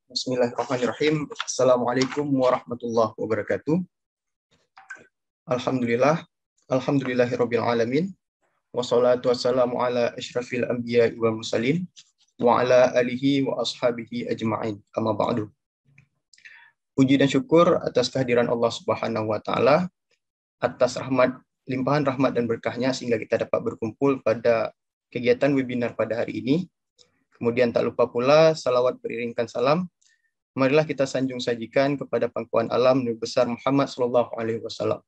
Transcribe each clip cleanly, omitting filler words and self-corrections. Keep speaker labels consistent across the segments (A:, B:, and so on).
A: Bismillahirrahmanirrahim. Assalamualaikum warahmatullahi wabarakatuh. Alhamdulillah, alhamdulillahirabbil alamin. Wassalatu wassalamu ala asyrafil anbiya'i wal mursalin wa ala alihi wa ashabihi ajma'in. Amma ba'du. Puji dan syukur atas kehadiran Allah Subhanahu wa taala, atas limpahan rahmat dan berkahnya sehingga kita dapat berkumpul pada kegiatan webinar pada hari ini. Kemudian tak lupa pula salawat beriringkan salam. Marilah kita sanjung sajikan kepada pangkuan alam Nabi besar Muhammad sallallahu alaihi wasallam.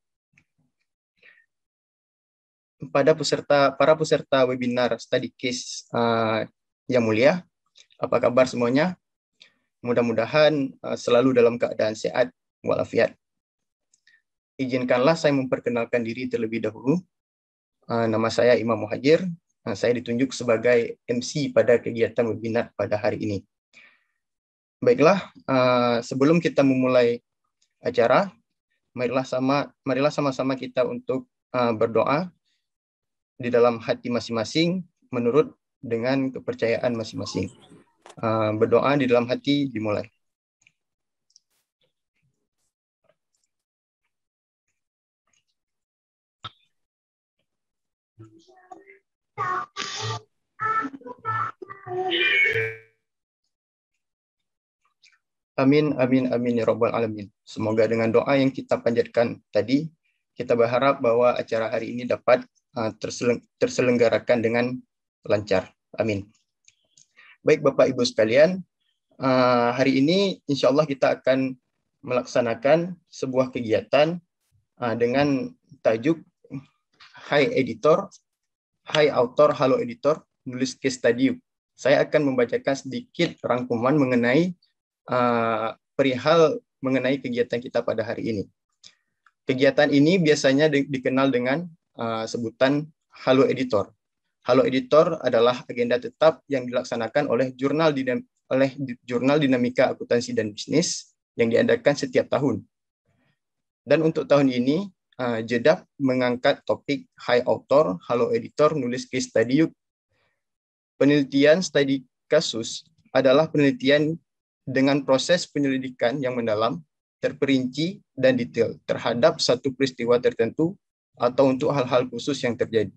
A: Para peserta webinar study case yang mulia, apa kabar semuanya? Mudah-mudahan selalu dalam keadaan sehat walafiat. Izinkanlah saya memperkenalkan diri terlebih dahulu. Nama saya Imam Muhajir. Saya ditunjuk sebagai MC pada kegiatan webinar pada hari ini. Baiklah, sebelum kita memulai acara, marilah sama-sama kita untuk berdoa di dalam hati masing-masing menurut dengan kepercayaan masing-masing. Berdoa di dalam hati dimulai. Amin, amin, amin ya rabbal alamin. Semoga dengan doa yang kita panjatkan tadi, kita berharap bahwa acara hari ini dapat terselenggarakan dengan lancar. Amin. Baik Bapak Ibu sekalian, hari ini insya Allah kita akan melaksanakan sebuah kegiatan dengan tajuk Hai Editor, Hai Author, Halo Editor, nulis case study. Saya akan membacakan sedikit rangkuman mengenai perihal mengenai kegiatan kita pada hari ini. Kegiatan ini biasanya dikenal dengan sebutan Halo Editor. Halo Editor adalah agenda tetap yang dilaksanakan oleh Jurnal Dinamika Akuntansi dan Bisnis yang diadakan setiap tahun. Dan untuk tahun ini, JEDAP mengangkat topik Hai Author, Halo Editor, nulis case study yuk. Penelitian studi kasus adalah penelitian dengan proses penyelidikan yang mendalam, terperinci, dan detail terhadap satu peristiwa tertentu atau untuk hal-hal khusus yang terjadi.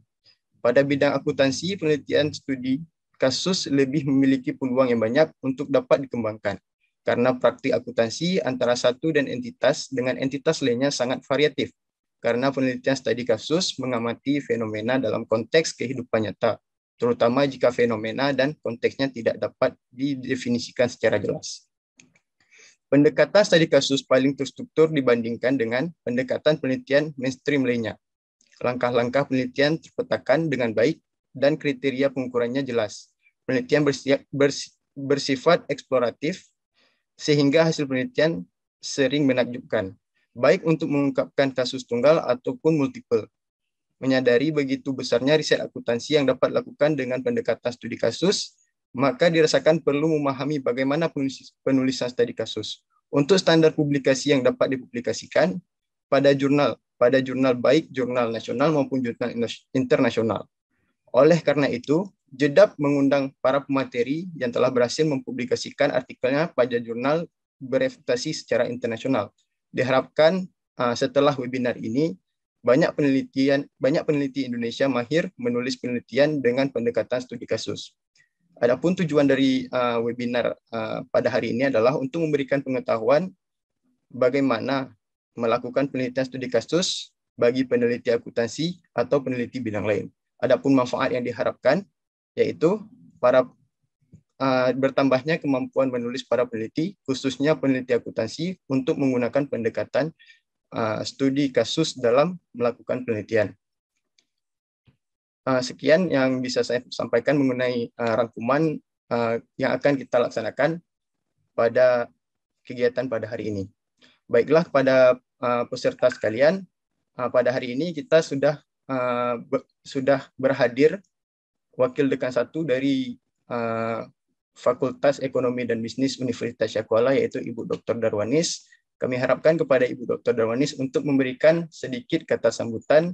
A: Pada bidang akuntansi, penelitian studi kasus lebih memiliki peluang yang banyak untuk dapat dikembangkan, karena praktik akuntansi antara satu dan entitas dengan entitas lainnya sangat variatif, karena penelitian studi kasus mengamati fenomena dalam konteks kehidupan nyata, terutama jika fenomena dan konteksnya tidak dapat didefinisikan secara jelas. Pendekatan studi kasus paling terstruktur dibandingkan dengan pendekatan penelitian mainstream lainnya. Langkah-langkah penelitian terpetakan dengan baik dan kriteria pengukurannya jelas. Penelitian bersifat eksploratif sehingga hasil penelitian sering menakjubkan, baik untuk mengungkapkan kasus tunggal ataupun multiple. Menyadari begitu besarnya riset akuntansi yang dapat dilakukan dengan pendekatan studi kasus, maka dirasakan perlu memahami bagaimana penulisan studi kasus. Untuk standar publikasi yang dapat dipublikasikan pada jurnal baik jurnal nasional maupun jurnal internasional. Oleh karena itu, JEDAP mengundang para pemateri yang telah berhasil mempublikasikan artikelnya pada jurnal bereputasi secara internasional. Diharapkan setelah webinar ini, banyak peneliti Indonesia mahir menulis penelitian dengan pendekatan studi kasus. Adapun tujuan dari webinar pada hari ini adalah untuk memberikan pengetahuan bagaimana melakukan penelitian studi kasus bagi peneliti akuntansi atau peneliti bidang lain. Adapun manfaat yang diharapkan yaitu bertambahnya kemampuan menulis para peneliti, khususnya peneliti akuntansi, untuk menggunakan pendekatan studi kasus dalam melakukan penelitian. Sekian yang bisa saya sampaikan mengenai rangkuman yang akan kita laksanakan pada kegiatan pada hari ini. Baiklah kepada peserta sekalian, pada hari ini kita sudah berhadir Wakil Dekan 1 dari Fakultas Ekonomi dan Bisnis Universitas Syakuala, yaitu Ibu Dr. Darwanis. Kami harapkan kepada Ibu Dr. Darwanis untuk memberikan sedikit kata sambutan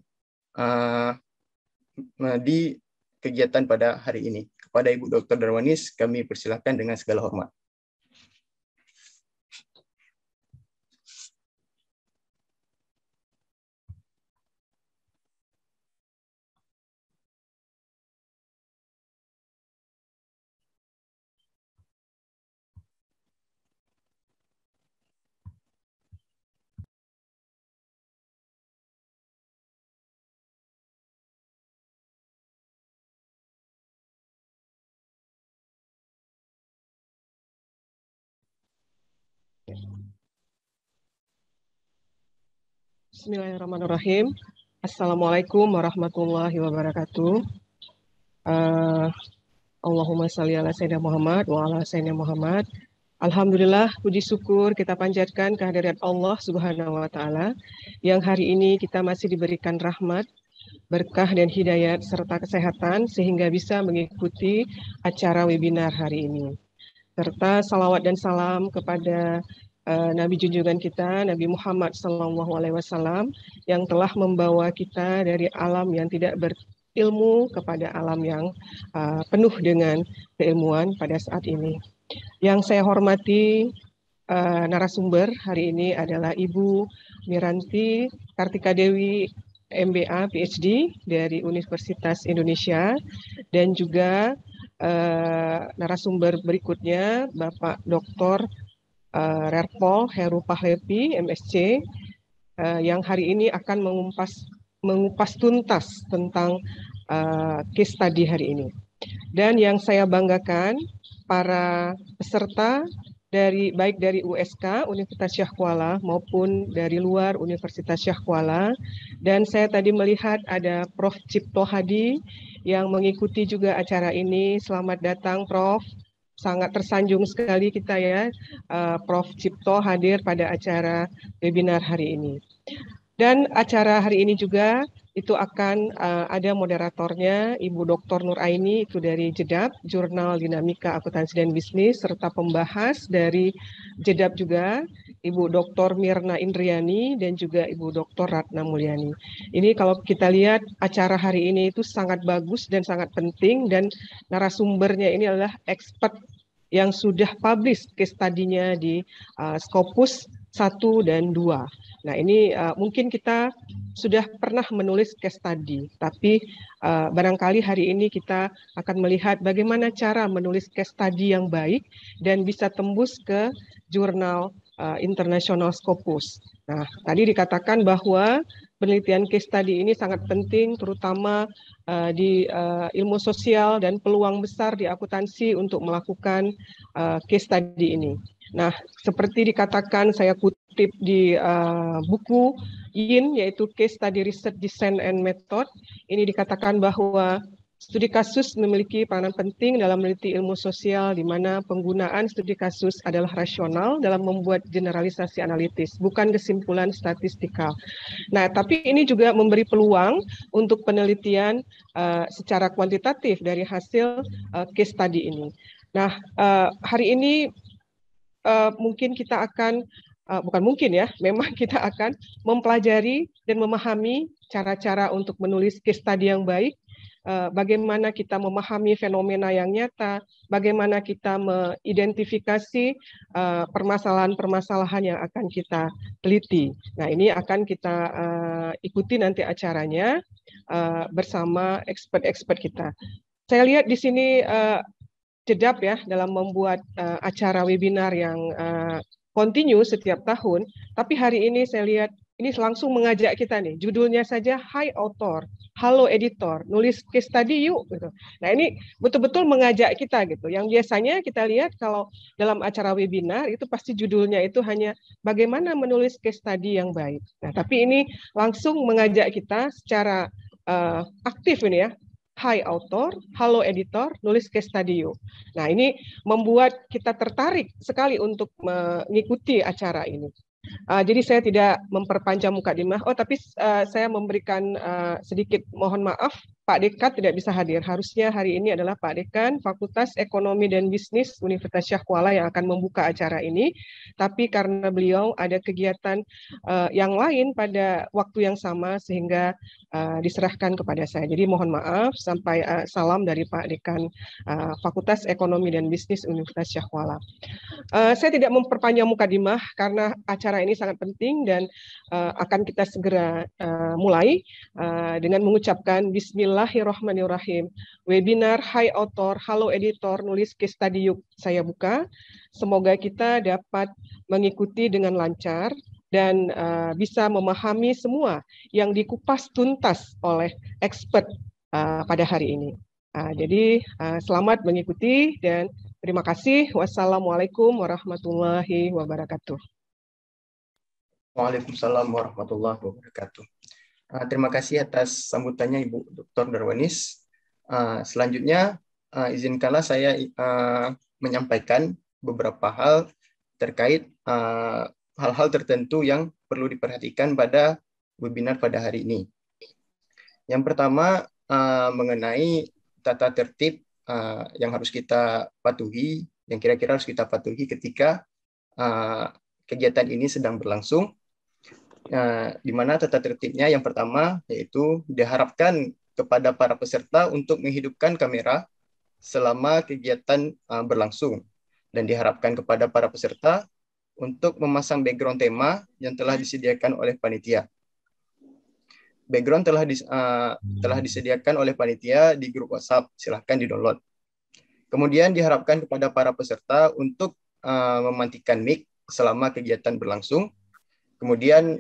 A: di kegiatan pada hari ini. Kepada Ibu Dr. Darwanis, kami persilakan dengan segala hormat.
B: Bismillahirrahmanirrahim. Assalamualaikum warahmatullahi wabarakatuh. Allahumma shalli ala Sayyidina Muhammad wa ala Sayyidina Muhammad. Alhamdulillah, puji syukur kita panjatkan kehadirat Allah Subhanahu wa Ta'ala yang hari ini kita masih diberikan rahmat, berkah dan hidayat serta kesehatan sehingga bisa mengikuti acara webinar hari ini. Serta salawat dan salam kepada Nabi junjungan kita, Nabi Muhammad SAW, yang telah membawa kita dari alam yang tidak berilmu kepada alam yang penuh dengan keilmuan pada saat ini. Yang saya hormati narasumber hari ini adalah Ibu Miranti Kartika Dewi, MBA PhD dari Universitas Indonesia, dan juga narasumber berikutnya Bapak Dr. Rerpol Heru Pahlevi, MSc, yang hari ini akan mengupas tuntas tentang case study hari ini. Dan yang saya banggakan, para peserta baik dari USK, Universitas Syah Kuala, maupun dari luar Universitas Syah Kuala. Dan saya tadi melihat ada Prof. Cipto Hadi yang mengikuti juga acara ini. Selamat datang, Prof. Sangat tersanjung sekali kita ya, Prof. Cipto hadir pada acara webinar hari ini. Dan acara hari ini juga itu akan ada moderatornya, Ibu Dr. Nur Aini, itu dari JEDAP, Jurnal Dinamika Akuntansi dan Bisnis, serta pembahas dari JEDAP juga, Ibu Dr. Mirna Indriani, dan juga Ibu Dr. Ratna Mulyani. Ini kalau kita lihat acara hari ini itu sangat bagus dan sangat penting, dan narasumbernya ini adalah expert yang sudah publish case study-nya di Scopus 1 dan 2. Nah, ini mungkin kita sudah pernah menulis case study, tapi barangkali hari ini kita akan melihat bagaimana cara menulis case study yang baik dan bisa tembus ke jurnal internasional Scopus. Nah, tadi dikatakan bahwa penelitian case study ini sangat penting, terutama di ilmu sosial dan peluang besar di akuntansi untuk melakukan case study ini. Nah, seperti dikatakan, saya kutip di buku YIN, yaitu Case Study Research Design and Method. Ini dikatakan bahwa studi kasus memiliki peranan penting dalam meneliti ilmu sosial, di mana penggunaan studi kasus adalah rasional dalam membuat generalisasi analitis, bukan kesimpulan statistikal. Nah, tapi ini juga memberi peluang untuk penelitian secara kuantitatif dari hasil case study ini. Nah, hari ini mungkin kita akan, bukan mungkin ya, memang kita akan mempelajari dan memahami cara-cara untuk menulis case study yang baik, bagaimana kita memahami fenomena yang nyata, bagaimana kita mengidentifikasi permasalahan-permasalahan yang akan kita teliti. Nah, ini akan kita ikuti nanti acaranya bersama expert-expert kita. Saya lihat di sini JEDAP ya dalam membuat acara webinar yang kontinu setiap tahun, tapi hari ini saya lihat ini langsung mengajak kita nih, judulnya saja Hai Author, Halo Editor, nulis case study yuk gitu. Nah, ini betul-betul mengajak kita gitu. Yang biasanya kita lihat kalau dalam acara webinar itu pasti judulnya itu hanya bagaimana menulis case study yang baik. Nah, tapi ini langsung mengajak kita secara aktif ini ya. Hai author, halo editor, nulis case study yuk. Nah, ini membuat kita tertarik sekali untuk mengikuti acara ini. Jadi saya tidak memperpanjang mukadimah. Oh, tapi saya memberikan sedikit mohon maaf, Pak Dekan tidak bisa hadir. Harusnya hari ini adalah Pak Dekan Fakultas Ekonomi dan Bisnis Universitas Syah Kuala yang akan membuka acara ini. Tapi karena beliau ada kegiatan yang lain pada waktu yang sama sehingga diserahkan kepada saya. Jadi mohon maaf, sampai salam dari Pak Dekan Fakultas Ekonomi dan Bisnis Universitas Syah Kuala. Saya tidak memperpanjang mukadimah karena acara ini sangat penting dan akan kita segera mulai dengan mengucapkan Bismillahirrahmanirrahim. Webinar Hai Author, Halo Editor, nulis case study yuk saya buka. Semoga kita dapat mengikuti dengan lancar dan bisa memahami semua yang dikupas tuntas oleh expert pada hari ini. Jadi selamat mengikuti dan Terima kasih. Wassalamualaikum warahmatullahi wabarakatuh.
A: Waalaikumsalam warahmatullahi wabarakatuh. Terima kasih atas sambutannya Ibu Dr. Darwanis. Selanjutnya, izinkanlah saya menyampaikan beberapa hal terkait hal-hal tertentu yang perlu diperhatikan pada webinar pada hari ini. Yang pertama, mengenai tata tertib yang harus kita patuhi, yang kira-kira harus kita patuhi ketika kegiatan ini sedang berlangsung. Di mana tata tertibnya yang pertama yaitu diharapkan kepada para peserta untuk menghidupkan kamera selama kegiatan berlangsung, dan diharapkan kepada para peserta untuk memasang background tema yang telah disediakan oleh panitia. Background telah disediakan oleh panitia di grup WhatsApp, silahkan di-download. Kemudian diharapkan kepada para peserta untuk mematikan mic selama kegiatan berlangsung. Kemudian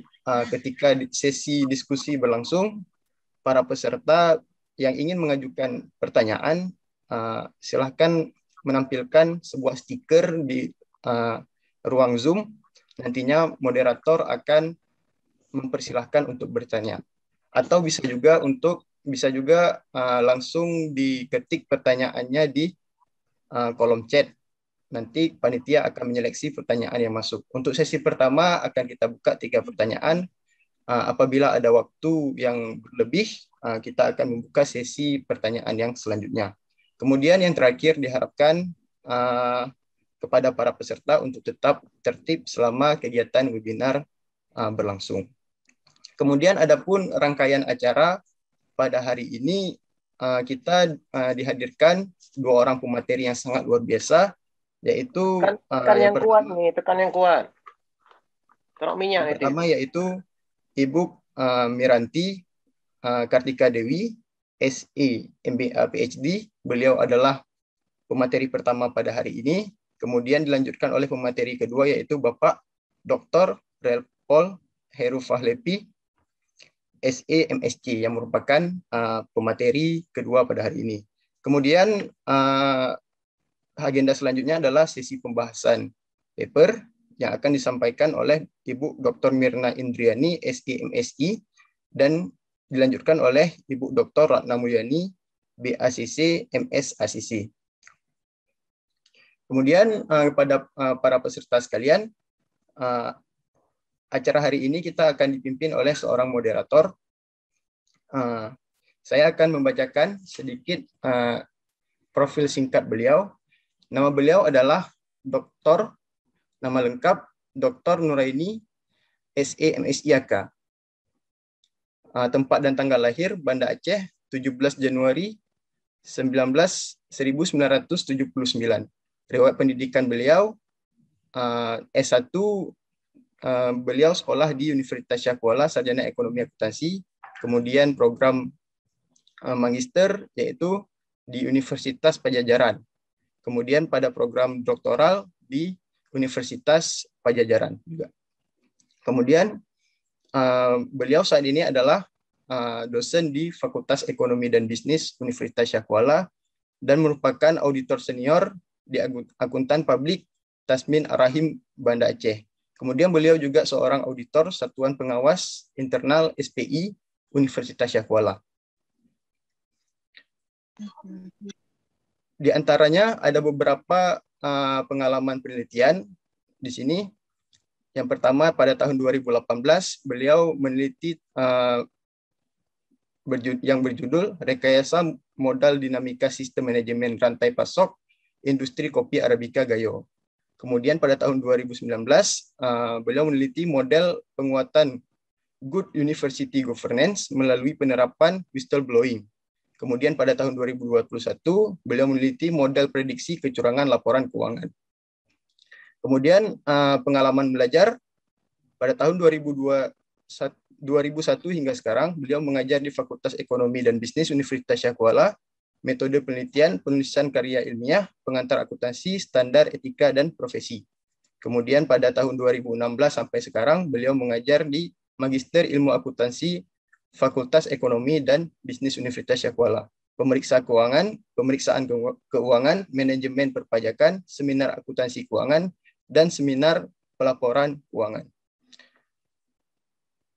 A: ketika sesi diskusi berlangsung, para peserta yang ingin mengajukan pertanyaan, silahkan menampilkan sebuah stiker di ruang Zoom. Nantinya moderator akan mempersilahkan untuk bertanya. Atau bisa juga langsung diketik pertanyaannya di kolom chat. Nanti panitia akan menyeleksi pertanyaan yang masuk. Untuk sesi pertama akan kita buka 3 pertanyaan. Apabila ada waktu yang lebih, kita akan membuka sesi pertanyaan yang selanjutnya. Kemudian yang terakhir diharapkan kepada para peserta untuk tetap tertib selama kegiatan webinar berlangsung. Kemudian adapun rangkaian acara pada hari ini, kita dihadirkan 2 orang pemateri yang sangat luar biasa, yaitu
C: tekan yang kuat nih, tekan yang kuat. Taruh minyak
A: yang pertama yaitu Ibu Miranti Kartika Dewi, SE MBA PhD. Beliau adalah pemateri pertama pada hari ini. Kemudian dilanjutkan oleh pemateri kedua yaitu Bapak Dr. Relpol Heru Fahlepi, SE MSc, yang merupakan pemateri kedua pada hari ini. Kemudian agenda selanjutnya adalah sesi pembahasan paper yang akan disampaikan oleh Ibu Dr. Mirna Indriani, SE MSi, dan dilanjutkan oleh Ibu Dr. Ratna Mulyani, BACC, MS ACC. Kemudian kepada para peserta sekalian, acara hari ini kita akan dipimpin oleh seorang moderator. Saya akan membacakan sedikit profil singkat beliau. Nama beliau adalah Dr. Nama lengkap Dr. Nuraini, SE MSIAK. Tempat dan tanggal lahir Banda Aceh, 17 Januari 1979. Riwayat pendidikan beliau, S1 beliau sekolah di Universitas Shah Kuala, sarjana ekonomi akuntansi. Kemudian program magister yaitu di Universitas Pajajaran. Kemudian pada program doktoral di Universitas Pajajaran juga. Kemudian beliau saat ini adalah dosen di Fakultas Ekonomi dan Bisnis Universitas Shah Kuala dan merupakan auditor senior di akuntan publik Tasmin Ar-Rahim Banda Aceh. Kemudian beliau juga seorang auditor Satuan Pengawas Internal SPI Universitas Shah Kuala. Di antaranya ada beberapa pengalaman penelitian di sini. Yang pertama, pada tahun 2018 beliau meneliti yang berjudul Rekayasa Modal Dinamika Sistem Manajemen Rantai Pasok Industri Kopi Arabica Gayo. Kemudian pada tahun 2019 beliau meneliti model penguatan Good University Governance melalui penerapan whistleblowing. Kemudian pada tahun 2021, beliau meneliti model prediksi kecurangan laporan keuangan. Kemudian pengalaman belajar, pada tahun 2001 hingga sekarang, beliau mengajar di Fakultas Ekonomi dan Bisnis Universitas Shah Kuala, metode penelitian, penulisan karya ilmiah, pengantar akuntansi, standar etika dan profesi. Kemudian pada tahun 2016 sampai sekarang, beliau mengajar di Magister Ilmu Akuntansi Fakultas Ekonomi dan Bisnis Universitas Shah Kuala. pemeriksa keuangan, pemeriksaan keuangan, manajemen perpajakan, seminar akuntansi keuangan, dan seminar pelaporan keuangan.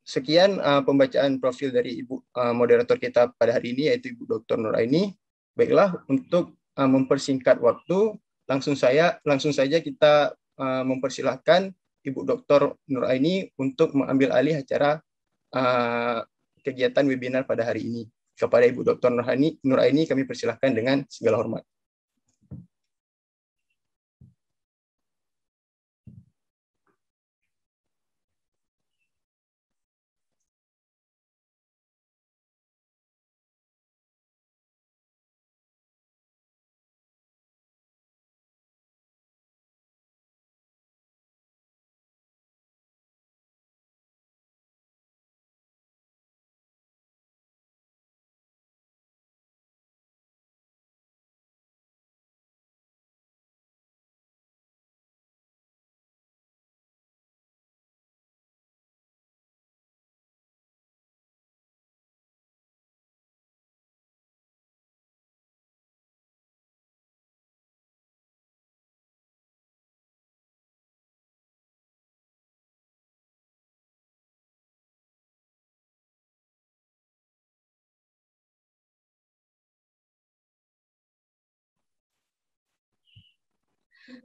A: Sekian pembacaan profil dari Ibu moderator kita pada hari ini, yaitu Ibu Dr. Nuraini. Baiklah, untuk mempersingkat waktu, langsung saja kita mempersilahkan Ibu Dr. Nuraini untuk mengambil alih acara kegiatan webinar pada hari ini. Kepada Ibu Dr. Nuraini kami persilahkan dengan segala hormat.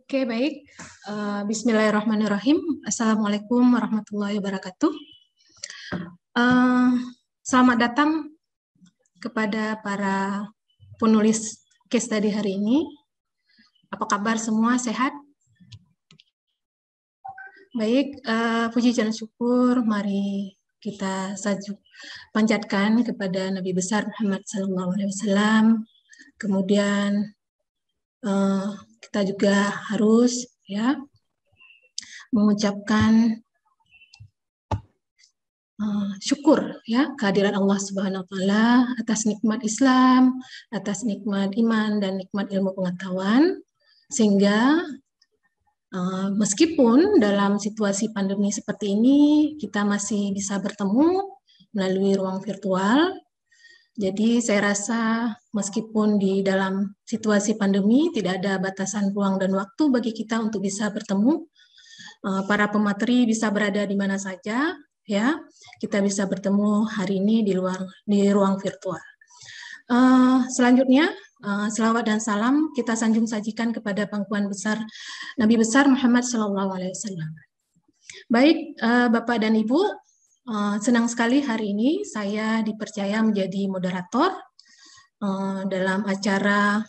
D: Oke, baik. Bismillahirrahmanirrahim. Assalamualaikum warahmatullahi wabarakatuh. Selamat datang kepada para penulis case study hari ini. Apa kabar semua? Sehat? Baik, puji dan syukur mari kita panjatkan kepada Nabi besar Muhammad SAW. Kemudian kita juga harus mengucapkan syukur kehadiran Allah Subhanahu wa taala atas nikmat Islam, atas nikmat iman dan nikmat ilmu pengetahuan, sehingga meskipun dalam situasi pandemi seperti ini kita masih bisa bertemu melalui ruang virtual. Jadi saya rasa meskipun di dalam situasi pandemi tidak ada batasan ruang dan waktu bagi kita untuk bisa bertemu. Para pemateri bisa berada di mana saja, ya. Kita bisa bertemu hari ini di ruang virtual. Selanjutnya, selawat dan salam kita sanjung sajikan kepada pangkuan besar Nabi besar Muhammad SAW. Baik, Bapak dan Ibu. Senang sekali hari ini saya dipercaya menjadi moderator dalam acara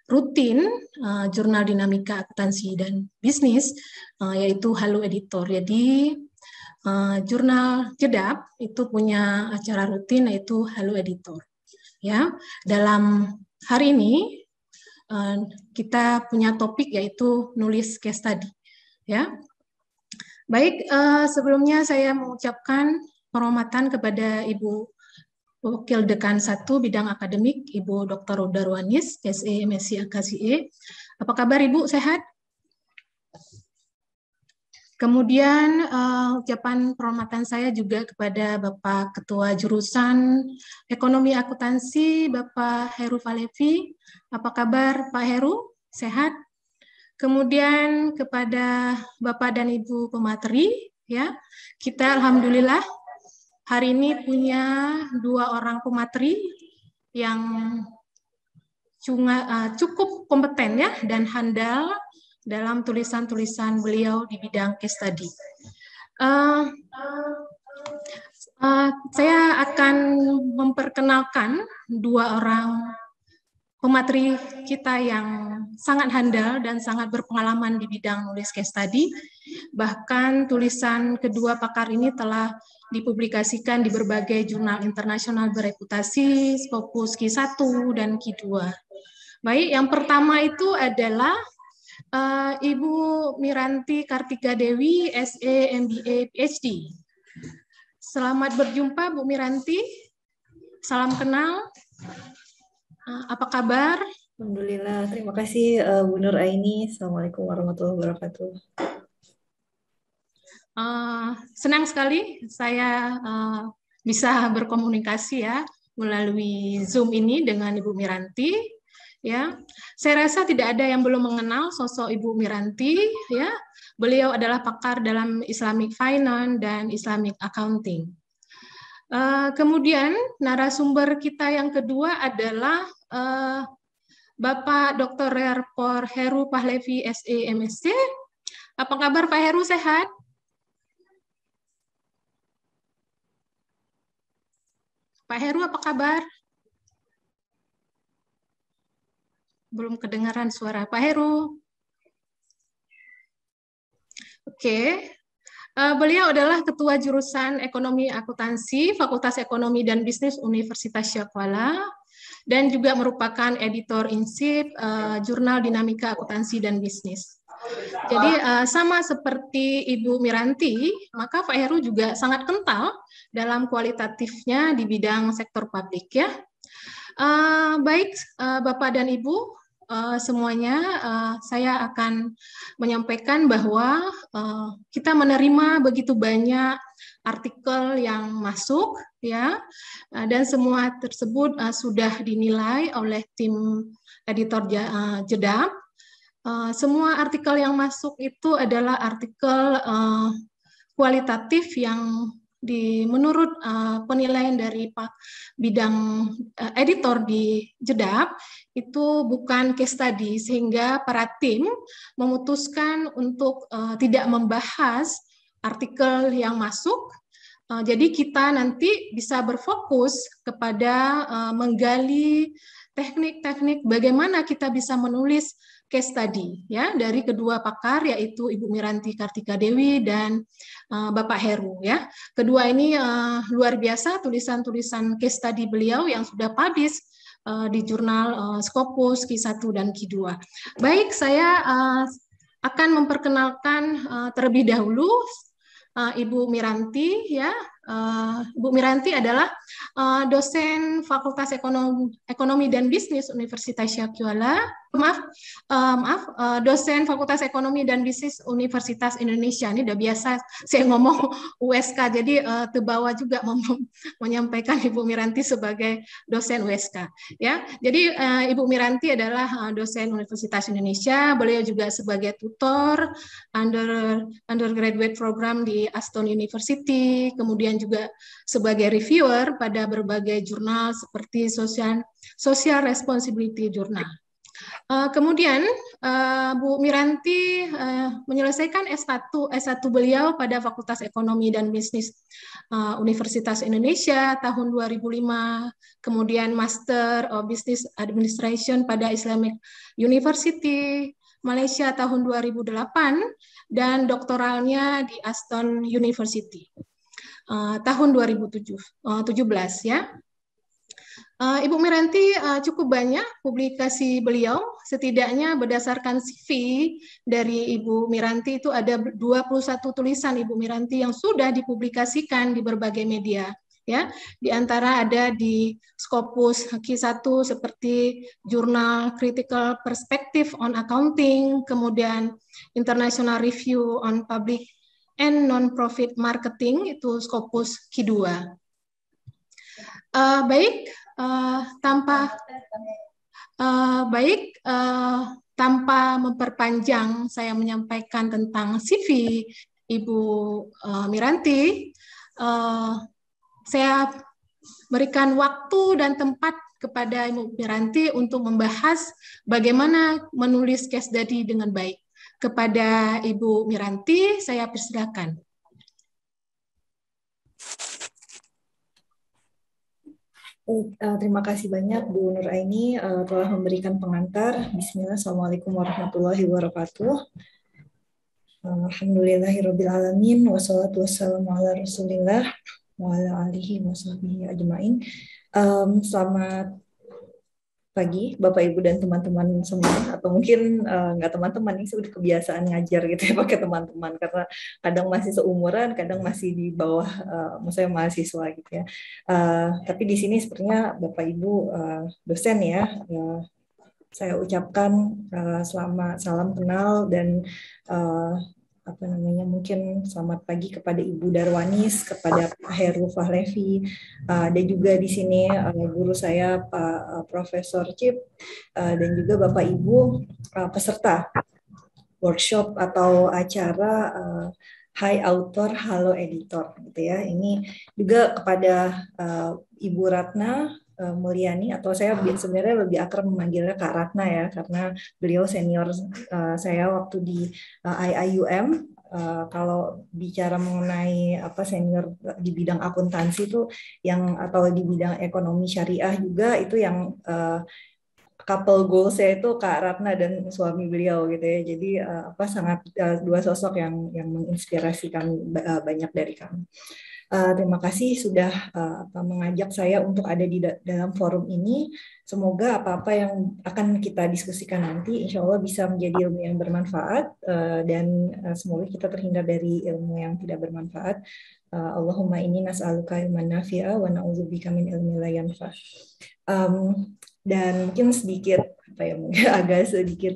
D: rutin Jurnal Dinamika Akuntansi dan Bisnis, yaitu Halo Editor. Jadi Jurnal Jedap itu punya acara rutin yaitu Halo Editor. Ya, dalam hari ini kita punya topik yaitu nulis case study. Ya. Baik, sebelumnya saya mengucapkan penghormatan kepada Ibu Wakil Dekan 1 Bidang Akademik, Ibu Dr. Roda Ruanis, SE MSc AKSIE. Apa kabar Ibu, sehat? Kemudian ucapan penghormatan saya juga kepada Bapak Ketua Jurusan Ekonomi Akuntansi, Bapak Heru Falevi. Apa kabar Pak Heru, sehat? Kemudian kepada Bapak dan Ibu pemateri, ya, kita alhamdulillah hari ini punya 2 orang pemateri yang cukup kompeten ya dan handal dalam tulisan-tulisan beliau di bidang case study. Saya akan memperkenalkan 2 orang pemateri kita yang sangat handal dan sangat berpengalaman di bidang nulis case study. Bahkan tulisan kedua pakar ini telah dipublikasikan di berbagai jurnal internasional bereputasi, Scopus Q1 dan Q2. Baik, yang pertama itu adalah Ibu Miranti Kartika Dewi, SE MBA PhD. Selamat berjumpa Bu Miranti, salam kenal. Apa kabar?
E: Alhamdulillah, terima kasih Bu Nur Aini. Assalamualaikum warahmatullahi wabarakatuh.
D: Senang sekali saya bisa berkomunikasi ya melalui Zoom ini dengan Ibu Miranti. Ya, saya rasa tidak ada yang belum mengenal sosok Ibu Miranti. Ya, beliau adalah pakar dalam Islamic Finance dan Islamic Accounting. Kemudian narasumber kita yang kedua adalah Bapak Dr. Heru Pahlevi, SE, MSc. Apa kabar Pak Heru, sehat? Pak Heru, apa kabar? Belum kedengaran suara Pak Heru. Oke. Beliau adalah Ketua Jurusan Ekonomi Akuntansi, Fakultas Ekonomi dan Bisnis Universitas Syakuala, dan juga merupakan editor-in-chief Jurnal Dinamika Akuntansi dan Bisnis. Jadi sama seperti Ibu Miranti, maka Pak Heru juga sangat kental dalam kualitatifnya di bidang sektor publik ya. Baik Bapak dan Ibu semuanya, saya akan menyampaikan bahwa kita menerima begitu banyak artikel yang masuk ya, dan semua tersebut sudah dinilai oleh tim editor Jedab. Semua artikel yang masuk itu adalah artikel kualitatif yang menurut penilaian dari Pak bidang editor di Jedab itu bukan case study, sehingga para tim memutuskan untuk tidak membahas artikel yang masuk. Jadi kita nanti bisa berfokus kepada menggali teknik-teknik bagaimana kita bisa menulis case study ya dari kedua pakar, yaitu Ibu Miranti Kartika Dewi dan Bapak Heru ya. Kedua ini luar biasa tulisan-tulisan case study beliau yang sudah publish di jurnal Scopus Q1 dan Q2. Baik, saya akan memperkenalkan terlebih dahulu Ibu Miranti ya. Ibu Miranti adalah dosen Fakultas Ekonomi dan Bisnis Universitas Syakuala. Dosen Fakultas Ekonomi dan Bisnis Universitas Indonesia. Ini udah biasa saya ngomong USK, jadi terbawa juga menyampaikan Ibu Miranti sebagai dosen USK. Ya, jadi Ibu Miranti adalah dosen Universitas Indonesia. Beliau juga sebagai tutor undergraduate program di Aston University, kemudian juga sebagai reviewer pada berbagai jurnal seperti Social Responsibility Journal. Kemudian Bu Miranti menyelesaikan S1 beliau pada Fakultas Ekonomi dan Bisnis Universitas Indonesia tahun 2005, kemudian Master of Business Administration pada Islamic University Malaysia tahun 2008, dan doktoralnya di Aston University tahun 2017 ya. Ibu Miranti cukup banyak publikasi beliau, setidaknya berdasarkan CV dari Ibu Miranti itu ada 21 tulisan Ibu Miranti yang sudah dipublikasikan di berbagai media. Ya, di antara ada di Scopus Q1 seperti jurnal Critical Perspective on Accounting, kemudian International Review on Public and Non-Profit Marketing, itu Scopus Q2. Tanpa memperpanjang, saya menyampaikan tentang CV Ibu Miranti. Saya berikan waktu dan tempat kepada Ibu Miranti untuk membahas bagaimana menulis case study dengan baik. Kepada Ibu Miranti, saya persilakan.
E: Terima kasih banyak Bu Nur Aini telah memberikan pengantar. Bismillah, Assalamualaikum warahmatullahi wabarakatuh. Alhamdulillahirrabbilalamin, wassalatu wassalamu ala rasulillah wa ala alihi wa sahbihi ajma'in. Selamat pagi Bapak Ibu dan teman-teman semua, atau mungkin nggak teman-teman, ini sudah kebiasaan ngajar gitu ya pakai teman-teman, karena kadang masih seumuran, kadang masih di bawah maksudnya mahasiswa gitu ya. Tapi di sini sepertinya Bapak Ibu dosen ya. Saya ucapkan selamat salam kenal dan mungkin selamat pagi kepada Ibu Darwanis, kepada Pak Heru Fahlevi, ada juga di sini guru saya Pak Profesor Cip, dan juga Bapak Ibu peserta workshop atau acara Hai Author, Halo Editor, gitu ya. Ini juga kepada Ibu Ratna Mulyani, atau saya sebenarnya lebih akrab memanggilnya Kak Ratna ya, karena beliau senior saya waktu di IIUM. Kalau bicara mengenai senior di bidang akuntansi itu atau di bidang ekonomi syariah juga, itu yang couple goals saya itu Kak Ratna dan suami beliau gitu ya. Jadi sangat dua sosok yang menginspirasi kami, banyak dari kami. Terima kasih sudah mengajak saya untuk ada di dalam forum ini. Semoga apa-apa yang akan kita diskusikan nanti insya Allah bisa menjadi ilmu yang bermanfaat, dan semoga kita terhindar dari ilmu yang tidak bermanfaat. Allahumma inni nas'aluka ilman nafi'a wa na'udzubika min ilmin la yanfa'. Dan mungkin sedikit mungkin agak sedikit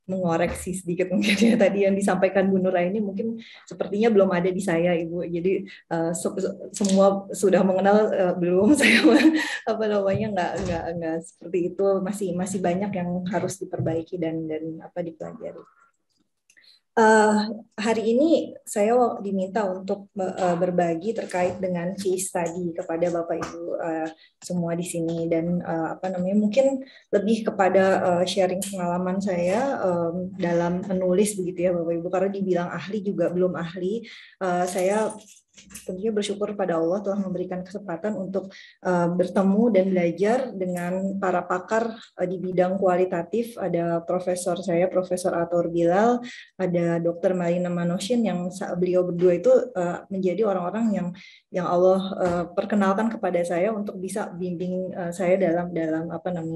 E: mengoreksi sedikit mungkin ya, tadi yang disampaikan Bu Nuraini mungkin sepertinya belum ada di saya, Ibu. Jadi semua sudah mengenal, belum saya nggak seperti itu, masih banyak yang harus diperbaiki dan dipelajari. Hari ini saya diminta untuk berbagi terkait dengan case study kepada Bapak Ibu semua di sini, dan mungkin lebih kepada sharing pengalaman saya dalam menulis begitu ya Bapak Ibu, karena dibilang ahli juga belum ahli. Saya tentunya bersyukur pada Allah telah memberikan kesempatan untuk bertemu dan belajar dengan para pakar di bidang kualitatif. Ada profesor saya, Profesor Atur Bilal, ada Dr. Malina Manosian, yang beliau berdua itu menjadi orang-orang yang Allah perkenalkan kepada saya untuk bisa bimbing saya dalam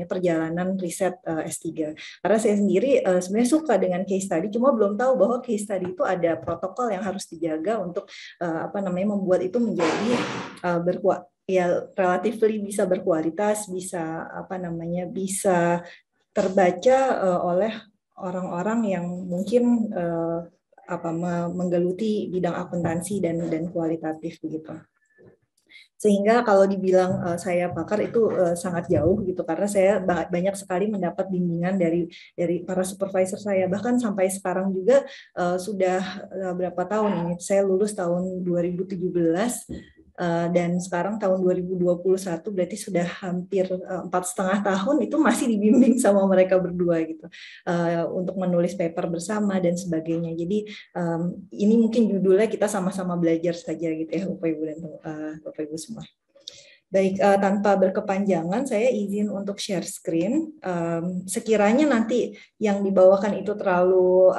E: perjalanan riset S3. Karena saya sendiri sebenarnya suka dengan case study, cuma belum tahu bahwa case study itu ada protokol yang harus dijaga untuk membuat itu menjadi relatif bisa berkualitas, bisa bisa terbaca oleh orang-orang yang mungkin menggeluti bidang akuntansi dan kualitatif begitu. Sehingga kalau dibilang saya pakar itu sangat jauh gitu, karena saya banyak sekali mendapat bimbingan dari para supervisor saya, bahkan sampai sekarang juga sudah berapa tahun ini, saya lulus tahun 2017 dan sekarang tahun 2021, berarti sudah hampir 4,5 tahun itu masih dibimbing sama mereka berdua gitu, untuk menulis paper bersama dan sebagainya. Jadi ini mungkin judulnya kita sama-sama belajar saja gitu ya Bapak Ibu dan Bapak Ibu semua. Baik, tanpa berkepanjangan, saya izin untuk share screen. Sekiranya nanti yang dibawakan itu terlalu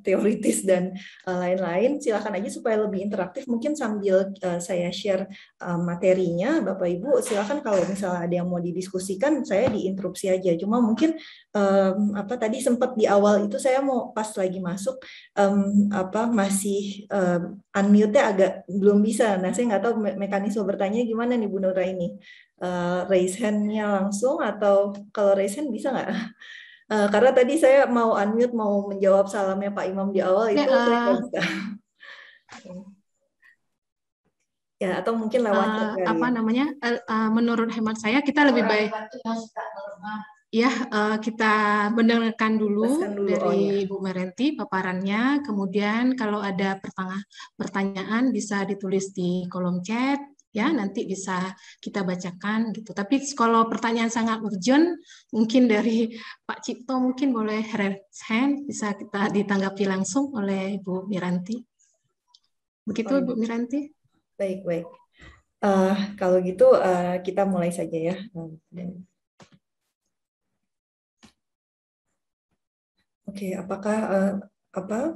E: teoritis dan lain-lain, silakan aja supaya lebih interaktif. Mungkin sambil saya share materinya, Bapak Ibu, silakan kalau misalnya ada yang mau didiskusikan, saya diinterupsi aja. Cuma mungkin tadi sempat di awal itu saya mau pas lagi masuk masih unmute-nya agak belum bisa. Nah, saya nggak tahu mekanisme bertanya gimana nih Bu Nura ini. Raise hand-nya langsung, atau kalau raise hand bisa nggak? Karena tadi saya mau unmute, mau menjawab salamnya Pak Imam di awal itu saya nggak bisa. Ya, atau mungkin lewat
D: menurut hemat saya kita lebih baik ya, kita mendengarkan dulu dari Bu Meranti paparannya, kemudian kalau ada pertanyaan bisa ditulis di kolom chat ya, nanti bisa kita bacakan gitu. Tapi kalau pertanyaan sangat urgent, mungkin dari Pak Cipto mungkin boleh raise hand, bisa kita ditanggapi langsung oleh Bu Miranti. Begitu Bu Miranti?
E: Baik. Kalau gitu kita mulai saja ya. Oke, apakah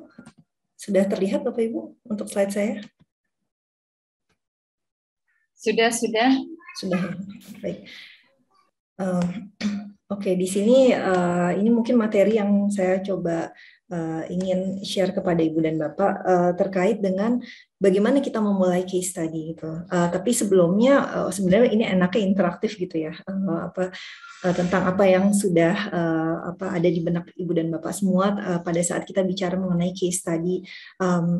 E: sudah terlihat Bapak Ibu untuk slide saya?
F: Sudah. Baik.
E: Oke, di sini ini mungkin materi yang saya coba ingin share kepada Ibu dan Bapak terkait dengan bagaimana kita memulai case study gitu. Tapi sebelumnya sebenarnya ini enaknya interaktif gitu ya. Tentang apa yang sudah ada di benak Ibu dan Bapak semua pada saat kita bicara mengenai case study.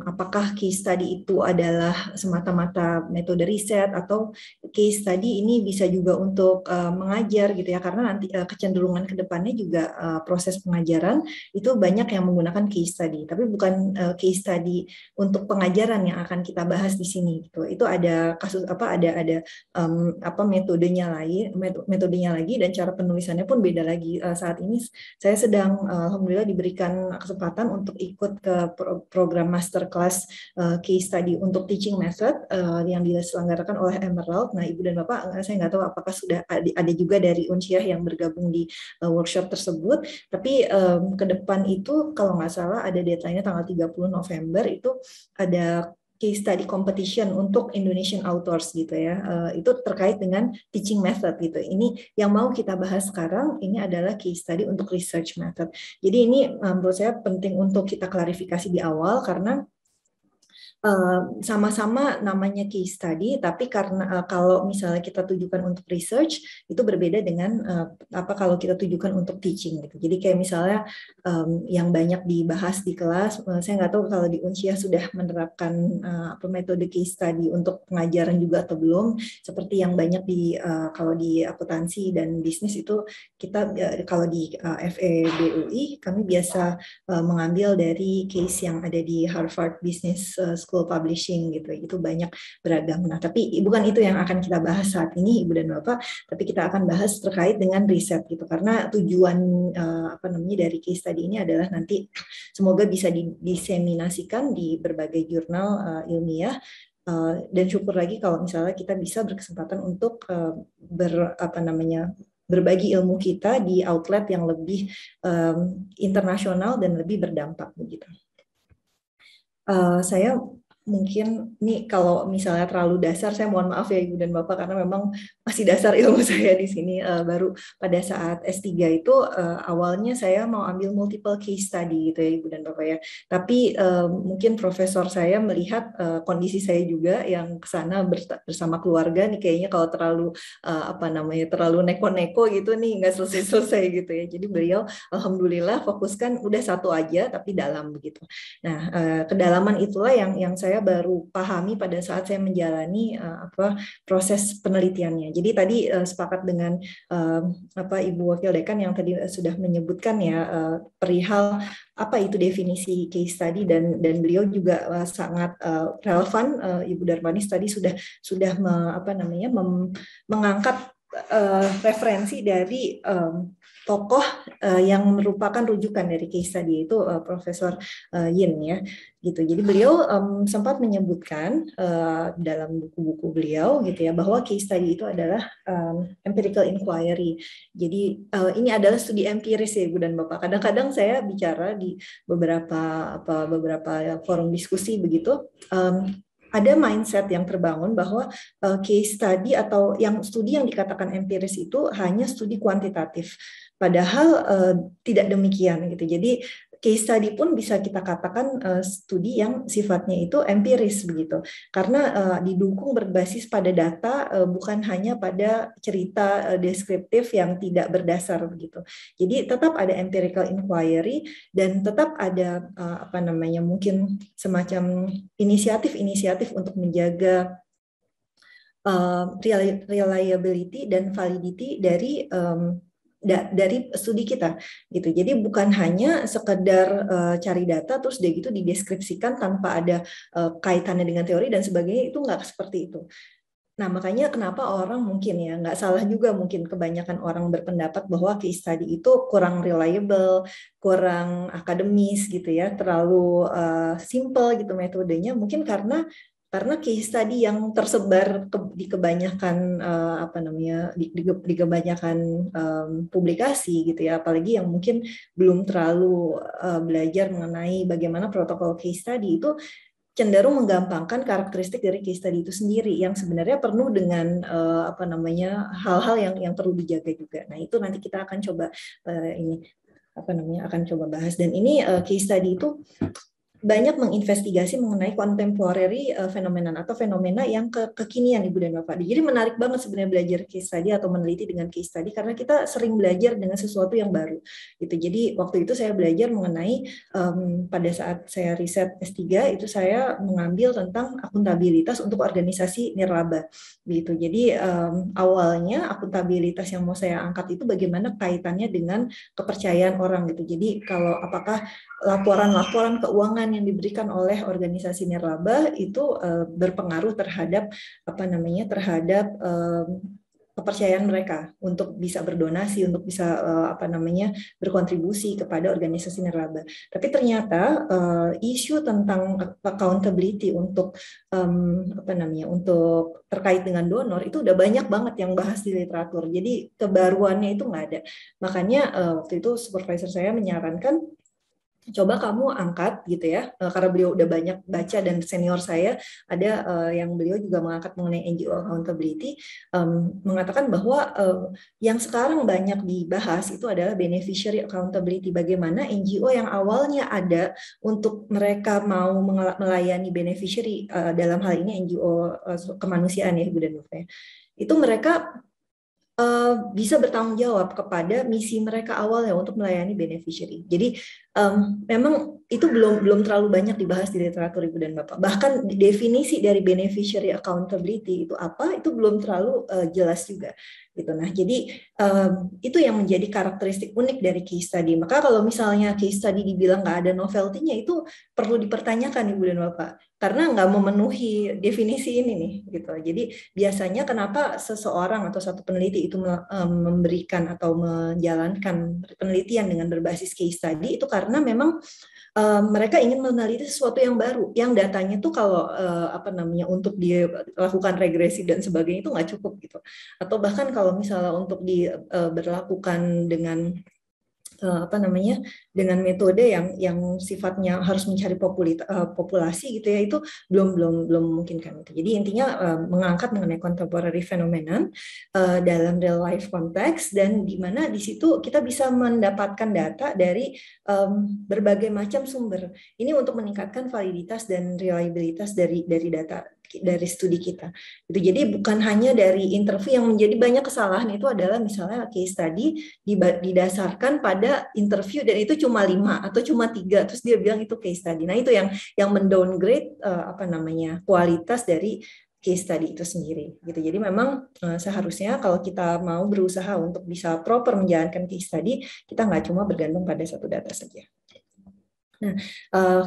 E: Apakah case study itu adalah semata-mata metode riset atau case study ini bisa juga untuk mengajar gitu ya, karena nanti kecenderungan ke depannya juga proses pengajaran itu banyak yang menggunakan case study, tapi bukan case study untuk pengajaran yang akan kita bahas di sini gitu. Itu ada kasus ada metodenya lagi dan cara penulisannya pun beda lagi. Saat ini saya sedang alhamdulillah diberikan kesempatan untuk ikut ke program masterclass case study untuk teaching method yang diselenggarakan oleh Emerald. Nah, Ibu dan Bapak, saya nggak tahu apakah sudah ada juga dari Unsyah yang bergabung di workshop tersebut. Tapi ke depan itu kalau nggak salah ada deadline-nya tanggal 30 November itu ada case study competition untuk Indonesian authors gitu ya. Itu terkait dengan teaching method gitu. Ini yang mau kita bahas sekarang ini adalah case study untuk research method. Jadi ini menurut saya penting untuk kita klarifikasi di awal karena sama-sama namanya case study, tapi karena kalau misalnya kita tujukan untuk research itu berbeda dengan kalau kita tujukan untuk teaching gitu. Jadi kayak misalnya yang banyak dibahas di kelas, saya nggak tahu kalau di Unsyah sudah menerapkan metode case study untuk pengajaran juga atau belum. Seperti yang banyak kalau di akuntansi dan bisnis itu kita kalau di FEBUI kami biasa mengambil dari case yang ada di Harvard Business School Publishing gitu, itu banyak beragam. Nah, tapi bukan itu yang akan kita bahas saat ini, Ibu dan Bapak, tapi kita akan bahas terkait dengan riset gitu, karena tujuan dari case study ini adalah nanti semoga bisa didiseminasikan di berbagai jurnal ilmiah. Dan syukur lagi kalau misalnya kita bisa berkesempatan untuk berbagi ilmu kita di outlet yang lebih internasional dan lebih berdampak begitu. Saya mungkin ini kalau misalnya terlalu dasar, saya mohon maaf ya Ibu dan Bapak karena memang masih dasar ilmu saya di sini. Baru pada saat S3 itu awalnya saya mau ambil multiple case study gitu ya Ibu dan Bapak ya. Tapi mungkin profesor saya melihat kondisi saya juga yang kesana bersama keluarga nih kayaknya kalau terlalu terlalu neko-neko gitu nih nggak selesai-selesai gitu ya. Jadi beliau alhamdulillah fokuskan udah satu aja tapi dalam begitu. Nah, kedalaman itulah yang saya baru pahami pada saat saya menjalani proses penelitiannya. Jadi tadi sepakat dengan Ibu Wakil Dekan yang tadi sudah menyebutkan ya perihal apa itu definisi case study dan beliau juga sangat relevan. Ibu Darmanis tadi sudah mengangkat referensi dari tokoh yang merupakan rujukan dari case study itu Profesor Yin ya gitu. Jadi beliau sempat menyebutkan dalam buku-buku beliau gitu ya bahwa case study itu adalah empirical inquiry. Jadi ini adalah studi empiris ya Ibu dan Bapak. Kadang-kadang saya bicara di beberapa forum diskusi begitu. Ada mindset yang terbangun bahwa case study atau studi yang dikatakan empiris itu hanya studi kuantitatif. Padahal tidak demikian gitu. Jadi case study pun bisa kita katakan studi yang sifatnya itu empiris begitu. Karena didukung berbasis pada data bukan hanya pada cerita deskriptif yang tidak berdasar begitu. Jadi tetap ada empirical inquiry dan tetap ada mungkin semacam inisiatif untuk menjaga reliability dan validity dari studi kita gitu. Jadi bukan hanya sekedar cari data terus dia gitu dideskripsikan tanpa ada kaitannya dengan teori dan sebagainya, itu nggak seperti itu. Nah, makanya kenapa orang mungkin ya, nggak salah juga mungkin kebanyakan orang berpendapat bahwa case study itu kurang reliable, kurang akademis gitu ya, terlalu simple gitu metodenya, mungkin karena case study yang tersebar di kebanyakan di kebanyakan publikasi gitu ya, apalagi yang mungkin belum terlalu belajar mengenai bagaimana protokol case study itu cenderung menggampangkan karakteristik dari case study itu sendiri yang sebenarnya penuh dengan hal-hal yang perlu dijaga juga. Nah, itu nanti kita akan coba ini akan coba bahas. Dan ini case study itu banyak menginvestigasi mengenai contemporary phenomenon atau fenomena yang kekinian, Ibu dan Bapak. Jadi menarik banget sebenarnya belajar case study atau meneliti dengan case study karena kita sering belajar dengan sesuatu yang baru. Gitu. Jadi waktu itu saya belajar mengenai pada saat saya riset S3 itu saya mengambil tentang akuntabilitas untuk organisasi nirlaba. Gitu. Jadi awalnya akuntabilitas yang mau saya angkat itu bagaimana kaitannya dengan kepercayaan orang gitu. Jadi kalau apakah laporan-laporan keuangan yang diberikan oleh organisasi nirlaba itu berpengaruh terhadap kepercayaan mereka untuk bisa berdonasi, untuk bisa berkontribusi kepada organisasi nirlaba. Tapi ternyata isu tentang accountability untuk untuk terkait dengan donor itu udah banyak banget yang bahas di literatur. Jadi kebaruannya itu nggak ada. Makanya waktu itu supervisor saya menyarankan coba kamu angkat gitu ya, karena beliau udah banyak baca dan senior saya ada yang beliau juga mengangkat mengenai NGO accountability, mengatakan bahwa yang sekarang banyak dibahas itu adalah beneficiary accountability, bagaimana NGO yang awalnya ada untuk mereka mau melayani beneficiary, dalam hal ini NGO kemanusiaan ya Ibu dan Bapak, itu mereka bisa bertanggung jawab kepada misi mereka awalnya untuk melayani beneficiary. Jadi memang itu belum terlalu banyak dibahas di literatur Ibu dan Bapak. Bahkan definisi dari beneficiary accountability itu apa, itu belum terlalu jelas juga. Gitu. Nah, jadi itu yang menjadi karakteristik unik dari case study. Maka kalau misalnya case study dibilang nggak ada novelty-nya, itu perlu dipertanyakan Ibu dan Bapak. Karena nggak memenuhi definisi ini nih. Gitu. Jadi biasanya kenapa seseorang atau satu peneliti itu memberikan atau menjalankan penelitian dengan berbasis case study, itu karena memang mereka ingin meneliti sesuatu yang baru, yang datanya tuh kalau untuk dilakukan regresi dan sebagainya itu nggak cukup gitu. Atau bahkan kalau misalnya untuk diberlakukan dengan dengan metode yang sifatnya harus mencari populasi gitu ya, itu belum memungkinkan. Jadi intinya mengangkat mengenai contemporary phenomenon dalam real life context, dan di mana di situ kita bisa mendapatkan data dari berbagai macam sumber. Ini untuk meningkatkan validitas dan reliabilitas dari data dari studi kita. Itu jadi bukan hanya dari interview. Yang menjadi banyak kesalahan itu adalah misalnya case study didasarkan pada interview dan itu cuma 5 atau cuma 3, terus dia bilang itu case study. Nah, itu yang mendowngrade kualitas dari case study itu sendiri gitu. Jadi memang seharusnya kalau kita mau berusaha untuk bisa proper menjalankan case study, kita nggak cuma bergantung pada satu data saja. Nah,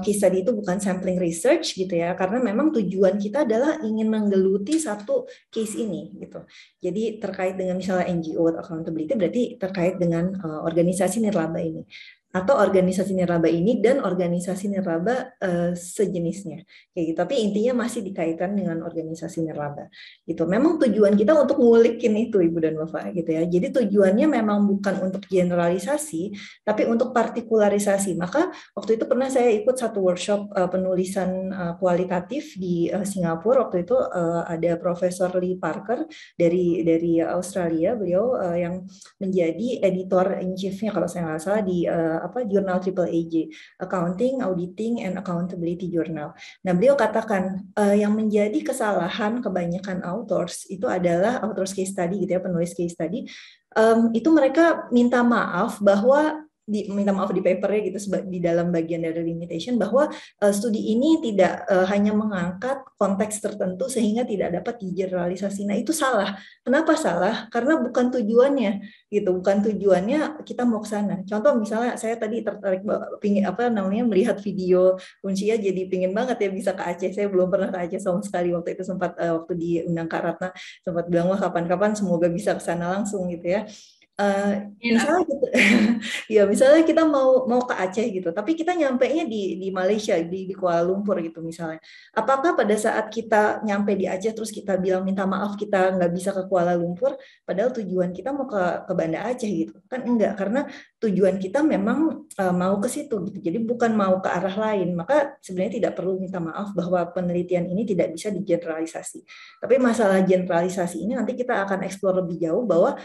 E: case study itu bukan sampling research gitu ya, karena memang tujuan kita adalah ingin menggeluti satu case ini gitu. Jadi terkait dengan misalnya NGO accountability berarti terkait dengan organisasi nirlaba ini, atau organisasi nirlaba ini dan organisasi nirlaba sejenisnya. Kayak gitu. Tapi intinya masih dikaitkan dengan organisasi nirlaba. Gitu. Memang tujuan kita untuk ngulikin itu Ibu dan Bapak gitu ya. Jadi tujuannya memang bukan untuk generalisasi, tapi untuk partikularisasi. Maka waktu itu pernah saya ikut satu workshop penulisan kualitatif di Singapura. Waktu itu ada Profesor Lee Parker dari Australia, beliau yang menjadi editor in chief-nya kalau saya nggak salah di jurnal AAAJ, Accounting, Auditing, and Accountability Journal. Nah, beliau katakan yang menjadi kesalahan kebanyakan authors itu adalah authors case study gitu ya, penulis case study, itu mereka minta maaf bahwa minta maaf di papernya gitu di dalam bagian dari limitation bahwa studi ini tidak hanya mengangkat konteks tertentu sehingga tidak dapat digeneralisasi. Nah, itu salah. Kenapa salah? Karena bukan tujuannya gitu, bukan tujuannya kita mau ke sana. Contoh misalnya saya tadi tertarik melihat video Uncia, jadi pingin banget ya bisa ke Aceh. Saya belum pernah ke Aceh sama sekali. Waktu itu sempat waktu diundang Kak Ratna sempat bilang wah kapan-kapan semoga bisa ke sana langsung gitu ya. Misalnya gitu, ya misalnya kita mau ke Aceh gitu, tapi kita nyampainya di Malaysia, di Kuala Lumpur gitu misalnya. Apakah pada saat kita nyampe di Aceh terus kita bilang minta maaf kita nggak bisa ke Kuala Lumpur, padahal tujuan kita mau ke Banda Aceh gitu? Kan enggak, karena tujuan kita memang mau ke situ gitu. Jadi bukan mau ke arah lain. Maka sebenarnya tidak perlu minta maaf bahwa penelitian ini tidak bisa digeneralisasi. Tapi masalah generalisasi ini nanti kita akan eksplor lebih jauh bahwa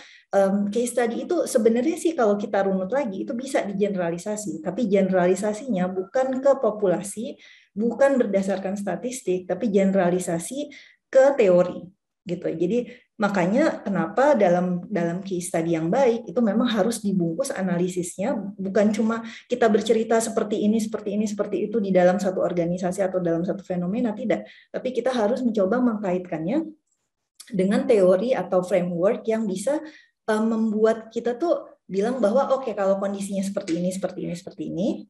E: case study itu sebenarnya sih kalau kita runut lagi itu bisa digeneralisasi, tapi generalisasinya bukan ke populasi, bukan berdasarkan statistik, tapi generalisasi ke teori gitu. Jadi makanya kenapa dalam case study yang baik itu memang harus dibungkus analisisnya, bukan cuma kita bercerita seperti ini, seperti itu di dalam satu organisasi atau dalam satu fenomena, tidak. Tapi kita harus mencoba mengkaitkannya dengan teori atau framework yang bisa membuat kita tuh bilang bahwa oke, kalau kondisinya seperti ini,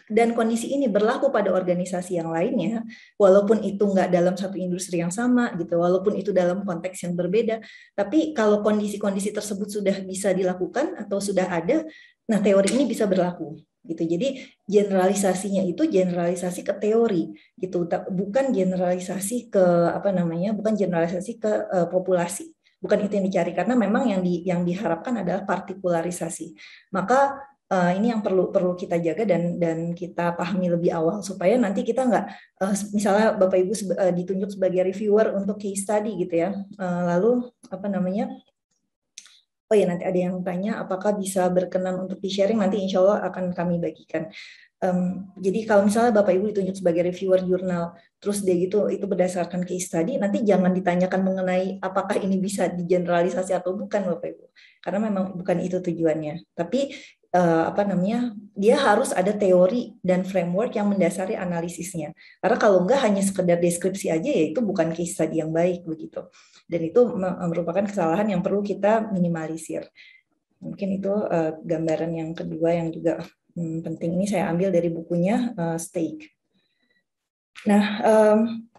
E: dan kondisi ini berlaku pada organisasi yang lainnya, walaupun itu nggak dalam satu industri yang sama, gitu, walaupun itu dalam konteks yang berbeda, tapi kalau kondisi-kondisi tersebut sudah bisa dilakukan atau sudah ada, nah teori ini bisa berlaku. Gitu. Jadi generalisasinya itu generalisasi ke teori, gitu, bukan generalisasi ke bukan generalisasi ke populasi. Bukan itu yang dicari, karena memang yang diharapkan adalah partikularisasi. Maka ini yang perlu kita jaga dan kita pahami lebih awal supaya nanti kita nggak misalnya Bapak Ibu ditunjuk sebagai reviewer untuk case study gitu ya, lalu oh ya, nanti ada yang tanya apakah bisa berkenan untuk di-sharing, nanti insya Allah akan kami bagikan. Jadi kalau misalnya Bapak Ibu ditunjuk sebagai reviewer jurnal, terus dia gitu itu berdasarkan case study, nanti jangan ditanyakan mengenai apakah ini bisa digeneralisasi atau bukan Bapak Ibu, karena memang bukan itu tujuannya. Tapi dia harus ada teori dan framework yang mendasari analisisnya. Karena kalau enggak hanya sekedar deskripsi aja, ya itu bukan case study yang baik begitu. Dan itu merupakan kesalahan yang perlu kita minimalisir. Mungkin itu gambaran yang kedua yang juga penting. Ini saya ambil dari bukunya Stake. Nah,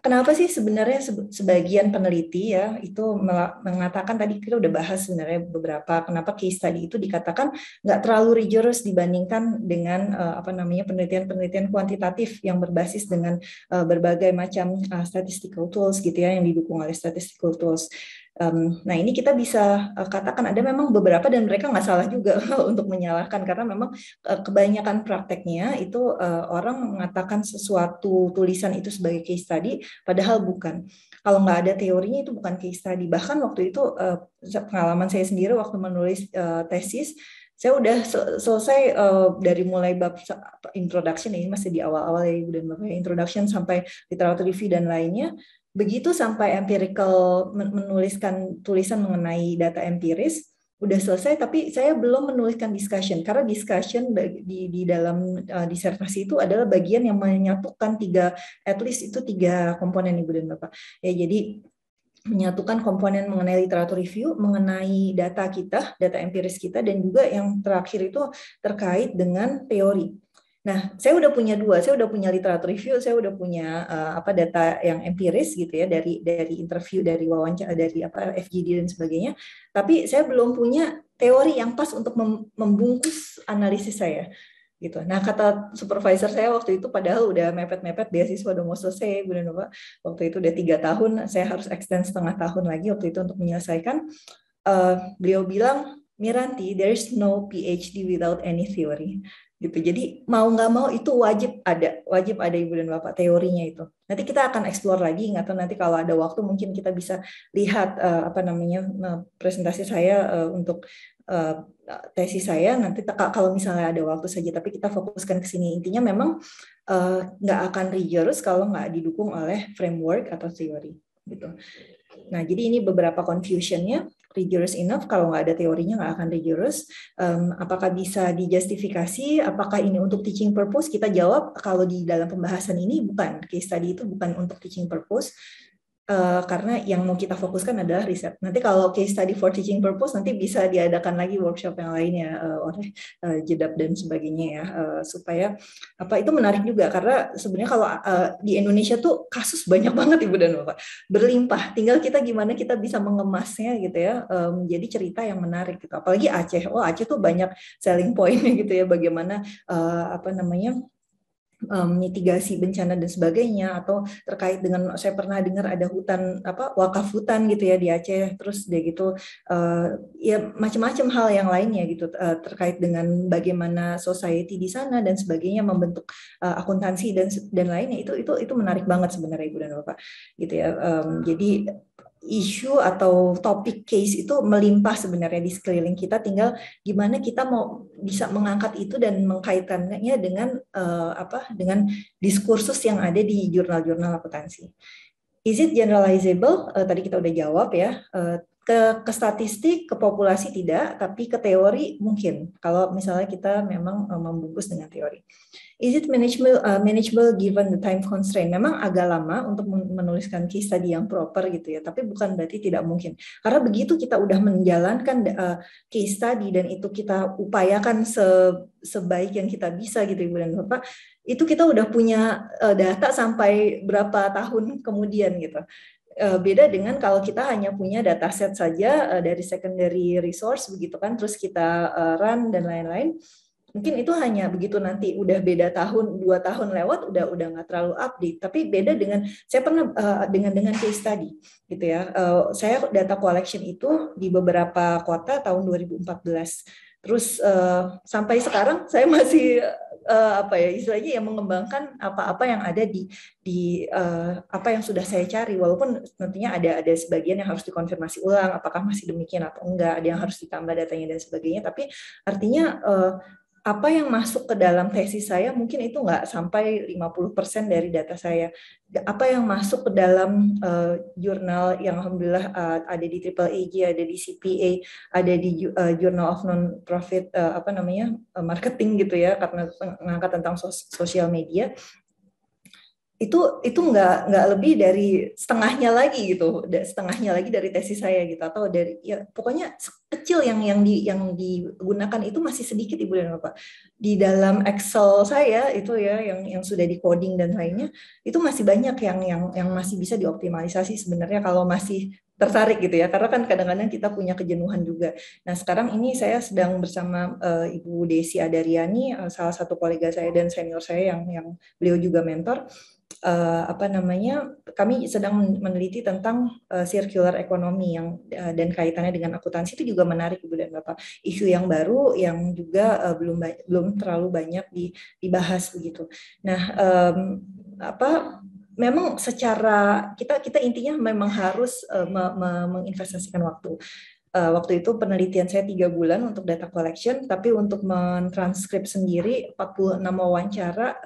E: kenapa sih sebenarnya sebagian peneliti ya itu mengatakan, tadi kita udah bahas sebenarnya beberapa, kenapa case study itu dikatakan nggak terlalu rigorous dibandingkan dengan penelitian-penelitian kuantitatif yang berbasis dengan berbagai macam statistical tools gitu ya, yang didukung oleh statistical tools. Nah, ini kita bisa katakan ada memang beberapa, dan mereka nggak salah juga untuk menyalahkan, karena memang kebanyakan prakteknya itu orang mengatakan sesuatu tulisan itu sebagai case study, padahal bukan. Kalau nggak ada teorinya itu bukan case study. Bahkan waktu itu pengalaman saya sendiri waktu menulis tesis, saya udah selesai dari mulai bab introduction, ini masih di awal-awal ya Ibu dan Bapak, introduction sampai literatur review dan lainnya. Begitu sampai empirical, menuliskan tulisan mengenai data empiris, udah selesai, tapi saya belum menuliskan discussion, karena discussion di dalam disertasi itu adalah bagian yang menyatukan at least tiga komponen Ibu dan Bapak. Ya, jadi menyatukan komponen mengenai literatur review, mengenai data kita, data empiris kita, dan juga yang terakhir itu terkait dengan teori. Nah, saya udah punya dua, saya udah punya literatur review, saya udah punya data yang empiris gitu ya, dari interview, dari wawancara, dari FGD dan sebagainya. Tapi saya belum punya teori yang pas untuk membungkus analisis saya. Gitu. Nah, kata supervisor saya waktu itu, padahal udah mepet-mepet, beasiswa udah mau selesai, Bu dan Bapak. Waktu itu udah 3 tahun, saya harus extend setengah tahun lagi waktu itu untuk menyelesaikan. Beliau bilang, Miranti, there is no PhD without any theory. Gitu. Jadi mau nggak mau itu wajib ada Ibu dan Bapak teorinya itu. Nanti kita akan explore lagi, nggak tahu nanti kalau ada waktu mungkin kita bisa lihat presentasi saya untuk tesis saya nanti kalau misalnya ada waktu saja, tapi kita fokuskan ke sini. Intinya memang nggak akan rigorous kalau nggak didukung oleh framework atau teori gitu. Nah, jadi ini beberapa confusion-nya. Rigorous enough, kalau nggak ada teorinya nggak akan rigorous. Apakah bisa dijustifikasi? Apakah ini untuk teaching purpose? Kita jawab kalau di dalam pembahasan ini bukan. Case study itu bukan untuk teaching purpose. Karena yang mau kita fokuskan adalah riset. Nanti kalau case study for teaching purpose nanti bisa diadakan lagi workshop yang lainnya oleh JEDAP dan sebagainya ya, supaya itu menarik juga, karena sebenarnya kalau di Indonesia tuh kasus banyak banget Ibu dan Bapak, berlimpah. Tinggal kita gimana kita bisa mengemasnya gitu ya, menjadi cerita yang menarik gitu. Apalagi Aceh, Aceh tuh banyak selling point-nya gitu ya, bagaimana mitigasi bencana dan sebagainya, atau terkait dengan, saya pernah dengar ada hutan wakaf hutan gitu ya di Aceh, terus dia gitu ya macam-macam hal yang lainnya gitu terkait dengan bagaimana society di sana dan sebagainya, membentuk akuntansi dan lainnya, itu menarik banget sebenarnya Ibu dan Bapak gitu ya. Jadi isu atau topik case itu melimpah sebenarnya di sekeliling kita, tinggal gimana kita mau bisa mengangkat itu dan mengkaitkannya dengan dengan diskursus yang ada di jurnal-jurnal akuntansi. Is it generalizable? Tadi kita udah jawab ya. Ke statistik, ke populasi tidak, tapi ke teori mungkin. Kalau misalnya kita memang membungkus dengan teori. Is it manageable given the time constraint? Memang agak lama untuk menuliskan case study yang proper gitu ya, tapi bukan berarti tidak mungkin. Karena begitu kita udah menjalankan case study dan itu kita upayakan sebaik yang kita bisa gitu Ibu dan Bapak, itu kita udah punya data sampai berapa tahun kemudian gitu. Beda dengan kalau kita hanya punya dataset saja dari secondary resource begitu kan, terus kita run dan lain-lain. Mungkin itu hanya begitu nanti udah beda tahun, 2 tahun lewat udah nggak terlalu update. Tapi beda dengan saya pernah dengan case study gitu ya. Saya data collection itu di beberapa kota tahun 2014. Terus sampai sekarang saya masih istilahnya yang mengembangkan apa-apa yang ada di apa yang sudah saya cari, walaupun nantinya ada sebagian yang harus dikonfirmasi ulang apakah masih demikian atau enggak, ada yang harus ditambah datanya dan sebagainya. Tapi artinya apa yang masuk ke dalam tesis saya mungkin itu nggak sampai 50% dari data saya. Apa yang masuk ke dalam jurnal yang alhamdulillah ada di AAAG, ada di CPA, ada di Journal of Non-Profit marketing gitu ya, karena mengangkat tentang sosial media. Itu nggak lebih dari setengahnya lagi gitu, setengahnya lagi dari tesis saya gitu, atau dari ya pokoknya kecil yang digunakan itu masih sedikit Ibu dan Bapak. Di dalam Excel saya itu ya yang sudah di coding dan lainnya itu masih banyak yang masih bisa dioptimalisasi sebenarnya kalau masih tertarik gitu ya, karena kan kadang-kadang kita punya kejenuhan juga. Nah sekarang ini saya sedang bersama Ibu Desi Adariani, salah satu kolega saya dan senior saya yang beliau juga mentor. Kami sedang meneliti tentang circular economy dan kaitannya dengan akuntansi. Itu juga menarik Ibu dan Bapak, isu yang baru yang juga belum terlalu banyak dibahas begitu. Nah, memang secara kita intinya memang harus menginvestasikan waktu. Waktu itu penelitian saya 3 bulan untuk data collection, tapi untuk mentranskrip sendiri 46 wawancara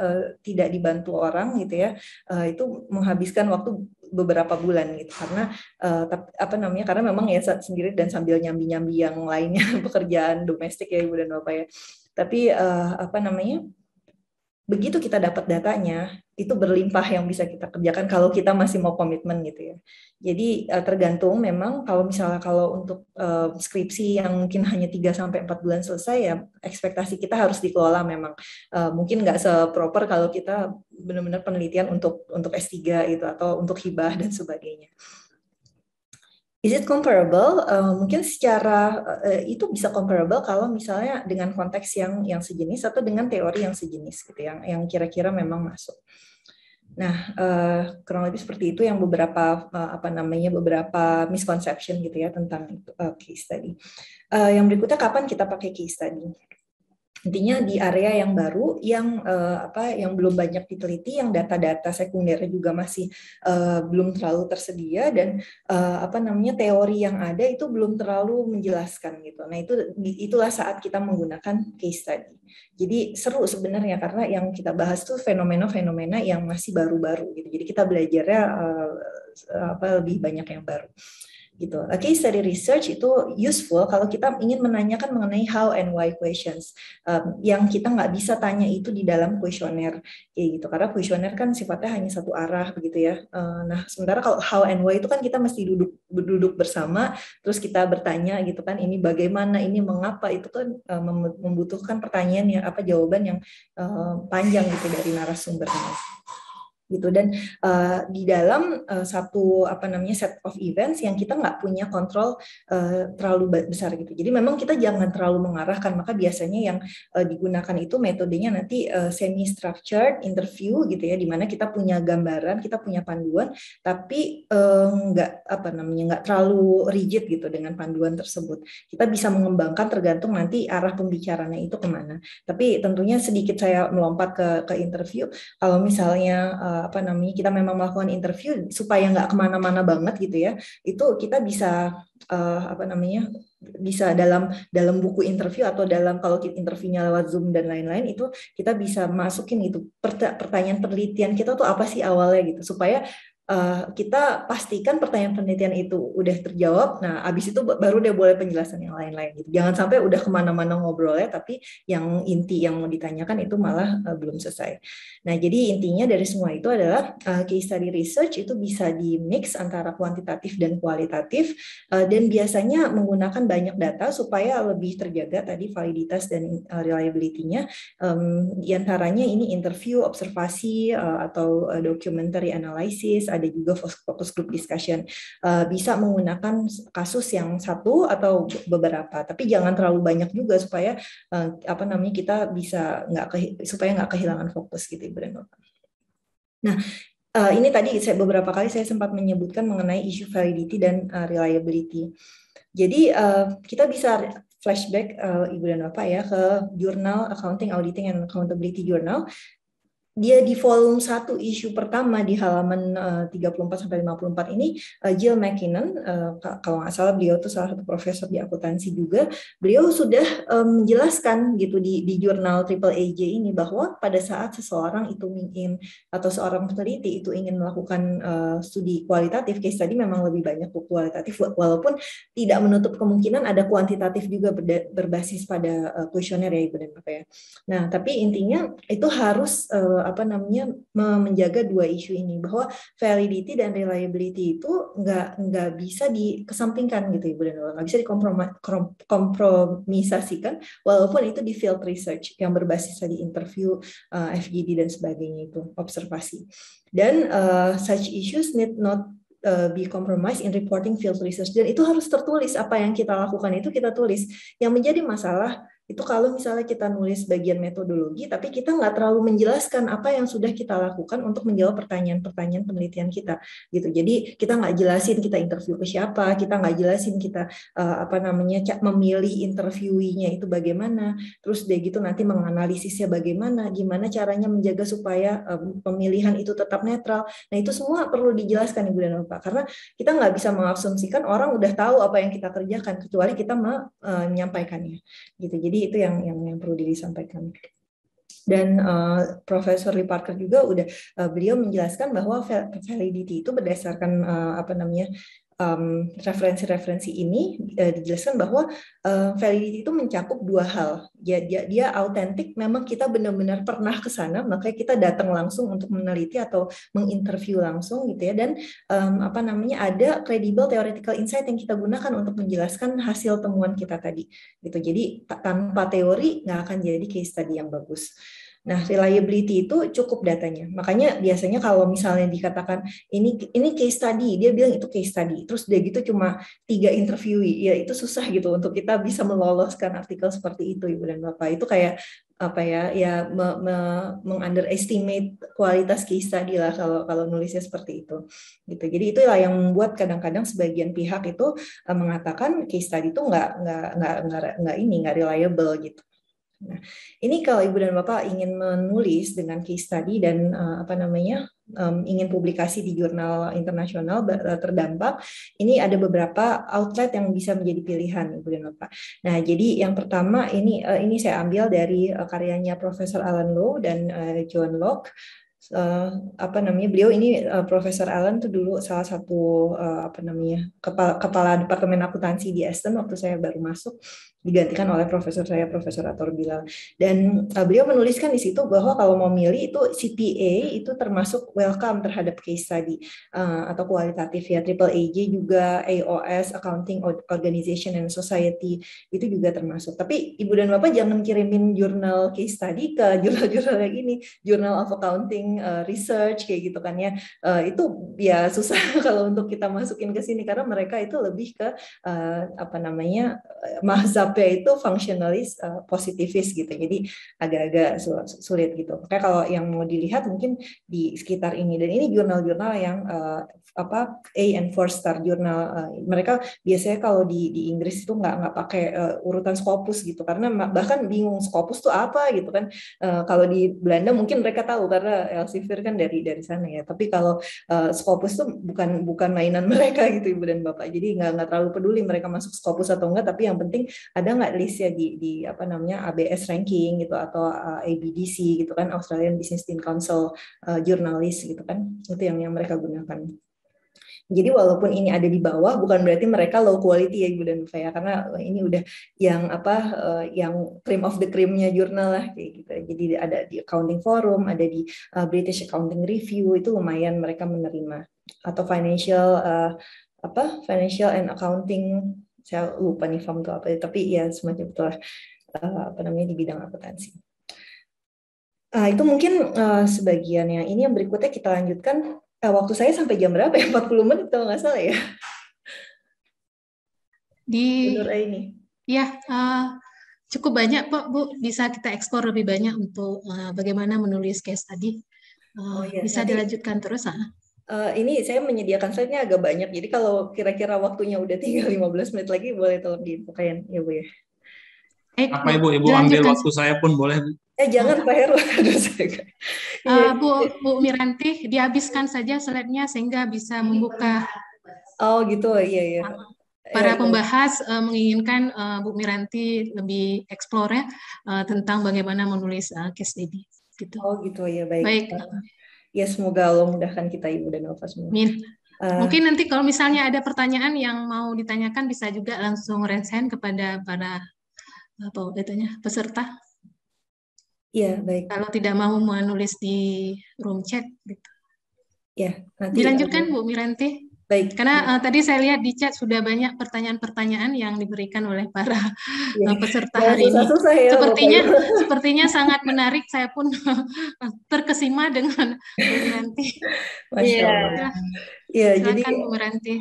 E: tidak dibantu orang gitu ya, itu menghabiskan waktu beberapa bulan gitu, karena karena memang ya sendiri dan sambil nyambi-nyambi yang lainnya pekerjaan domestik ya Ibu dan Bapak ya. Tapi begitu kita dapat datanya, itu berlimpah yang bisa kita kerjakan kalau kita masih mau komitmen gitu ya. Jadi tergantung memang kalau untuk skripsi yang mungkin hanya 3-4 bulan selesai ya, ekspektasi kita harus dikelola memang. Mungkin nggak seproper kalau kita benar-benar penelitian untuk S3 gitu atau untuk hibah dan sebagainya. Is it comparable? Mungkin secara itu bisa comparable kalau misalnya dengan konteks yang sejenis atau dengan teori yang sejenis gitu, yang kira-kira memang masuk. Nah, kurang lebih seperti itu yang beberapa misconception gitu ya tentang case study. Yang berikutnya, kapan kita pakai case study? Intinya di area yang baru, yang belum banyak diteliti, yang data-data sekundernya juga masih belum terlalu tersedia, dan teori yang ada itu belum terlalu menjelaskan gitu. Nah itulah saat kita menggunakan case study. Jadi seru sebenarnya karena yang kita bahas tuh fenomena-fenomena yang masih baru-baru gitu. Jadi kita belajarnya lebih banyak yang baru. Gitu. Case study research itu useful kalau kita ingin menanyakan mengenai how and why questions yang kita nggak bisa tanya itu di dalam kuesioner, kayak gitu. Karena kuesioner kan sifatnya hanya satu arah begitu ya. Nah sementara kalau how and why itu kan kita mesti duduk bersama, terus kita bertanya gitu kan, ini bagaimana, ini mengapa, itu kan membutuhkan pertanyaan jawaban yang panjang gitu dari narasumbernya. Gitu. Dan di dalam satu set of events yang kita nggak punya kontrol terlalu besar gitu. Jadi memang kita jangan terlalu mengarahkan, maka biasanya yang digunakan itu metodenya nanti semi structured interview gitu ya, di mana kita punya gambaran, kita punya panduan, tapi nggak terlalu rigid gitu dengan panduan tersebut. Kita bisa mengembangkan tergantung nanti arah pembicaranya itu kemana. Tapi tentunya sedikit saya melompat ke interview, kalau misalnya kita memang melakukan interview supaya nggak kemana-mana banget gitu ya, itu kita bisa bisa dalam buku interview atau kalau interviewnya lewat Zoom dan lain-lain, itu kita bisa masukin gitu pertanyaan penelitian kita tuh apa sih awalnya gitu, supaya kita pastikan pertanyaan penelitian itu udah terjawab. Nah, abis itu baru dia boleh penjelasan yang lain-lain gitu. Jangan sampai udah kemana-mana ngobrolnya, tapi yang inti yang mau ditanyakan itu malah belum selesai. Nah, jadi intinya dari semua itu adalah case study research itu bisa di mix antara kuantitatif dan kualitatif, dan biasanya menggunakan banyak data supaya lebih terjaga tadi validitas dan reliability-nya. Di antaranya ini interview, observasi, atau documentary analysis, ada juga focus group discussion. Bisa menggunakan kasus yang satu atau beberapa, tapi jangan terlalu banyak juga supaya kita bisa supaya nggak kehilangan fokus gitu, Ibu dan Bapak. Nah, ini tadi beberapa kali saya sempat menyebutkan mengenai isu validity dan reliability. Jadi kita bisa flashback Ibu dan Bapak ya ke jurnal Accounting, Auditing, and Accountability Journal. Dia di volume 1 isu pertama di halaman 34-54 ini, Jill McKinnon, kalau nggak salah beliau itu salah satu profesor di akuntansi juga, beliau sudah menjelaskan gitu di jurnal AAAJ ini bahwa pada saat seseorang itu ingin atau seorang peneliti itu ingin melakukan studi kualitatif, case tadi memang lebih banyak kualitatif, walaupun tidak menutup kemungkinan ada kuantitatif juga berbasis pada kuesioner ya Ibu dan Bapak ya. Nah, tapi intinya itu harus menjaga dua isu ini, bahwa validity dan reliability itu nggak bisa dikesampingkan gitu Ibu dan Bapak, nggak bisa dikompromisasikan, walaupun itu di field research yang berbasis tadi interview, FGD dan sebagainya, itu observasi. Dan such issues need not be compromised in reporting field research, dan itu harus tertulis, apa yang kita lakukan itu kita tulis. Yang menjadi masalah itu kalau misalnya kita nulis bagian metodologi, tapi kita nggak terlalu menjelaskan apa yang sudah kita lakukan untuk menjawab pertanyaan-pertanyaan penelitian kita, gitu. Jadi kita nggak jelasin kita interview ke siapa, kita nggak jelasin kita memilih interviewinya itu bagaimana, terus deh gitu nanti menganalisisnya bagaimana, gimana caranya menjaga supaya pemilihan itu tetap netral. Nah, itu semua perlu dijelaskan Ibu dan Bapak, karena kita nggak bisa mengasumsikan orang udah tahu apa yang kita kerjakan kecuali kita menyampaikannya, gitu. Jadi itu yang perlu disampaikan. Dan Profesor Lee Parker juga beliau menjelaskan bahwa validity itu berdasarkan referensi-referensi ini dijelaskan bahwa validity itu mencakup dua hal. Dia autentik, memang kita benar-benar pernah ke sana, makanya kita datang langsung untuk meneliti atau menginterview langsung gitu ya. Dan ada credible theoretical insight yang kita gunakan untuk menjelaskan hasil temuan kita tadi gitu. Jadi tanpa teori nggak akan jadi case study yang bagus. Nah, reliability itu cukup datanya. Makanya biasanya kalau misalnya dikatakan ini case study, dia bilang itu case study. Terus dia gitu cuma 3 interviewee, ya itu susah gitu untuk kita bisa meloloskan artikel seperti itu Ibu dan Bapak. Itu kayak mengunderestimate kualitas case study lah kalau nulisnya seperti itu gitu. Jadi itulah yang membuat kadang-kadang sebagian pihak itu mengatakan case study itu nggak reliable gitu. Nah, ini kalau Ibu dan Bapak ingin menulis dengan case study dan ingin publikasi di jurnal internasional terdampak, ini ada beberapa outlet yang bisa menjadi pilihan Ibu dan Bapak. Nah, jadi yang pertama ini saya ambil dari karyanya Profesor Alan Lowe dan John Locke. Beliau ini Profesor Allen tuh dulu salah satu kepala departemen akuntansi di Aston waktu saya baru masuk, digantikan oleh Profesor Ator Bilal. Dan beliau menuliskan di situ bahwa kalau mau milih itu CPA itu termasuk welcome terhadap case study atau kualitatif ya. AAAJ juga, AOS, Accounting Organization and Society itu juga termasuk. Tapi Ibu dan Bapak jangan kirimin jurnal case study ke jurnal-jurnal yang ini, Journal of Accounting Research kayak gitu kan ya. Itu ya susah kalau untuk kita masukin ke sini karena mereka itu lebih ke mazhab tahapnya itu functionalist positivis gitu. Jadi agak-agak sulit gitu. Makanya kalau yang mau dilihat mungkin di sekitar ini, dan ini jurnal-jurnal yang A and 4 star jurnal. Mereka biasanya kalau di Inggris itu nggak pakai urutan Scopus gitu, karena bahkan bingung Scopus itu apa gitu kan. Kalau di Belanda mungkin mereka tahu karena Elsevier kan dari sana ya. Tapi kalau Scopus itu bukan mainan mereka gitu Ibu dan Bapak. Jadi nggak terlalu peduli mereka masuk Scopus atau enggak, tapi yang penting ada nggak listnya di ABS ranking gitu, atau ABDC gitu kan, Australian Business Council Journalist gitu kan. Itu yang mereka gunakan. Jadi walaupun ini ada di bawah, bukan berarti mereka low quality ya Ibu dan Bapak ya, karena ini udah yang cream of the cream-nya jurnal lah kayak gitu. Jadi ada di Accounting Forum, ada di British Accounting Review, itu lumayan mereka menerima. Atau financial and accounting, saya lupa nih form itu apa, tapi ya semacam itulah di bidang akuntansi. Itu mungkin sebagian yang ini. Yang berikutnya kita lanjutkan. Waktu saya sampai jam berapa ya? 40 menit kalau nggak salah ya? Ini.
D: Ya, cukup banyak Pak, Bu. Bisa kita eksplor lebih banyak untuk bagaimana menulis case tadi. Bisa nanti dilanjutkan terus.
E: Ini saya menyediakan slide-nya agak banyak. Jadi kalau kira-kira waktunya udah tinggal 15 menit lagi, boleh tolong diinfokan ya Bu ya.
G: Apa Ibu ambil waktu saya pun boleh Bu?
E: Jangan Pak Heru.
D: Bu Miranti, dihabiskan saja slide-nya sehingga bisa membuka.
E: Oh gitu, iya.
D: Para pembahas menginginkan Bu Miranti lebih explore tentang bagaimana menulis case study. Gitu.
E: Oh gitu ya, baik. Ya semoga Allah mudahkan kita Ibu dan Bapak semua.
D: Amin. Mungkin nanti kalau misalnya ada pertanyaan yang mau ditanyakan bisa juga langsung raise hand kepada para peserta.
E: Iya, baik.
D: Kalau tidak mau menulis di room chat gitu.
E: Ya, nanti
D: dilanjutkan Bu Miranti.
E: Baik.
D: Karena tadi saya lihat di chat sudah banyak pertanyaan-pertanyaan yang diberikan oleh para peserta hari ini.
E: Ya,
D: sepertinya sangat menarik. Saya pun terkesima dengan Bu Miranti.
E: Masya Allah. Ya,
D: silakan jadi Bu Miranti.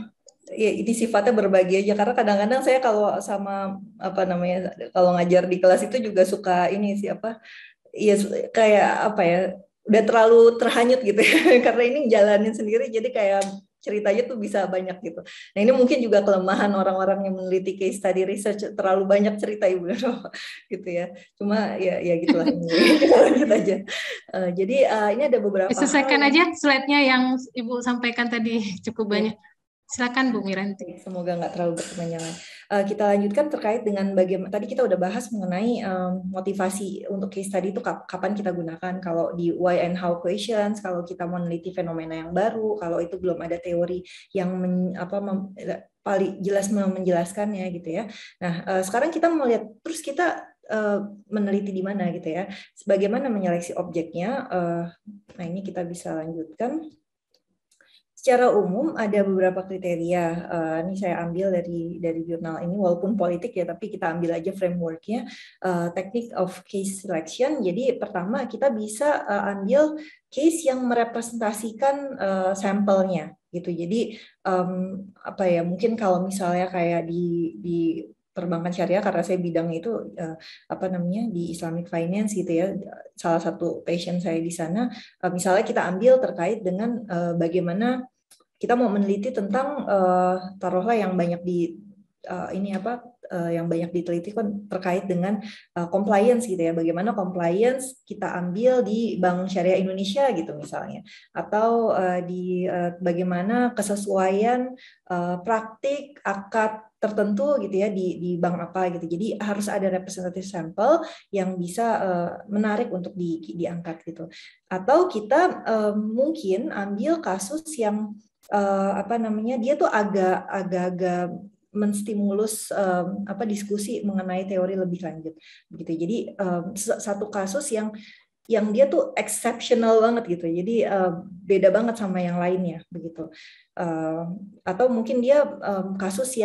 E: Ya, ini sifatnya berbagi aja, karena kadang-kadang saya kalau sama kalau ngajar di kelas itu juga suka ini kayak udah terlalu terhanyut gitu ya. Karena ini jalanin sendiri, jadi kayak ceritanya tuh bisa banyak gitu. Nah ini mungkin juga kelemahan orang-orang yang meneliti case study research, terlalu banyak cerita Ibu gitu ya. Cuma ya gitulah ini. Kita lanjut aja. Jadi ini ada beberapa
D: selesaikan aja slide-nya yang Ibu sampaikan tadi, cukup banyak. Silakan Bu Miranti.
E: Semoga nggak terlalu berkepanjangan. Kita lanjutkan terkait dengan bagaimana tadi kita udah bahas mengenai motivasi untuk case study itu kapan kita gunakan. Kalau di why and how questions, kalau kita mau meneliti fenomena yang baru, kalau itu belum ada teori yang paling jelas menjelaskannya gitu ya. Nah, sekarang kita melihat terus kita meneliti di mana gitu ya. Bagaimana menyeleksi objeknya. Nah, ini kita bisa lanjutkan. Secara umum ada beberapa kriteria. Ini saya ambil dari jurnal ini, walaupun politik ya, tapi kita ambil aja frameworknya. Technique of case selection. Jadi pertama kita bisa ambil case yang merepresentasikan sampelnya gitu. Jadi mungkin kalau misalnya kayak di perbankan syariah, karena saya bidangnya itu di Islamic Finance gitu ya, salah satu passion saya di sana. Misalnya kita ambil terkait dengan bagaimana kita mau meneliti tentang taruhlah yang banyak yang banyak diteliti kan terkait dengan compliance gitu ya, bagaimana compliance kita ambil di Bank Syariah Indonesia gitu misalnya, atau bagaimana kesesuaian praktik akad tertentu gitu ya di bank apa gitu. Jadi harus ada representative sampel yang bisa menarik untuk diangkat gitu. Atau kita mungkin ambil kasus yang dia tuh agak-agak menstimulus diskusi mengenai teori lebih lanjut begitu. Jadi satu kasus yang dia tuh exceptional banget gitu. Jadi beda banget sama yang lainnya begitu. Atau mungkin dia kasus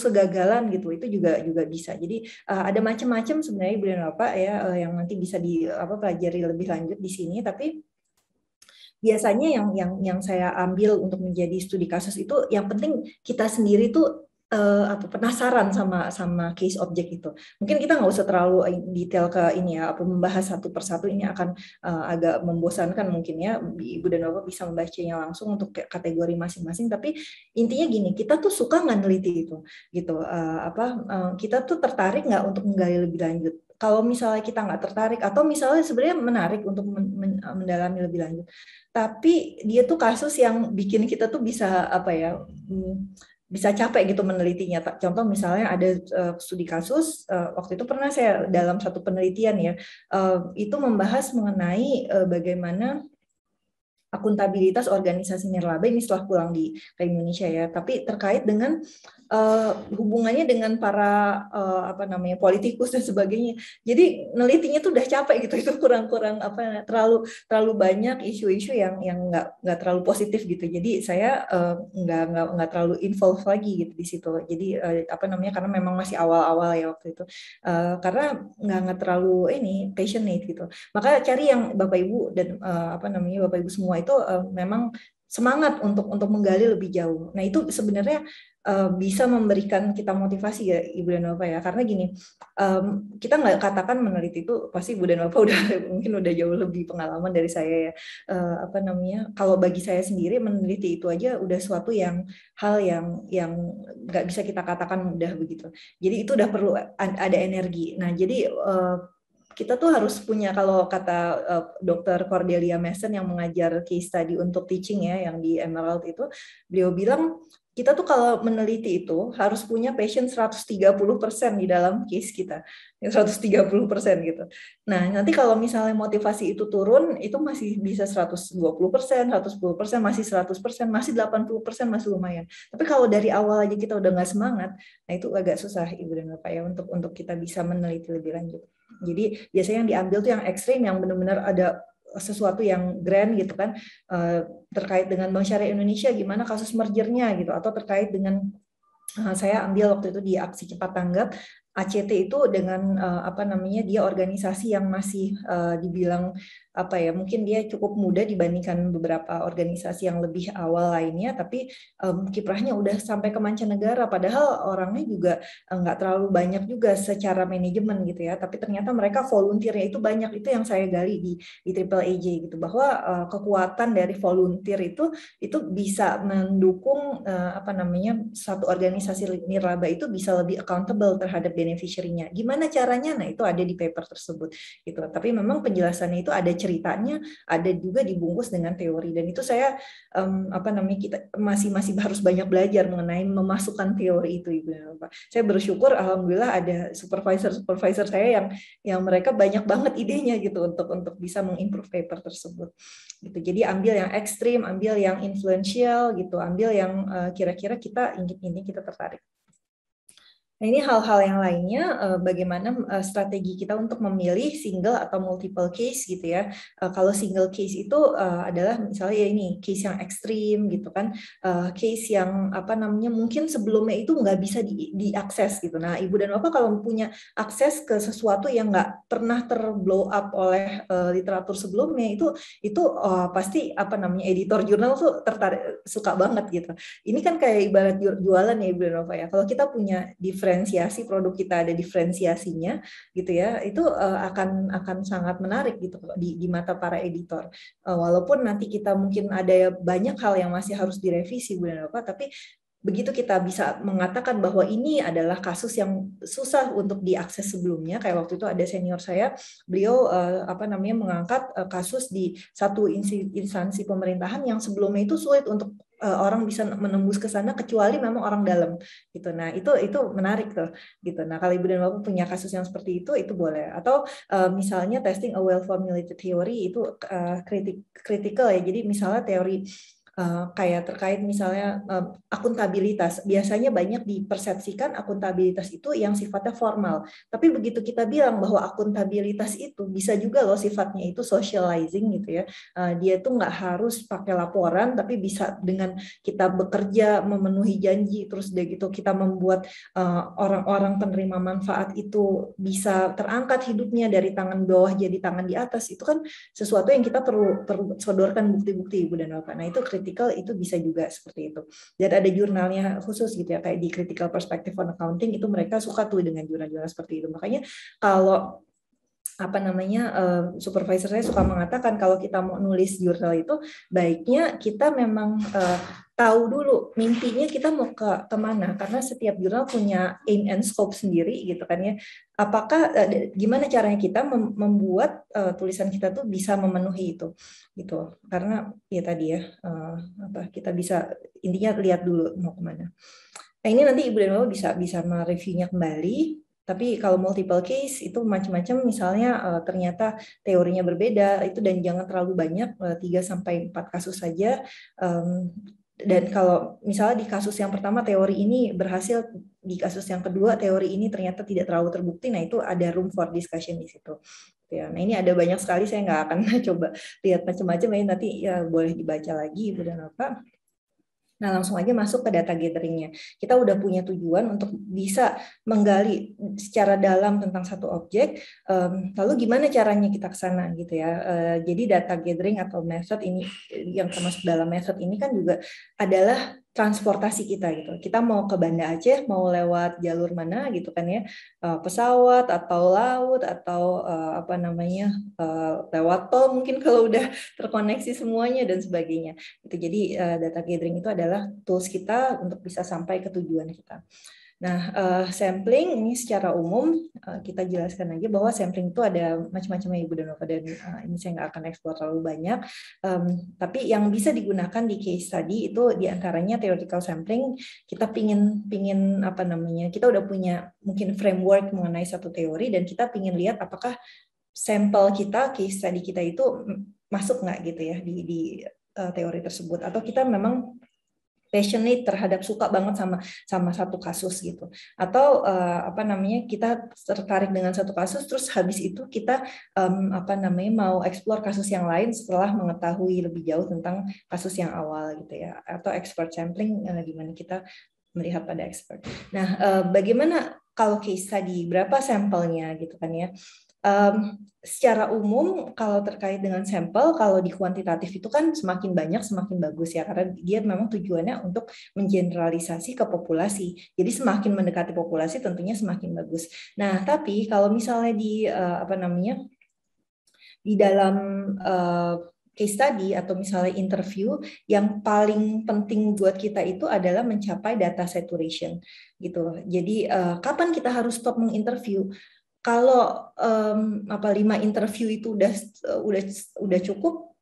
E: kegagalan gitu, itu juga bisa. Jadi ada macam-macam sebenarnya Ibu dan Bapak ya yang nanti bisa pelajari lebih lanjut di sini. Tapi biasanya yang saya ambil untuk menjadi studi kasus itu yang penting kita sendiri tuh penasaran sama case objek itu. Mungkin kita nggak usah terlalu detail ke ini ya, membahas satu persatu, ini akan agak membosankan mungkin ya. Ibu dan Bapak bisa membacanya langsung untuk kategori masing-masing. Tapi intinya gini, kita tuh suka nggak neliti itu, gitu. Kita tuh tertarik nggak untuk menggali lebih lanjut. Kalau misalnya kita nggak tertarik, atau misalnya sebenarnya menarik untuk mendalami lebih lanjut, tapi dia tuh kasus yang bikin kita tuh bisa bisa capek gitu menelitinya. Contoh misalnya ada studi kasus, waktu itu pernah saya dalam satu penelitian ya, itu membahas mengenai bagaimana akuntabilitas organisasi nirlaba ini setelah pulang ke Indonesia ya, tapi terkait dengan hubungannya dengan para politikus dan sebagainya. Jadi nelitinya tuh udah capek gitu, itu kurang terlalu banyak isu-isu yang nggak terlalu positif gitu. Jadi saya nggak terlalu involve lagi gitu di situ. Jadi karena memang masih awal-awal ya waktu itu, karena nggak terlalu passionate gitu. Maka cari yang Bapak Ibu dan Bapak Ibu semua itu memang semangat untuk menggali lebih jauh. Nah itu sebenarnya bisa memberikan kita motivasi ya Ibu dan Bapak ya, karena gini, kita nggak katakan meneliti itu pasti Ibu dan Bapak mungkin udah jauh lebih pengalaman dari saya ya. Kalau bagi saya sendiri meneliti itu aja udah suatu hal yang nggak bisa kita katakan mudah begitu. Jadi itu udah perlu ada energi. Nah jadi kita tuh harus punya, kalau kata Dr. Cordelia Mason yang mengajar case study untuk teaching ya, yang di Emerald itu, beliau bilang kita tuh kalau meneliti itu harus punya passion 130% di dalam case kita, 130% gitu. Nah nanti kalau misalnya motivasi itu turun, itu masih bisa 120%, 110%, masih 100%, masih 80%, masih lumayan. Tapi kalau dari awal aja kita udah nggak semangat, nah itu agak susah Ibu dan Bapak ya untuk kita bisa meneliti lebih lanjut. Jadi biasanya yang diambil tuh yang ekstrim, yang benar-benar ada sesuatu yang grand gitu kan, terkait dengan Bank Syariah Indonesia gimana kasus mergernya gitu, atau terkait dengan saya ambil waktu itu di aksi cepat tanggap ACT itu dengan dia organisasi yang masih dibilang mungkin dia cukup muda dibandingkan beberapa organisasi yang lebih awal lainnya, tapi kiprahnya udah sampai ke mancanegara, padahal orangnya juga nggak terlalu banyak juga secara manajemen gitu ya, tapi ternyata mereka volunteernya itu banyak. Itu yang saya gali di AAAJ gitu, bahwa kekuatan dari volunteer itu bisa mendukung satu organisasi nirlaba itu bisa lebih accountable terhadap beneficiary-nya. Gimana caranya? Nah itu ada di paper tersebut gitu. Tapi memang penjelasannya itu ada ceritanya, ada juga dibungkus dengan teori, dan itu saya kita masih harus banyak belajar mengenai memasukkan teori itu Ibu dan Bapak. Saya bersyukur alhamdulillah ada supervisor saya yang mereka banyak banget idenya gitu untuk bisa mengimprove paper tersebut gitu. Jadi ambil yang ekstrim, ambil yang influential gitu, ambil yang kira-kira kita ini kita tertarik. Nah ini hal-hal yang lainnya, bagaimana strategi kita untuk memilih single atau multiple case gitu ya. Kalau single case itu adalah misalnya ya ini case yang ekstrim gitu kan, case yang mungkin sebelumnya itu nggak bisa diakses gitu. Nah Ibu dan Bapak kalau punya akses ke sesuatu yang nggak pernah terblow up oleh literatur sebelumnya, itu pasti editor jurnal tuh tertarik, suka banget gitu. Ini kan kayak ibarat jualan ya Ibu dan Bapak ya. Kalau kita punya diferensiasi, produk kita ada diferensiasinya gitu ya, itu akan sangat menarik gitu di mata para editor. Walaupun nanti kita mungkin ada banyak hal yang masih harus direvisi Bu dan Bapak, tapi begitu kita bisa mengatakan bahwa ini adalah kasus yang susah untuk diakses sebelumnya, kayak waktu itu ada senior saya, beliau mengangkat kasus di satu instansi pemerintahan yang sebelumnya itu sulit untuk orang bisa menembus ke sana kecuali memang orang dalam gitu. Nah itu menarik tuh gitu. Nah kalau Ibu dan Bapak punya kasus yang seperti itu boleh. Atau misalnya testing a well formulated theory itu critical ya. Jadi misalnya teori kayak terkait misalnya akuntabilitas, biasanya banyak dipersepsikan akuntabilitas itu yang sifatnya formal, tapi begitu kita bilang bahwa akuntabilitas itu bisa juga loh sifatnya itu socializing gitu ya, dia tuh nggak harus pakai laporan, tapi bisa dengan kita bekerja memenuhi janji, terus udah gitu kita membuat orang-orang penerima manfaat itu bisa terangkat hidupnya dari tangan bawah jadi tangan di atas. Itu kan sesuatu yang kita perlu sodorkan bukti-bukti Ibu dan Bapak. Nah itu kritik critical itu bisa juga seperti itu. Dan ada jurnalnya khusus gitu ya, kayak di Critical Perspective on Accounting itu mereka suka tuh dengan jurnal-jurnal seperti itu. Makanya kalau supervisor saya suka mengatakan kalau kita mau nulis jurnal itu baiknya kita memang tahu dulu mimpinya kita mau kemana, karena setiap jurnal punya aim and scope sendiri gitu kan ya. Apakah gimana caranya kita membuat tulisan kita tuh bisa memenuhi itu gitu, karena ya tadi ya kita bisa intinya lihat dulu mau kemana. Nah ini nanti Ibu dan Bapak bisa mereviewnya kembali. Tapi kalau multiple case itu macam-macam, misalnya ternyata teorinya berbeda, itu dan jangan terlalu banyak, 3-4 kasus saja. Dan kalau misalnya di kasus yang pertama teori ini berhasil, di kasus yang kedua teori ini ternyata tidak terlalu terbukti, nah itu ada room for discussion di situ. Ya, nah ini ada banyak sekali, saya nggak akan coba lihat macam-macam, ya nanti ya boleh dibaca lagi Ibu dan Bapak. Nah, langsung aja masuk ke data gathering-nya. Kita udah punya tujuan untuk bisa menggali secara dalam tentang satu objek, lalu gimana caranya kita ke sana gitu ya. Jadi data gathering atau method ini, yang termasuk dalam method ini kan juga adalah transportasi kita gitu. Kita mau ke Banda Aceh, mau lewat jalur mana gitu kan ya, pesawat atau laut atau lewat tol mungkin kalau udah terkoneksi semuanya dan sebagainya. Itu jadi data gathering itu adalah tools kita untuk bisa sampai ke tujuan kita. Nah, sampling ini secara umum kita jelaskan aja bahwa sampling itu ada macam-macamnya Ibu dan Bapak, dan ini saya nggak akan eksplor terlalu banyak. Tapi yang bisa digunakan di case study itu diantaranya theoretical sampling. Kita pingin kita udah punya mungkin framework mengenai satu teori dan kita pingin lihat apakah sampel kita, case study kita itu masuk nggak gitu ya di teori tersebut, atau kita memang passionate terhadap, suka banget sama satu kasus gitu, atau kita tertarik dengan satu kasus terus habis itu kita mau explore kasus yang lain setelah mengetahui lebih jauh tentang kasus yang awal gitu ya, atau expert sampling di mana kita melihat pada expert. Nah, bagaimana kalau case study, berapa sampelnya gitu kan ya. Secara umum kalau terkait dengan sampel, kalau di kuantitatif itu kan semakin banyak semakin bagus ya, karena dia memang tujuannya untuk mengeneralisasi ke populasi. Jadi semakin mendekati populasi tentunya semakin bagus. Nah, tapi kalau misalnya di dalam case study atau misalnya interview, yang paling penting buat kita itu adalah mencapai data saturation gitu. Jadi kapan kita harus stop menginterview? Kalau 5 interview itu udah cukup,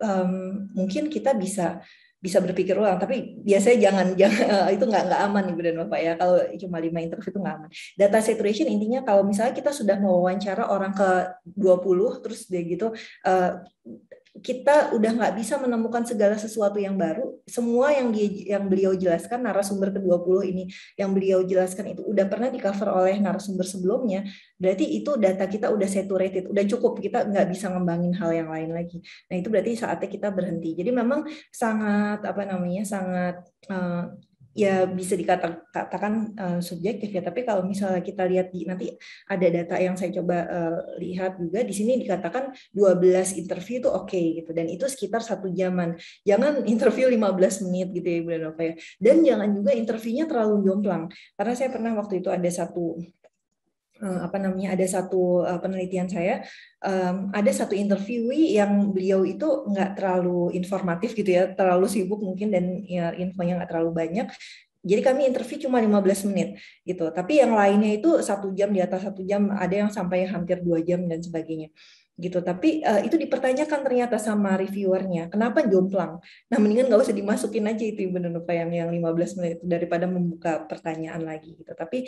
E: mungkin kita bisa berpikir ulang. Tapi biasanya jangan itu nggak aman Ibu dan Bapak ya. Kalau cuma 5 interview itu nggak aman. Data saturation intinya kalau misalnya kita sudah mewawancara orang ke 20 terus dia gitu, kita udah nggak bisa menemukan segala sesuatu yang baru. Semua yang beliau jelaskan, narasumber ke-20 ini yang beliau jelaskan itu udah pernah di-cover oleh narasumber sebelumnya. Berarti itu data kita udah saturated, udah cukup, kita nggak bisa ngembangin hal yang lain lagi. Nah itu berarti saatnya kita berhenti. Jadi memang sangat ya bisa dikatakan subjektif ya, tapi kalau misalnya kita lihat nanti ada data yang saya coba lihat juga di sini dikatakan 12 interview itu oke gitu, dan itu sekitar 1 jaman. Jangan interview 15 menit gitu ya Ibu dan Bapak ya. Dan jangan juga interviewnya terlalu jomplang, karena saya pernah waktu itu ada satu penelitian saya, ada satu interviewee yang beliau itu nggak terlalu informatif gitu ya, terlalu sibuk mungkin dan ya, infonya nggak terlalu banyak. Jadi kami interview cuma 15 menit gitu, tapi yang lainnya itu 1 jam, di atas 1 jam, ada yang sampai hampir 2 jam dan sebagainya gitu. Tapi itu dipertanyakan ternyata sama reviewernya, kenapa jomplang? Nah mendingan nggak usah dimasukin aja itu Ibu dan Bapak yang 15 menit itu daripada membuka pertanyaan lagi gitu. Tapi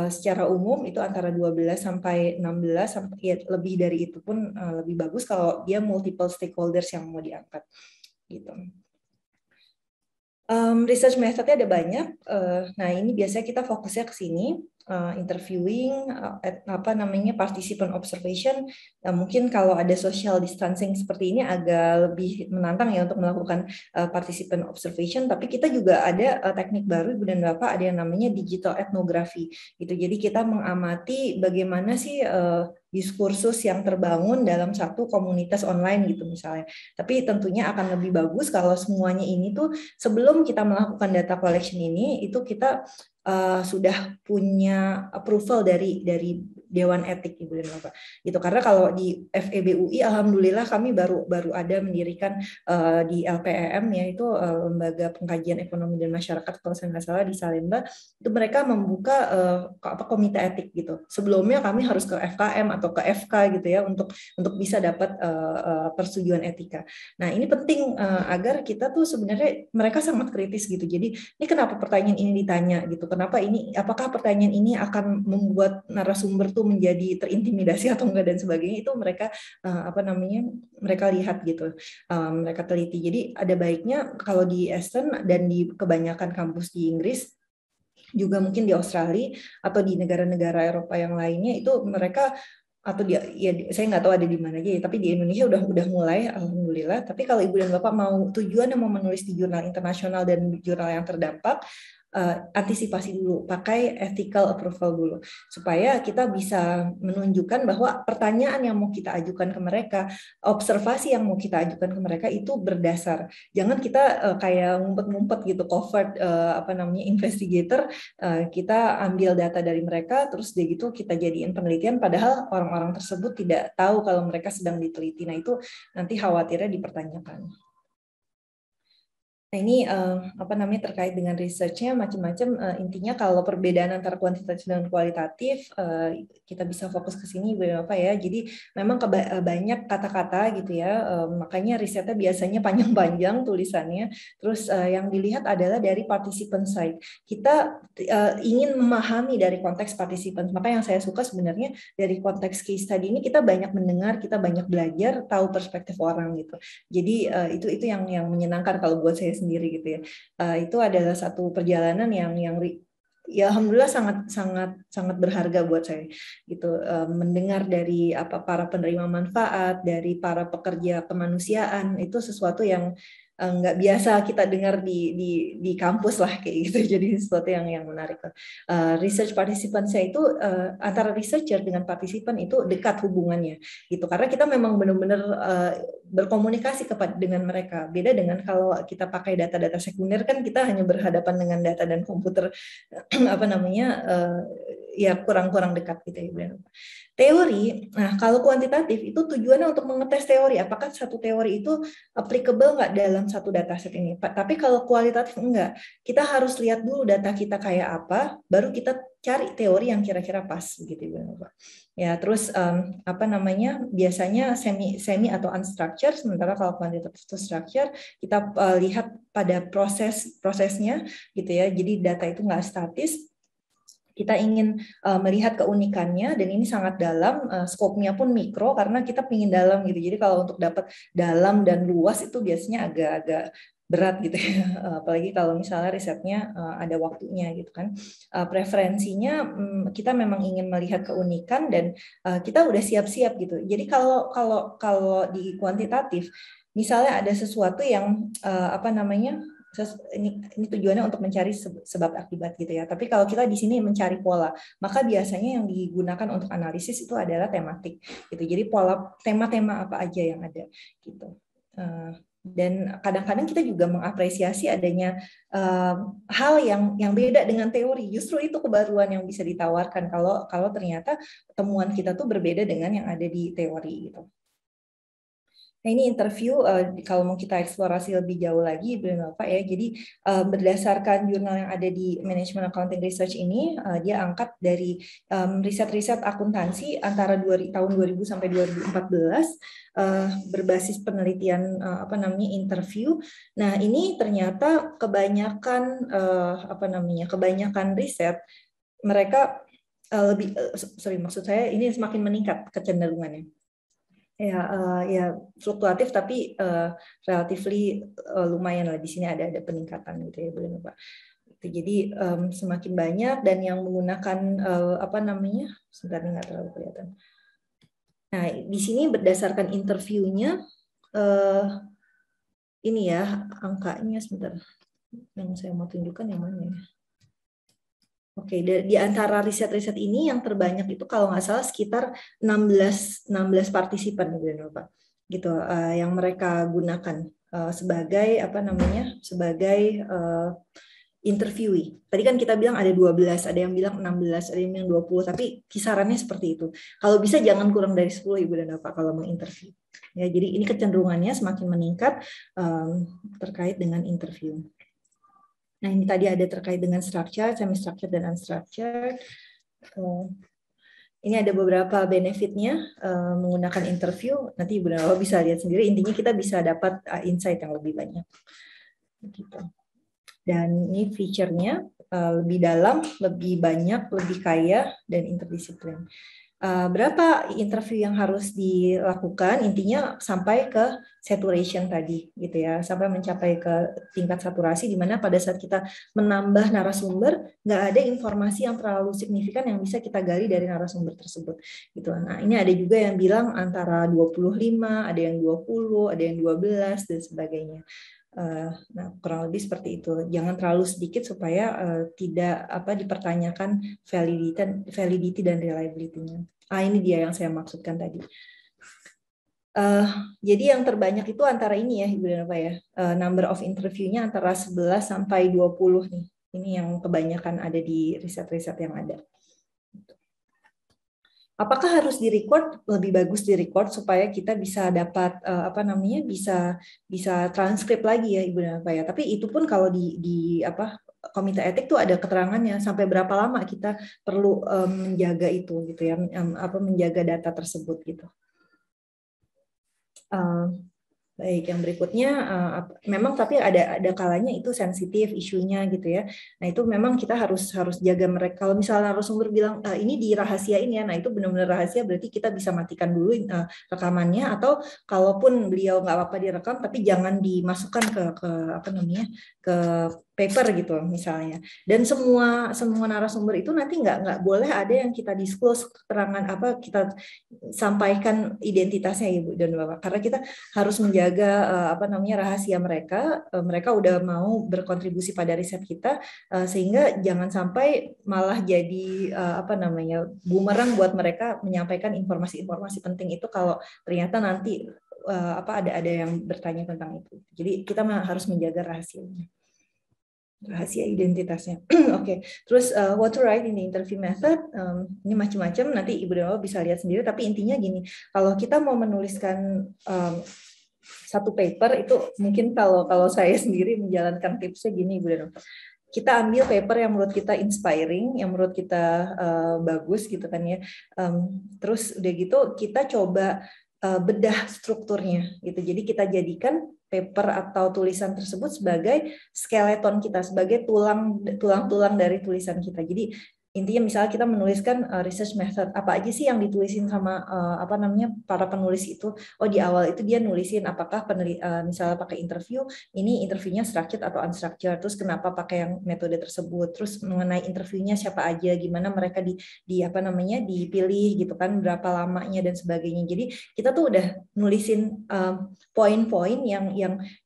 E: secara umum itu antara 12 sampai 16 sampai ya, lebih dari itu pun lebih bagus kalau dia multiple stakeholders yang mau diangkat gitu. Research methodnya ada banyak. Nah ini biasanya kita fokusnya ke sini. interviewing, participant observation. Mungkin kalau ada social distancing seperti ini agak lebih menantang ya untuk melakukan participant observation. Tapi kita juga ada teknik baru Ibu dan Bapak, ada yang namanya digital ethnography. Gitu. Jadi kita mengamati bagaimana sih diskursus yang terbangun dalam satu komunitas online gitu misalnya. Tapi tentunya akan lebih bagus kalau semuanya ini tuh sebelum kita melakukan data collection ini itu kita sudah punya approval dari Dewan Etik Ibu dan Bapak. Gitu. Karena kalau di FEB UI alhamdulillah kami baru ada mendirikan di LPEM yaitu Lembaga Pengkajian Ekonomi dan Masyarakat kalau saya nggak salah di Salemba, itu mereka membuka komite etik gitu. Sebelumnya kami harus ke FKM atau ke FK gitu ya untuk bisa dapat persetujuan etika. Nah, ini penting agar kita tuh sebenarnya mereka sangat kritis gitu. Jadi, ini kenapa pertanyaan ini ditanya gitu? Kenapa ini? Apakah pertanyaan ini akan membuat narasumber tuh menjadi terintimidasi atau enggak dan sebagainya? Itu mereka mereka lihat gitu. Mereka teliti. Jadi, ada baiknya kalau di Eastern dan di kebanyakan kampus di Inggris juga mungkin di Australia atau di negara-negara Eropa yang lainnya itu mereka atau saya nggak tahu ada di mana aja ya, tapi di Indonesia udah mulai alhamdulillah. Tapi kalau Ibu dan Bapak tujuannya mau menulis di jurnal internasional dan jurnal yang terdampak, antisipasi dulu, pakai ethical approval dulu, supaya kita bisa menunjukkan bahwa pertanyaan yang mau kita ajukan ke mereka, observasi yang mau kita ajukan ke mereka itu berdasar. Jangan kita kayak ngumpet-ngumpet gitu, covert investigator, kita ambil data dari mereka, terus dia gitu kita jadiin penelitian, padahal orang-orang tersebut tidak tahu kalau mereka sedang diteliti. Nah itu nanti khawatirnya dipertanyakan. Nah ini terkait dengan research-nya macam-macam. Intinya kalau perbedaan antara kuantitatif dan kualitatif kita bisa fokus ke sini berapa ya. Jadi memang banyak kata-kata gitu ya. Makanya risetnya biasanya panjang-panjang tulisannya. Terus yang dilihat adalah dari participant side. Kita ingin memahami dari konteks participant. Maka yang saya suka sebenarnya dari konteks case study ini kita banyak mendengar, kita banyak belajar, tahu perspektif orang gitu. Jadi itu yang menyenangkan kalau buat saya sendiri gitu ya. Itu adalah satu perjalanan yang ya alhamdulillah sangat berharga buat saya gitu. Mendengar dari para penerima manfaat, dari para pekerja kemanusiaan, itu sesuatu yang nggak biasa kita dengar di kampus lah kayak gitu. Jadi sesuatu yang menarik. Research participant saya itu antara researcher dengan partisipan itu dekat hubungannya gitu, karena kita memang benar-benar berkomunikasi dengan mereka. Beda dengan kalau kita pakai data-data sekunder kan kita hanya berhadapan dengan data dan komputer ya kurang dekat gitu ya. Teori, nah kalau kuantitatif itu tujuannya untuk mengetes teori, apakah satu teori itu applicable nggak dalam satu dataset ini. Tapi kalau kualitatif enggak, kita harus lihat dulu data kita kayak apa, baru kita cari teori yang kira-kira pas gitu Bapak. Ya terus biasanya semi atau unstructured, sementara kalau kuantitatif itu structure, kita lihat pada prosesnya gitu ya. Jadi data itu nggak statis. Kita ingin melihat keunikannya, dan ini sangat dalam, skopnya pun mikro karena kita ingin dalam gitu. Jadi kalau untuk dapat dalam dan luas itu biasanya agak berat gitu ya. Apalagi kalau misalnya risetnya ada waktunya gitu kan. Preferensinya kita memang ingin melihat keunikan dan kita udah siap-siap gitu. Jadi kalau di kuantitatif misalnya ada sesuatu yang ini tujuannya untuk mencari sebab akibat gitu ya. Tapi kalau kita di sini mencari pola, maka biasanya yang digunakan untuk analisis itu adalah tematik gitu. Jadi tema-tema apa aja yang ada gitu. Dan kadang-kadang kita juga mengapresiasi adanya hal yang beda dengan teori. Justru itu kebaruan yang bisa ditawarkan kalau ternyata temuan kita tuh berbeda dengan yang ada di teori gitu. Nah ini interview, kalau mau kita eksplorasi lebih jauh lagi, Bapak ya. Jadi berdasarkan jurnal yang ada di Management Accounting Research ini, dia angkat dari riset-riset akuntansi antara tahun 2000 sampai 2014 berbasis penelitian interview. Nah ini ternyata kebanyakan riset mereka maksud saya ini semakin meningkat kecenderungannya. Ya fluktuatif tapi relatively lumayan lah, di sini ada peningkatan gitu ya Pak. Jadi semakin banyak dan yang menggunakan sebentar nggak terlalu kelihatan. Nah, di sini berdasarkan interviewnya, ini ya angkanya sebentar. Yang saya mau tunjukkan yang mana ya? Oke, di antara riset-riset ini yang terbanyak itu kalau nggak salah sekitar 16 partisipan gitu yang mereka gunakan sebagai sebagai interviewee. Tadi kan kita bilang ada 12, ada yang bilang 16, ada yang bilang 20, tapi kisarannya seperti itu. Kalau bisa jangan kurang dari 10 Ibu dan Bapak kalau menginterview. Ya, jadi ini kecenderungannya semakin meningkat terkait dengan interview. Nah, ini tadi ada terkait dengan structure, semi-structure, dan unstructured. Ini ada beberapa benefitnya menggunakan interview. Nanti Ibu dan Bapak bisa lihat sendiri. Intinya kita bisa dapat insight yang lebih banyak. Gitu. Dan ini feature-nya lebih dalam, lebih banyak, lebih kaya, dan interdisiplin. Berapa interview yang harus dilakukan? Intinya sampai ke saturation tadi, gitu ya, sampai mencapai ke tingkat saturasi, di mana pada saat kita menambah narasumber, nggak ada informasi yang terlalu signifikan yang bisa kita gali dari narasumber tersebut. Gitu. Nah, ini ada juga yang bilang antara 25, ada yang 20, ada yang 12, dan sebagainya. Nah, kurang lebih seperti itu. Jangan terlalu sedikit supaya tidak dipertanyakan validity dan reliability-nya. Ini dia yang saya maksudkan tadi. Jadi yang terbanyak itu antara ini ya, Ibu dan Bapak ya. Number of interview-nya antara 11 sampai 20 nih. Ini yang kebanyakan ada di riset-riset yang ada. Apakah harus di-record? Lebih bagus di-record supaya kita bisa dapat bisa transkrip lagi ya Ibu dan Bapak ya. Tapi itu pun kalau di komite etik tuh ada keterangannya sampai berapa lama kita perlu menjaga itu gitu ya, menjaga data tersebut gitu. Baik, yang berikutnya memang tapi ada kalanya itu sensitif isunya gitu ya. Nah, itu memang kita harus jaga mereka. Kalau misalnya narasumber bilang ini dirahasiain ya, nah itu benar-benar rahasia, berarti kita bisa matikan dulu rekamannya, atau kalaupun beliau nggak apa-apa direkam tapi jangan dimasukkan ke paper gitu misalnya. Dan semua narasumber itu nanti nggak boleh ada yang kita disclose keterangan kita sampaikan identitasnya Ibu dan Bapak, karena kita harus menjaga rahasia mereka. Mereka udah mau berkontribusi pada riset kita, sehingga jangan sampai malah jadi bumerang buat mereka menyampaikan informasi-informasi penting itu kalau ternyata nanti ada yang bertanya tentang itu. Jadi kita harus menjaga rahasia identitasnya. Oke. Terus what to write in the interview method, ini macam-macam, nanti Ibu dan Bapak bisa lihat sendiri, tapi intinya gini, kalau kita mau menuliskan satu paper itu mungkin kalau saya sendiri menjalankan tipsnya gini Ibu dan Bapak. Kita ambil paper yang menurut kita inspiring, yang menurut kita bagus gitu kan ya. Terus udah gitu kita coba bedah strukturnya gitu. Jadi kita jadikan paper atau tulisan tersebut sebagai skeleton kita, sebagai tulang dari tulisan kita. Jadi intinya misalnya kita menuliskan research method, apa aja sih yang ditulisin sama para penulis itu. Oh, di awal itu dia nulisin apakah misalnya pakai interview, ini interviewnya structured atau unstructured, terus kenapa pakai yang metode tersebut, terus mengenai interviewnya siapa aja, gimana mereka dipilih gitu kan, berapa lamanya dan sebagainya. Jadi kita tuh udah nulisin poin-poin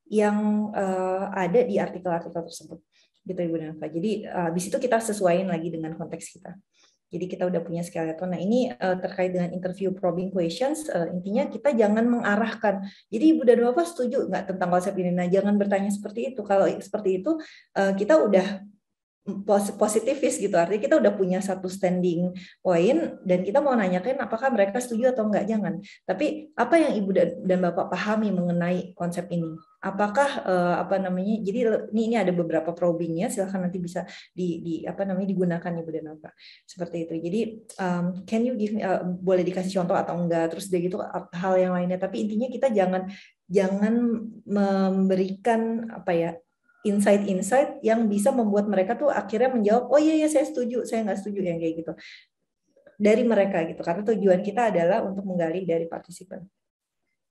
E: yang ada di artikel-artikel tersebut. Gitu Ibu dan Bapak. Jadi habis itu kita sesuaiin lagi dengan konteks kita. Jadi kita udah punya skeleton. Nah, ini terkait dengan interview probing questions, intinya kita jangan mengarahkan. Jadi Ibu dan Bapak setuju nggak tentang konsep ini? Nah, jangan bertanya seperti itu. Kalau seperti itu kita udah positifis gitu, artinya kita udah punya satu standing point dan kita mau nanyakan apakah mereka setuju atau enggak, jangan. Tapi apa yang Ibu dan Bapak pahami mengenai konsep ini? Apakah jadi ini ada beberapa probingnya, silahkan nanti bisa digunakan Ibu dan Bapak seperti itu. Jadi can you give me, boleh dikasih contoh atau enggak, terus dari gitu hal yang lainnya, tapi intinya kita jangan memberikan insight yang bisa membuat mereka tuh akhirnya menjawab, oh iya saya setuju, saya nggak setuju, yang kayak gitu dari mereka gitu, karena tujuan kita adalah untuk menggali dari partisipan.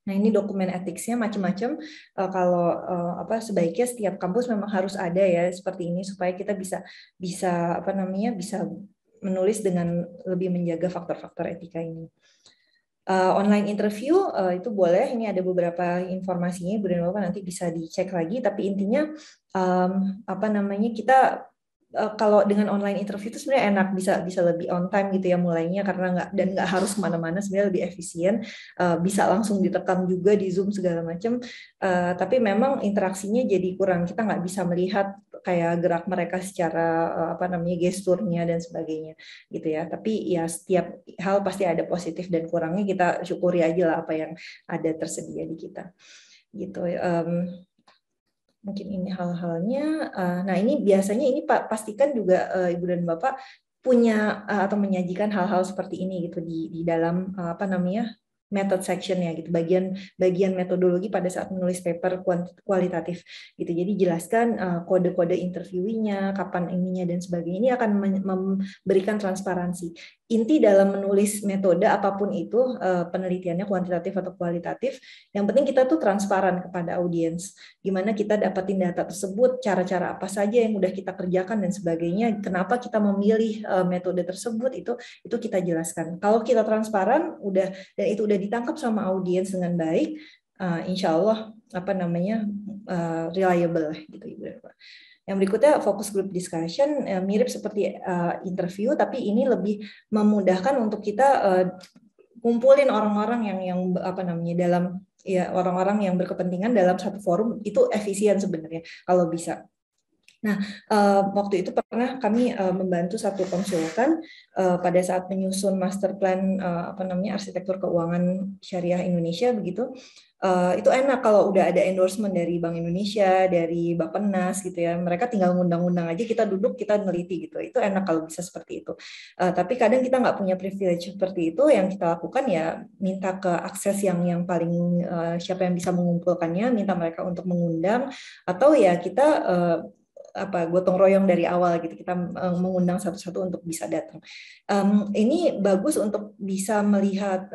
E: Nah, ini dokumen etiknya macam-macam. Kalau sebaiknya setiap kampus memang harus ada ya seperti ini supaya kita bisa menulis dengan lebih menjaga faktor-faktor etika ini. Online interview itu boleh. Ini ada beberapa informasinya, Ibu dan Bapak nanti bisa dicek lagi. Tapi intinya kita kalau dengan online interview itu sebenarnya enak, bisa lebih on time gitu ya mulainya, karena nggak harus kemana-mana, sebenarnya lebih efisien, bisa langsung ditekan juga di Zoom segala macam, tapi memang interaksinya jadi kurang, kita nggak bisa melihat kayak gerak mereka secara gesturnya dan sebagainya gitu ya. Tapi ya setiap hal pasti ada positif dan kurangnya, kita syukuri aja lah apa yang ada tersedia di kita gitu. Mungkin ini hal-halnya. Nah, ini biasanya ini pastikan juga Ibu dan Bapak punya atau menyajikan hal-hal seperti ini gitu di dalam method section-nya gitu, bagian metodologi pada saat menulis paper kualitatif gitu. Jadi jelaskan kode-kode interviewingnya, kapan ininya dan sebagainya. Ini akan memberikan transparansi. Inti dalam menulis metode apapun itu, penelitiannya kuantitatif atau kualitatif, yang penting kita tuh transparan kepada audiens. Gimana kita dapatin data tersebut, cara-cara apa saja yang udah kita kerjakan dan sebagainya, kenapa kita memilih metode tersebut, itu kita jelaskan. Kalau kita transparan dan itu udah ditangkap sama audiens dengan baik, insya Allah reliable gitu Ibu dan Bapak. Yang berikutnya focus group discussion, mirip seperti interview, tapi ini lebih memudahkan untuk kita kumpulin orang-orang yang dalam orang-orang yang berkepentingan dalam satu forum, itu efisien sebenarnya kalau bisa. Nah, waktu itu pernah kami membantu satu konsultan pada saat menyusun master plan arsitektur keuangan syariah Indonesia begitu. Itu enak kalau udah ada endorsement dari Bank Indonesia, dari Bappenas gitu ya. Mereka tinggal ngundang-undang aja, kita duduk, kita neliti gitu. Itu enak kalau bisa seperti itu. Tapi kadang kita nggak punya privilege seperti itu. Yang kita lakukan ya minta ke akses yang paling siapa yang bisa mengumpulkannya, minta mereka untuk mengundang, atau ya kita gotong royong dari awal gitu, kita mengundang satu-satu untuk bisa datang. Ini bagus untuk bisa melihat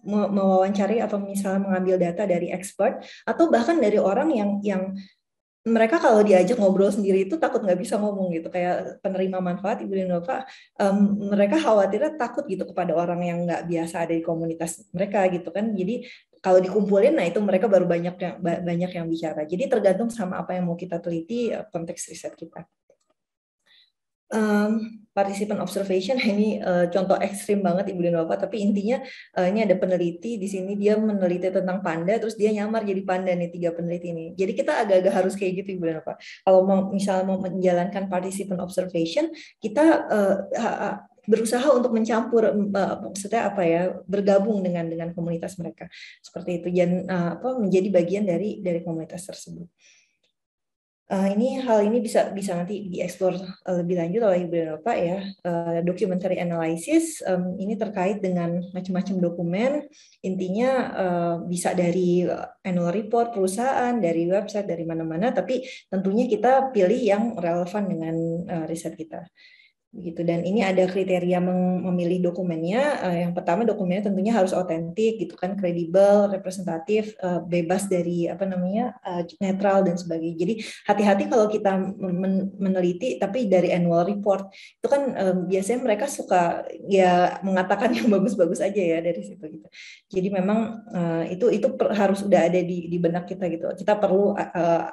E: mewawancari atau misalnya mengambil data dari expert atau bahkan dari orang yang mereka kalau diajak ngobrol sendiri itu takut nggak bisa ngomong gitu, kayak penerima manfaat Ibu dan Bapak, mereka khawatirnya takut gitu kepada orang yang nggak biasa ada di komunitas mereka gitu kan. Jadi kalau dikumpulin, nah itu mereka baru banyak yang bicara. Jadi tergantung sama apa yang mau kita teliti, konteks riset kita. Participant observation ini contoh ekstrim banget Ibu dan Bapak, tapi intinya ini ada peneliti di sini, dia meneliti tentang panda, terus dia nyamar jadi panda nih, 3 peneliti ini. Jadi kita agak-agak harus kayak gitu Ibu dan Bapak. Kalau misalnya mau menjalankan participant observation, kita berusaha untuk mencampur, maksudnya bergabung dengan komunitas mereka seperti itu, dan menjadi bagian dari komunitas tersebut. Hal ini bisa nanti dieksplor lebih lanjut oleh Ibu dan Bapak ya. Documentary analysis ini terkait dengan macam-macam dokumen. Intinya bisa dari annual report perusahaan, dari website, dari mana-mana. Tapi tentunya kita pilih yang relevan dengan riset kita. Begitu. Dan ini ada kriteria memilih dokumennya. Yang pertama, dokumennya tentunya harus otentik gitu kan, kredibel, representatif, bebas dari netral dan sebagainya. Jadi hati-hati kalau kita meneliti tapi dari annual report itu kan biasanya mereka suka ya mengatakan yang bagus-bagus aja ya dari situ gitu. Jadi memang itu harus udah ada di benak kita gitu. Kita perlu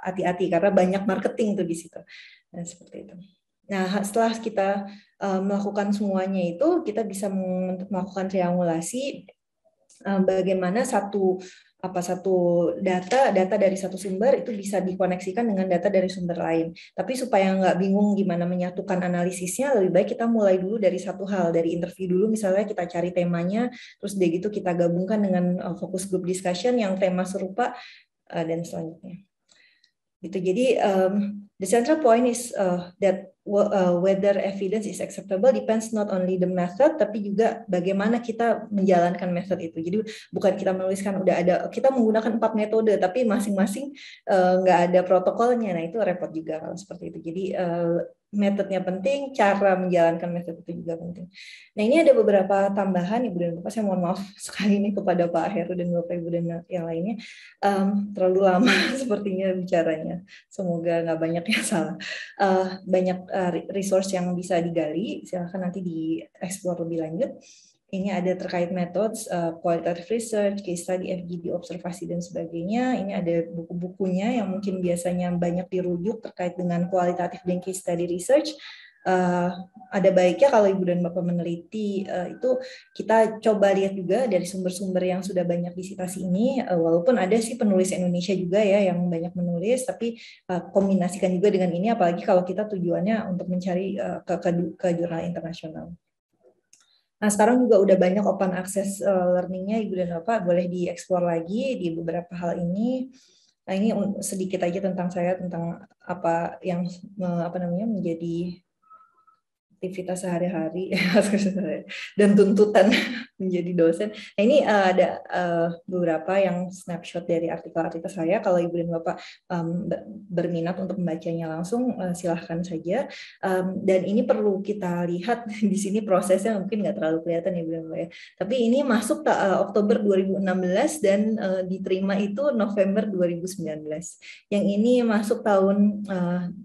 E: hati-hati karena banyak marketing tuh di situ. Dan seperti itu. Nah, setelah kita melakukan semuanya itu, kita bisa melakukan triangulasi bagaimana satu data dari satu sumber itu bisa dikoneksikan dengan data dari sumber lain. Tapi supaya nggak bingung gimana menyatukan analisisnya, lebih baik kita mulai dulu dari satu hal, dari interview dulu, misalnya kita cari temanya, terus dari gitu kita gabungkan dengan focus group discussion yang tema serupa, dan selanjutnya. Gitu. Jadi the central point is that whether evidence is acceptable depends not only the method, tapi juga bagaimana kita menjalankan method itu. Jadi bukan kita menuliskan udah ada, kita menggunakan 4 metode, tapi masing-masing nggak ada protokolnya. Nah itu repot juga kalau seperti itu. Jadi metodenya penting, cara menjalankan metode itu juga penting. Nah, ini ada beberapa tambahan Ibu dan Bapak, saya mohon maaf sekali ini kepada Pak Heru dan Bapak Ibu dan yang lainnya. Terlalu lama sepertinya bicaranya, semoga nggak banyak yang salah. Banyak resource yang bisa digali, silahkan nanti dieksplor lebih lanjut. Ini ada terkait metode, qualitative research, case study, FGD, observasi, dan sebagainya. Ini ada buku-bukunya yang mungkin biasanya banyak dirujuk terkait dengan kualitatif dan case study research. Ada baiknya kalau Ibu dan Bapak meneliti, itu kita coba lihat juga dari sumber-sumber yang sudah banyak disitasi ini, walaupun ada sih penulis Indonesia juga ya yang banyak menulis, tapi kombinasikan juga dengan ini, apalagi kalau kita tujuannya untuk mencari ke jurnal internasional. Nah, sekarang juga udah banyak open access learning-nya, Ibu dan Bapak, boleh dieksplor lagi di beberapa hal ini. Nah, ini sedikit aja tentang saya, tentang apa yang menjadi aktivitas sehari-hari dan tuntutan menjadi dosen. Nah, ini ada beberapa yang snapshot dari artikel-artikel saya. Kalau Ibu dan Bapak berminat untuk membacanya langsung, silahkan saja. Dan ini perlu kita lihat di sini prosesnya mungkin nggak terlalu kelihatan ya Ibu dan Bapak ya. Tapi ini masuk Oktober 2016 dan diterima itu November 2019. Yang ini masuk tahun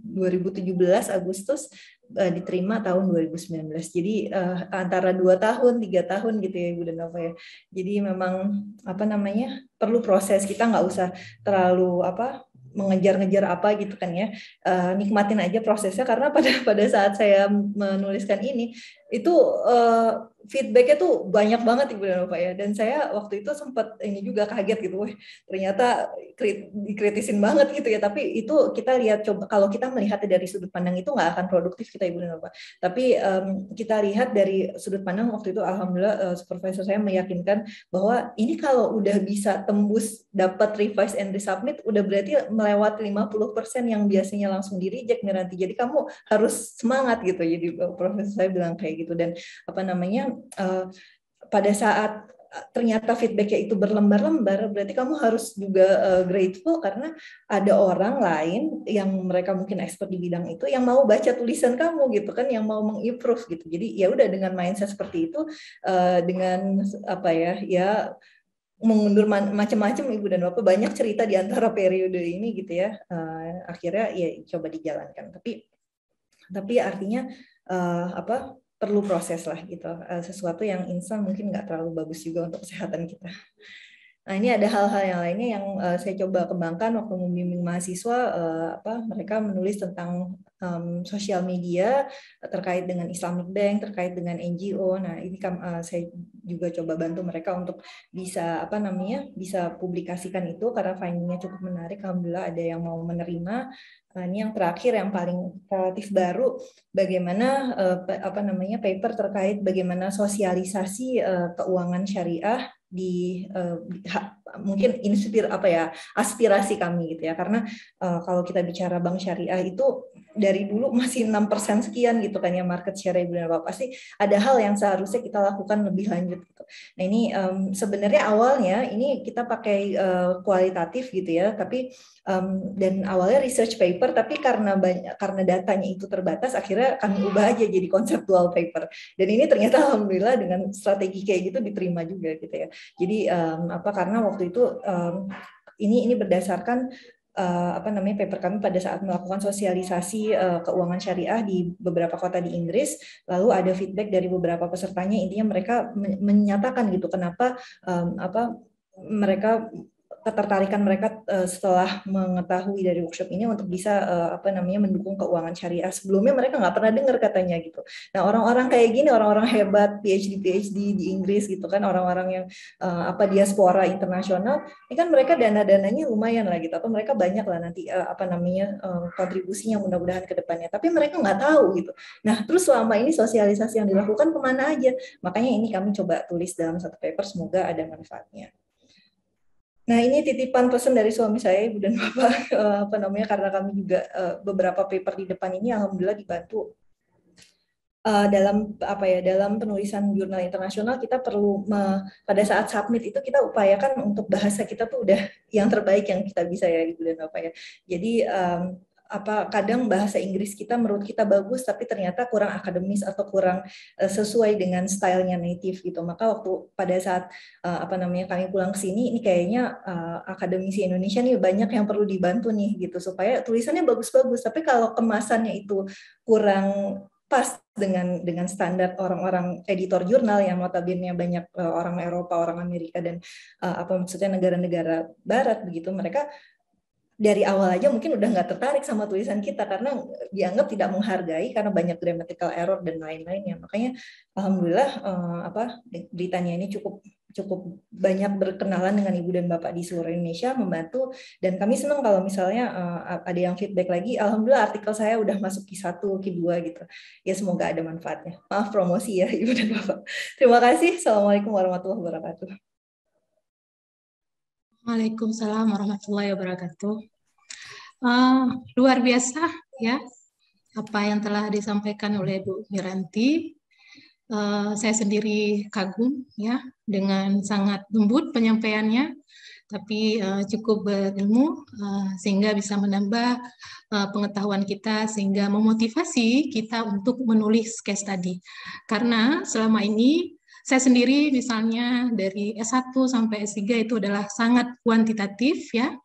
E: 2017 Agustus, diterima tahun 2019. Jadi antara 2 tahun, 3 tahun gitu ya Ibu dan Bapak ya. Jadi memang perlu proses, kita nggak usah terlalu mengejar-ngejar apa gitu kan ya. Nikmatin aja prosesnya, karena pada saat saya menuliskan ini itu feedbacknya tuh banyak banget Ibu dan Bapak ya, dan saya waktu itu sempat ini juga kaget gitu, ternyata dikritisin banget gitu ya. Tapi itu kita lihat, coba kalau kita melihatnya dari sudut pandang itu nggak akan produktif kita Ibu dan Bapak. Tapi kita lihat dari sudut pandang waktu itu, alhamdulillah supervisor saya meyakinkan bahwa ini kalau udah bisa tembus dapat revise and resubmit, udah berarti melewati 50% yang biasanya langsung di reject nih nanti. Jadi kamu harus semangat gitu. Jadi profesor saya bilang kayak gitu. Dan pada saat ternyata feedbacknya itu berlembar-lembar, berarti kamu harus juga grateful karena ada orang lain yang mereka mungkin expert di bidang itu yang mau baca tulisan kamu gitu kan, yang mau mengimprove gitu. Jadi ya udah, dengan mindset seperti itu, dengan mengundur macam-macam Ibu dan Bapak, banyak cerita di antara periode ini gitu ya. Akhirnya ya coba dijalankan. Tapi artinya perlu proses lah gitu. Sesuatu yang instan mungkin nggak terlalu bagus juga untuk kesehatan kita. Nah, ini ada hal-hal yang lainnya yang saya coba kembangkan waktu membimbing mahasiswa. Mereka menulis tentang sosial media terkait dengan Islamic Bank, terkait dengan NGO. Nah, ini saya juga coba bantu mereka untuk bisa bisa publikasikan itu, karena findingnya cukup menarik. Alhamdulillah ada yang mau menerima. Ini yang terakhir, yang paling relatif baru, bagaimana paper terkait bagaimana sosialisasi keuangan syariah di mungkin aspirasi kami gitu ya, karena kalau kita bicara bank syariah itu dari dulu masih 6% sekian gitu kan ya market share Ibu dan Bapak. Pasti ada hal yang seharusnya kita lakukan lebih lanjut gitu. Nah, ini sebenarnya awalnya ini kita pakai kualitatif gitu ya, tapi dan awalnya research paper, tapi karena datanya itu terbatas, akhirnya kami ubah aja jadi conceptual paper. Dan ini ternyata alhamdulillah dengan strategi kayak gitu diterima juga gitu ya. Jadi karena waktu itu ini berdasarkan paper kami pada saat melakukan sosialisasi keuangan syariah di beberapa kota di Inggris. Lalu ada feedback dari beberapa pesertanya, intinya mereka menyatakan gitu kenapa ketertarikan mereka setelah mengetahui dari workshop ini untuk bisa mendukung keuangan syariah. Sebelumnya mereka nggak pernah dengar katanya gitu. Nah, orang-orang kayak gini, orang-orang hebat, PhD di Inggris gitu kan, orang-orang yang diaspora internasional, ini kan mereka dana-dananya lumayan lah gitu, atau mereka banyak lah nanti kontribusinya mudah-mudahan ke depannya. Tapi mereka nggak tahu gitu. Nah, terus selama ini sosialisasi yang dilakukan kemana aja? Makanya ini kami coba tulis dalam satu paper, semoga ada manfaatnya. Nah, ini titipan pesan dari suami saya, Ibu dan Bapak, karena kami juga beberapa paper di depan ini alhamdulillah dibantu dalam penulisan jurnal internasional. Kita perlu pada saat submit itu kita upayakan untuk bahasa kita tuh udah yang terbaik yang kita bisa ya Ibu dan Bapak ya. Jadi kadang bahasa Inggris kita menurut kita bagus tapi ternyata kurang akademis atau kurang sesuai dengan stylenya native gitu. Maka waktu pada saat kami pulang ke sini, ini kayaknya akademisi Indonesia nih banyak yang perlu dibantu nih gitu supaya tulisannya bagus-bagus. Tapi kalau kemasannya itu kurang pas dengan standar orang-orang editor jurnal yang notabene banyak orang Eropa, orang Amerika dan maksudnya negara-negara Barat begitu, mereka dari awal aja mungkin udah nggak tertarik sama tulisan kita karena dianggap tidak menghargai karena banyak grammatical error dan lain-lainnya. Makanya alhamdulillah Britania ini cukup banyak berkenalan dengan ibu dan bapak di seluruh Indonesia, membantu, dan kami senang kalau misalnya ada yang feedback lagi, alhamdulillah artikel saya udah masuk Q1, Q2 gitu. Ya semoga ada manfaatnya. Maaf promosi ya ibu dan bapak. Terima kasih. Assalamualaikum warahmatullahi wabarakatuh.
D: Waalaikumsalam warahmatullahi wabarakatuh. Luar biasa ya apa yang telah disampaikan oleh Bu Miranti. Saya sendiri kagum ya dengan sangat lembut penyampaiannya, tapi cukup berilmu sehingga bisa menambah pengetahuan kita sehingga memotivasi kita untuk menulis case study. Karena selama ini saya sendiri misalnya dari S1 sampai S3 itu adalah sangat kuantitatif ya,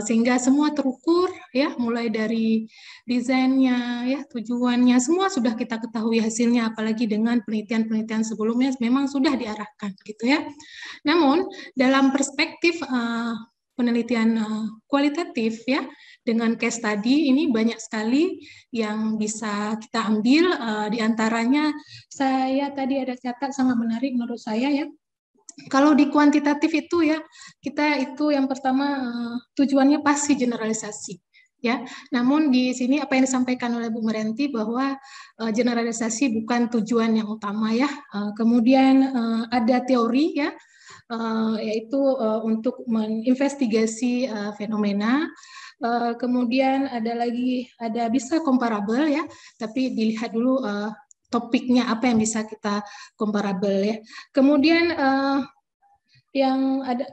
D: sehingga semua terukur ya, mulai dari desainnya ya, tujuannya semua sudah kita ketahui hasilnya, apalagi dengan penelitian-penelitian sebelumnya memang sudah diarahkan gitu ya. Namun dalam perspektif penelitian kualitatif ya, dengan case study ini banyak sekali yang bisa kita ambil, diantaranya saya tadi ada catat sangat menarik menurut saya ya. Kalau di kuantitatif itu ya, kita itu yang pertama tujuannya pasti generalisasi ya. Namun di sini apa yang disampaikan oleh Bu Miranti bahwa generalisasi bukan tujuan yang utama ya. Kemudian ada teori ya, yaitu untuk menginvestigasi fenomena. Kemudian ada bisa comparable ya, tapi dilihat dulu topiknya apa yang bisa kita comparable ya. Kemudian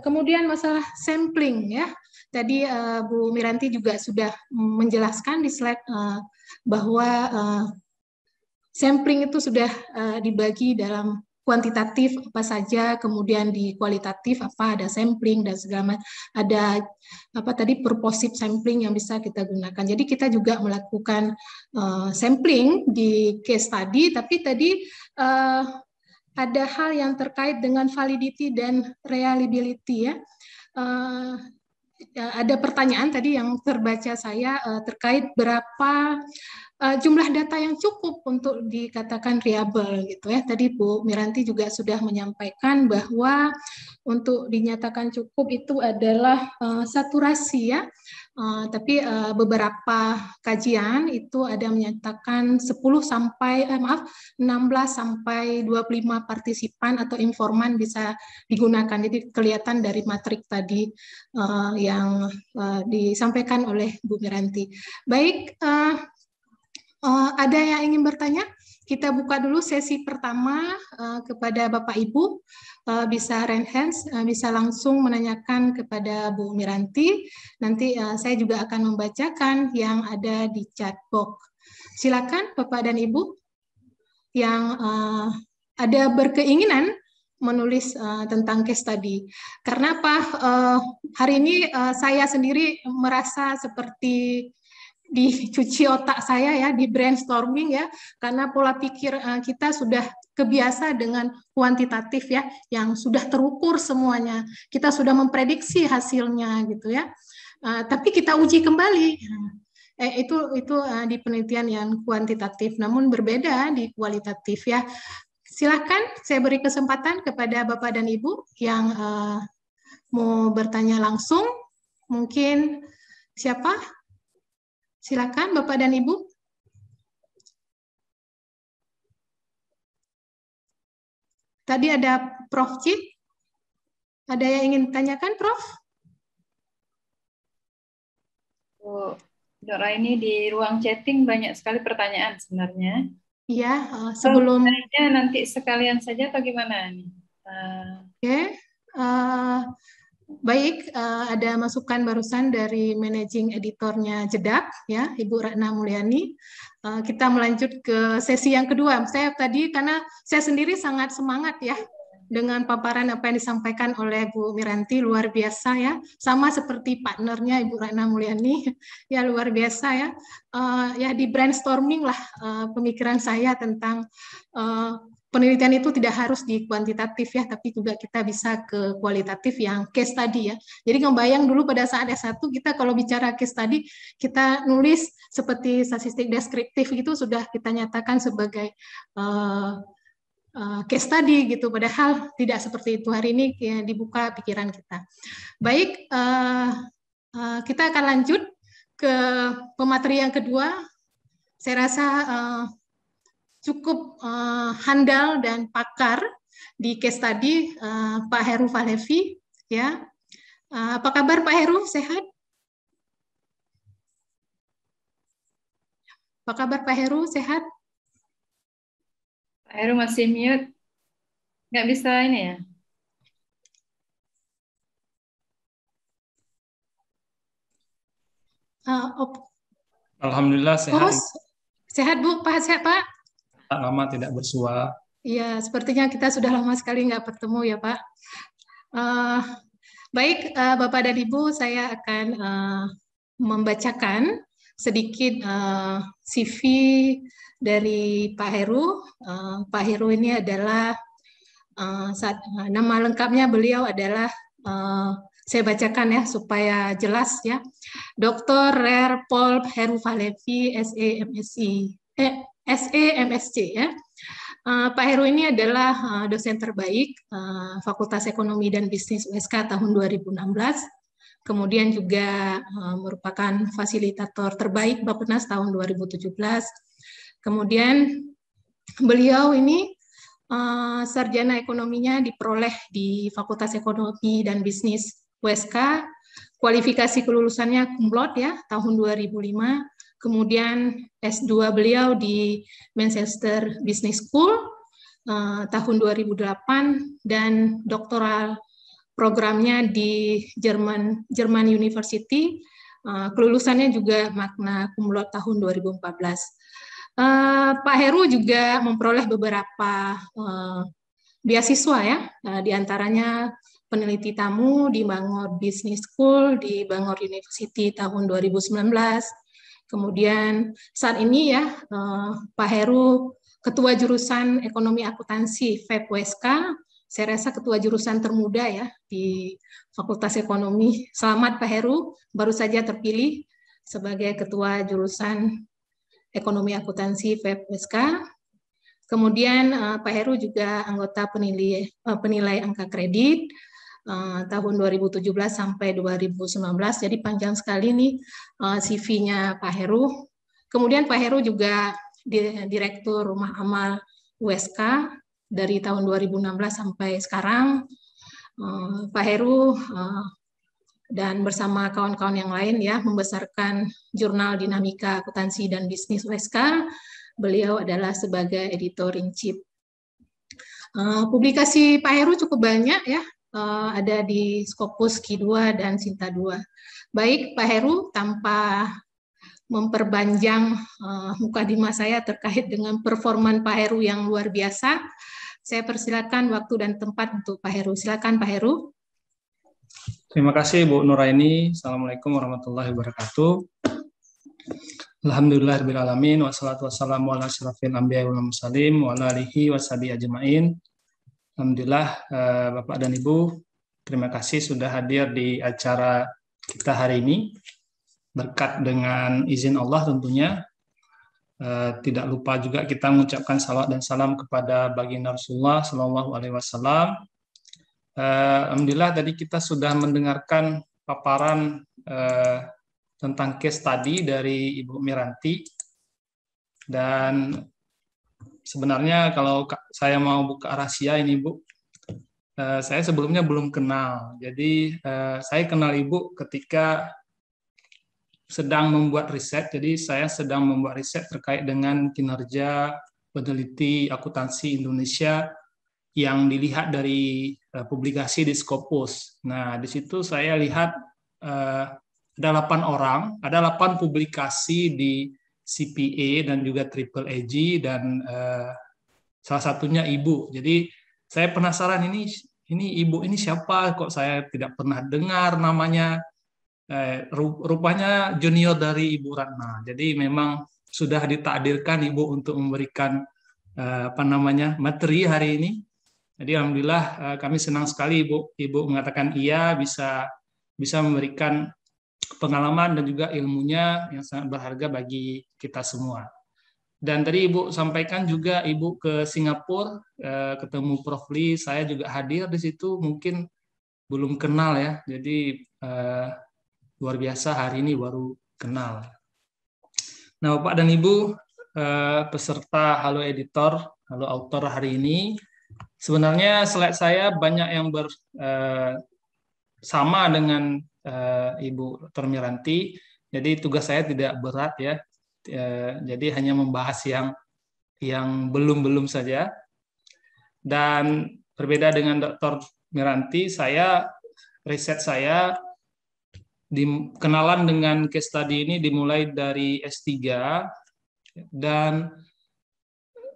D: kemudian masalah sampling ya. Tadi Bu Miranti juga sudah menjelaskan di slide bahwa sampling itu sudah dibagi dalam kuantitatif apa saja, kemudian di kualitatif apa, ada sampling dan segala macam, ada purposive sampling yang bisa kita gunakan. Jadi kita juga melakukan sampling di case study, tapi tadi ada hal yang terkait dengan validity dan reliability ya. Ada pertanyaan tadi yang terbaca saya terkait berapa jumlah data yang cukup untuk dikatakan reliable gitu ya. Tadi Bu Miranti juga sudah menyampaikan bahwa untuk dinyatakan cukup itu adalah saturasi ya. Tapi beberapa kajian itu ada menyatakan 16 sampai 25 partisipan atau informan bisa digunakan. Jadi kelihatan dari matrik tadi yang disampaikan oleh Bu Miranti. Baik, ada yang ingin bertanya? Kita buka dulu sesi pertama kepada Bapak Ibu. Bisa raise hands, bisa langsung menanyakan kepada Bu Miranti. Nanti saya juga akan membacakan yang ada di chat box. Silakan Bapak dan Ibu yang ada berkeinginan menulis tentang case study. Karena apa? Hari ini saya sendiri merasa seperti dicuci otak saya ya, di brainstorming ya, karena pola pikir kita sudah kebiasa dengan kuantitatif ya, yang sudah terukur semuanya. Kita sudah memprediksi hasilnya gitu ya. Tapi kita uji kembali. Itu di penelitian yang kuantitatif, namun berbeda di kualitatif ya. Silakan saya beri kesempatan kepada Bapak dan Ibu yang mau bertanya langsung. Mungkin siapa? Silakan Bapak dan Ibu. Tadi ada Prof. Cip. Ada yang ingin tanyakan, Prof?
F: Bu Raini, di ruang chatting banyak sekali pertanyaan sebenarnya.
D: Iya, sebelum
F: nanti sekalian saja atau gimana nih?
D: Oke. Baik, ada masukan barusan dari managing editornya Jedak, ya, Ibu Ratna Mulyani. Kita melanjut ke sesi yang kedua. Saya tadi karena saya sendiri sangat semangat ya dengan paparan apa yang disampaikan oleh Bu Miranti, luar biasa ya. Sama seperti partnernya Ibu Ratna Mulyani, ya luar biasa ya. Ya di brainstorming lah pemikiran saya tentang penelitian itu tidak harus di kuantitatif ya, tapi juga kita bisa ke kualitatif yang case study ya. Jadi ngebayang dulu pada saat S1 kita kalau bicara case study, kita nulis seperti statistik deskriptif itu sudah kita nyatakan sebagai case study gitu, padahal tidak seperti itu. Hari ini ya, dibuka pikiran kita. Baik, kita akan lanjut ke pemateri yang kedua. Saya rasa cukup handal dan pakar di case study Pak Heru Falevi ya. Apa kabar Pak Heru? Sehat? Apa kabar Pak Heru? Sehat?
F: Pak Heru masih mute. Nggak bisa ini ya?
G: Alhamdulillah sehat.
D: Sehat Bu, Pak sehat Pak?
G: Lama tidak bersua.
D: Iya, sepertinya kita sudah lama sekali nggak bertemu ya Pak. Baik, Bapak dan Ibu, saya akan membacakan sedikit CV dari Pak Heru. Pak Heru ini adalah, nama lengkapnya beliau adalah, saya bacakan ya supaya jelas ya, Dr. Rear Paul Heru Falevi, SEMSC ya. Pak Heru ini adalah dosen terbaik Fakultas Ekonomi dan Bisnis USK tahun 2016. Kemudian juga merupakan fasilitator terbaik Bappenas tahun 2017. Kemudian beliau ini sarjana ekonominya diperoleh di Fakultas Ekonomi dan Bisnis USK. Kualifikasi kelulusannya cum laude ya tahun 2005. Kemudian S2 beliau di Manchester Business School tahun 2008 dan doktoral programnya di German University. Kelulusannya juga magna cum laude tahun 2014. Pak Heru juga memperoleh beberapa beasiswa ya, di antaranya peneliti tamu di Bangor Business School di Bangor University tahun 2019. Kemudian saat ini ya Pak Heru Ketua Jurusan Ekonomi Akuntansi FEB USK. Saya rasa ketua jurusan termuda ya di Fakultas Ekonomi. Selamat Pak Heru, baru saja terpilih sebagai Ketua Jurusan Ekonomi Akuntansi FEB USK. Kemudian Pak Heru juga anggota penilai angka kredit tahun 2017 sampai 2019, jadi panjang sekali nih CV-nya Pak Heru. Kemudian Pak Heru juga Direktur Rumah Amal USK dari tahun 2016 sampai sekarang. Pak Heru dan bersama kawan-kawan yang lain ya membesarkan jurnal Dinamika Akuntansi dan Bisnis USK. Beliau adalah sebagai editor in chief. Publikasi Pak Heru cukup banyak ya. Ada di Scopus Q2 dan Sinta 2. Baik Pak Heru, tanpa memperpanjang mukadimah saya terkait dengan performan Pak Heru yang luar biasa, saya persilakan waktu dan tempat untuk Pak Heru. Silakan Pak Heru.
G: Terima kasih Bu Nuraini. Assalamualaikum warahmatullahi wabarakatuh. Alhamdulillahirabbil alamin wassalatu wassalamu ala asyrafil anbiya'i wal mursalin wa ala alihi washabihi ajmain. Alhamdulillah Bapak dan Ibu, terima kasih sudah hadir di acara kita hari ini. Berkat dengan izin Allah tentunya. Tidak lupa juga kita mengucapkan salawat dan salam kepada baginda Rasulullah Shallallahu Alaihi Wasallam. Alhamdulillah tadi kita sudah mendengarkan paparan tentang case study dari Ibu Miranti. Dan sebenarnya kalau saya mau buka rahasia ini Bu, saya sebelumnya belum kenal. Jadi saya kenal Ibu ketika sedang membuat riset. Jadi saya sedang membuat riset terkait dengan kinerja peneliti akuntansi Indonesia yang dilihat dari publikasi di Scopus. Nah, di situ saya lihat ada 8 orang, ada 8 publikasi di CPA dan juga Triple AG, dan salah satunya Ibu. Jadi saya penasaran, ini Ibu ini siapa? Kok saya tidak pernah dengar namanya? Rupanya junior dari Ibu Ratna. Jadi memang sudah ditakdirkan Ibu untuk memberikan materi hari ini. Jadi alhamdulillah kami senang sekali Ibu mengatakan iya, bisa memberikan pengalaman dan juga ilmunya yang sangat berharga bagi kita semua. Dan tadi Ibu sampaikan juga Ibu ke Singapura, ketemu Prof. Lee, saya juga hadir di situ, mungkin belum kenal ya. Jadi luar biasa, hari ini baru kenal. Nah, Bapak dan Ibu, peserta Halo Editor, Halo Autor hari ini, sebenarnya slide saya banyak yang sama dengan Ibu Dr. Miranti, jadi tugas saya tidak berat ya, jadi hanya membahas yang belum saja. Dan berbeda dengan Dr. Miranti, riset saya kenalan dengan case study ini dimulai dari S3, dan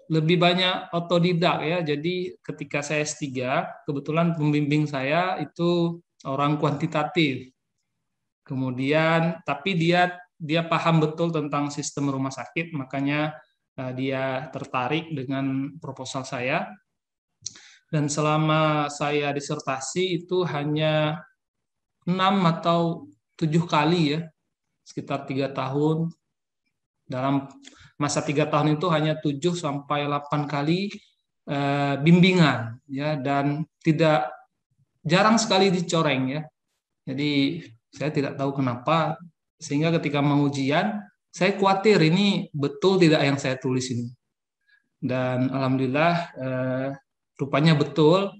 G: lebih banyak otodidak ya. Jadi ketika saya S3, kebetulan pembimbing saya itu orang kuantitatif. Kemudian tapi dia paham betul tentang sistem rumah sakit, makanya dia tertarik dengan proposal saya. Dan selama saya disertasi itu hanya 6 atau 7 kali ya, sekitar 3 tahun. Dalam masa 3 tahun itu hanya 7 sampai 8 kali bimbingan ya, dan jarang sekali dicoreng ya. Jadi saya tidak tahu kenapa, sehingga ketika mau ujian saya khawatir ini betul tidak yang saya tulis ini. Dan alhamdulillah rupanya betul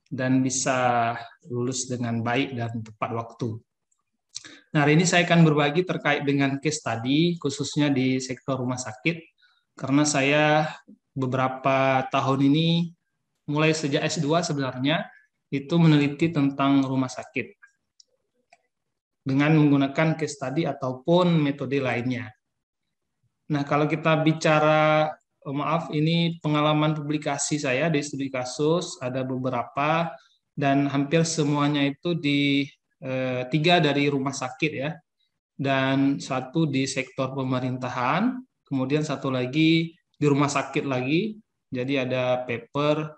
G: dan bisa lulus dengan baik dan tepat waktu. Nah, hari ini saya akan berbagi terkait dengan case study, khususnya di sektor rumah sakit, karena saya beberapa tahun ini, mulai sejak S2 sebenarnya, itu meneliti tentang rumah sakit dengan menggunakan case study ataupun metode lainnya. Nah, kalau kita bicara, ini pengalaman publikasi saya di studi kasus, ada beberapa, dan hampir semuanya itu di 3 dari rumah sakit ya, dan 1 di sektor pemerintahan, kemudian 1 lagi di rumah sakit lagi. Jadi ada paper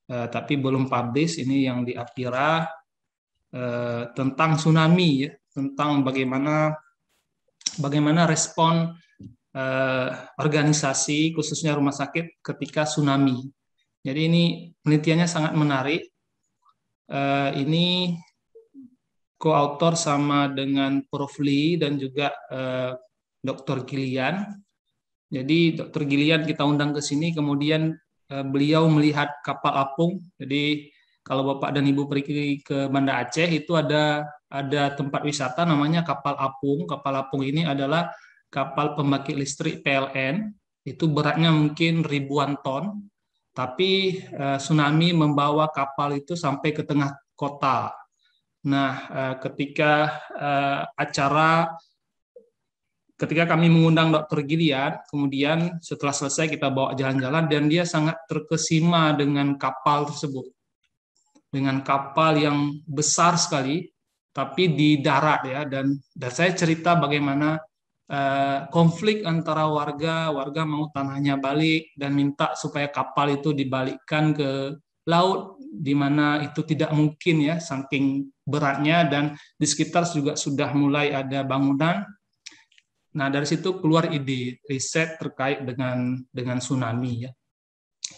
G: tapi belum publish, ini yang di Apira tentang tsunami ya, tentang bagaimana respon organisasi khususnya rumah sakit ketika tsunami. Jadi ini penelitiannya sangat menarik. Ini co-author sama dengan Prof. Lee dan juga Dr. Gillian. Jadi Dr. Gillian kita undang ke sini, kemudian beliau melihat kapal apung. Jadi kalau Bapak dan Ibu pergi ke Banda Aceh, itu ada tempat wisata namanya kapal apung. Kapal apung ini adalah kapal pembangkit listrik PLN. Itu beratnya mungkin ribuan ton, tapi tsunami membawa kapal itu sampai ke tengah kota. Nah, ketika kami mengundang Dr. Gillian, kemudian setelah selesai kita bawa jalan-jalan, dan dia sangat terkesima dengan kapal tersebut. Dengan kapal yang besar sekali, tapi di darat ya, dan saya cerita bagaimana konflik antara warga mau tanahnya balik dan minta supaya kapal itu dibalikkan ke laut, di mana itu tidak mungkin ya, saking beratnya, dan di sekitar juga sudah mulai ada bangunan. Nah, dari situ keluar ide riset terkait dengan tsunami ya.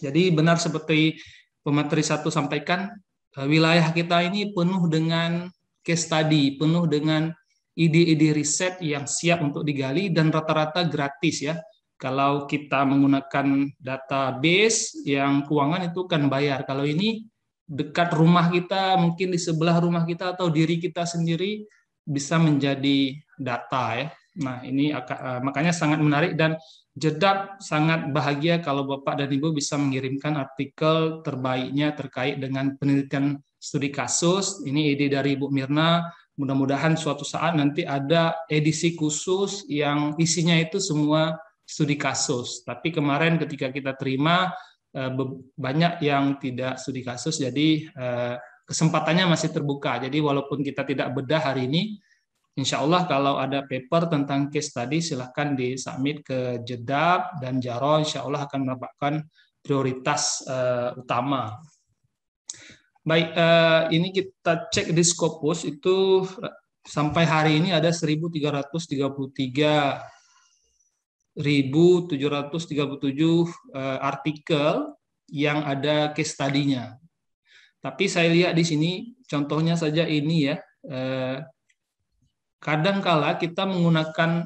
G: Jadi benar seperti pemateri 1 sampaikan, wilayah kita ini penuh dengan case study, penuh dengan ide-ide riset yang siap untuk digali, dan rata-rata gratis ya. Kalau kita menggunakan database yang keuangan itu kan bayar. Kalau ini dekat rumah kita, mungkin di sebelah rumah kita atau diri kita sendiri, bisa menjadi data ya. Nah, ini makanya sangat menarik, dan Jedab sangat bahagia kalau Bapak dan Ibu bisa mengirimkan artikel terbaiknya terkait dengan penelitian studi kasus. Ini ide dari Ibu Mirna. Mudah-mudahan suatu saat nanti ada edisi khusus yang isinya itu semua studi kasus. Tapi kemarin ketika kita terima, banyak yang tidak studi kasus, jadi kesempatannya masih terbuka. Jadi walaupun kita tidak bedah hari ini, insya Allah kalau ada paper tentang case study silahkan disubmit ke Jedab dan Jaro, insya Allah akan mendapatkan prioritas utama. Baik, ini kita cek di Scopus itu sampai hari ini ada 1.333.737 artikel yang ada case study-nya. Tapi saya lihat di sini contohnya saja ini ya. Kadangkala kita menggunakan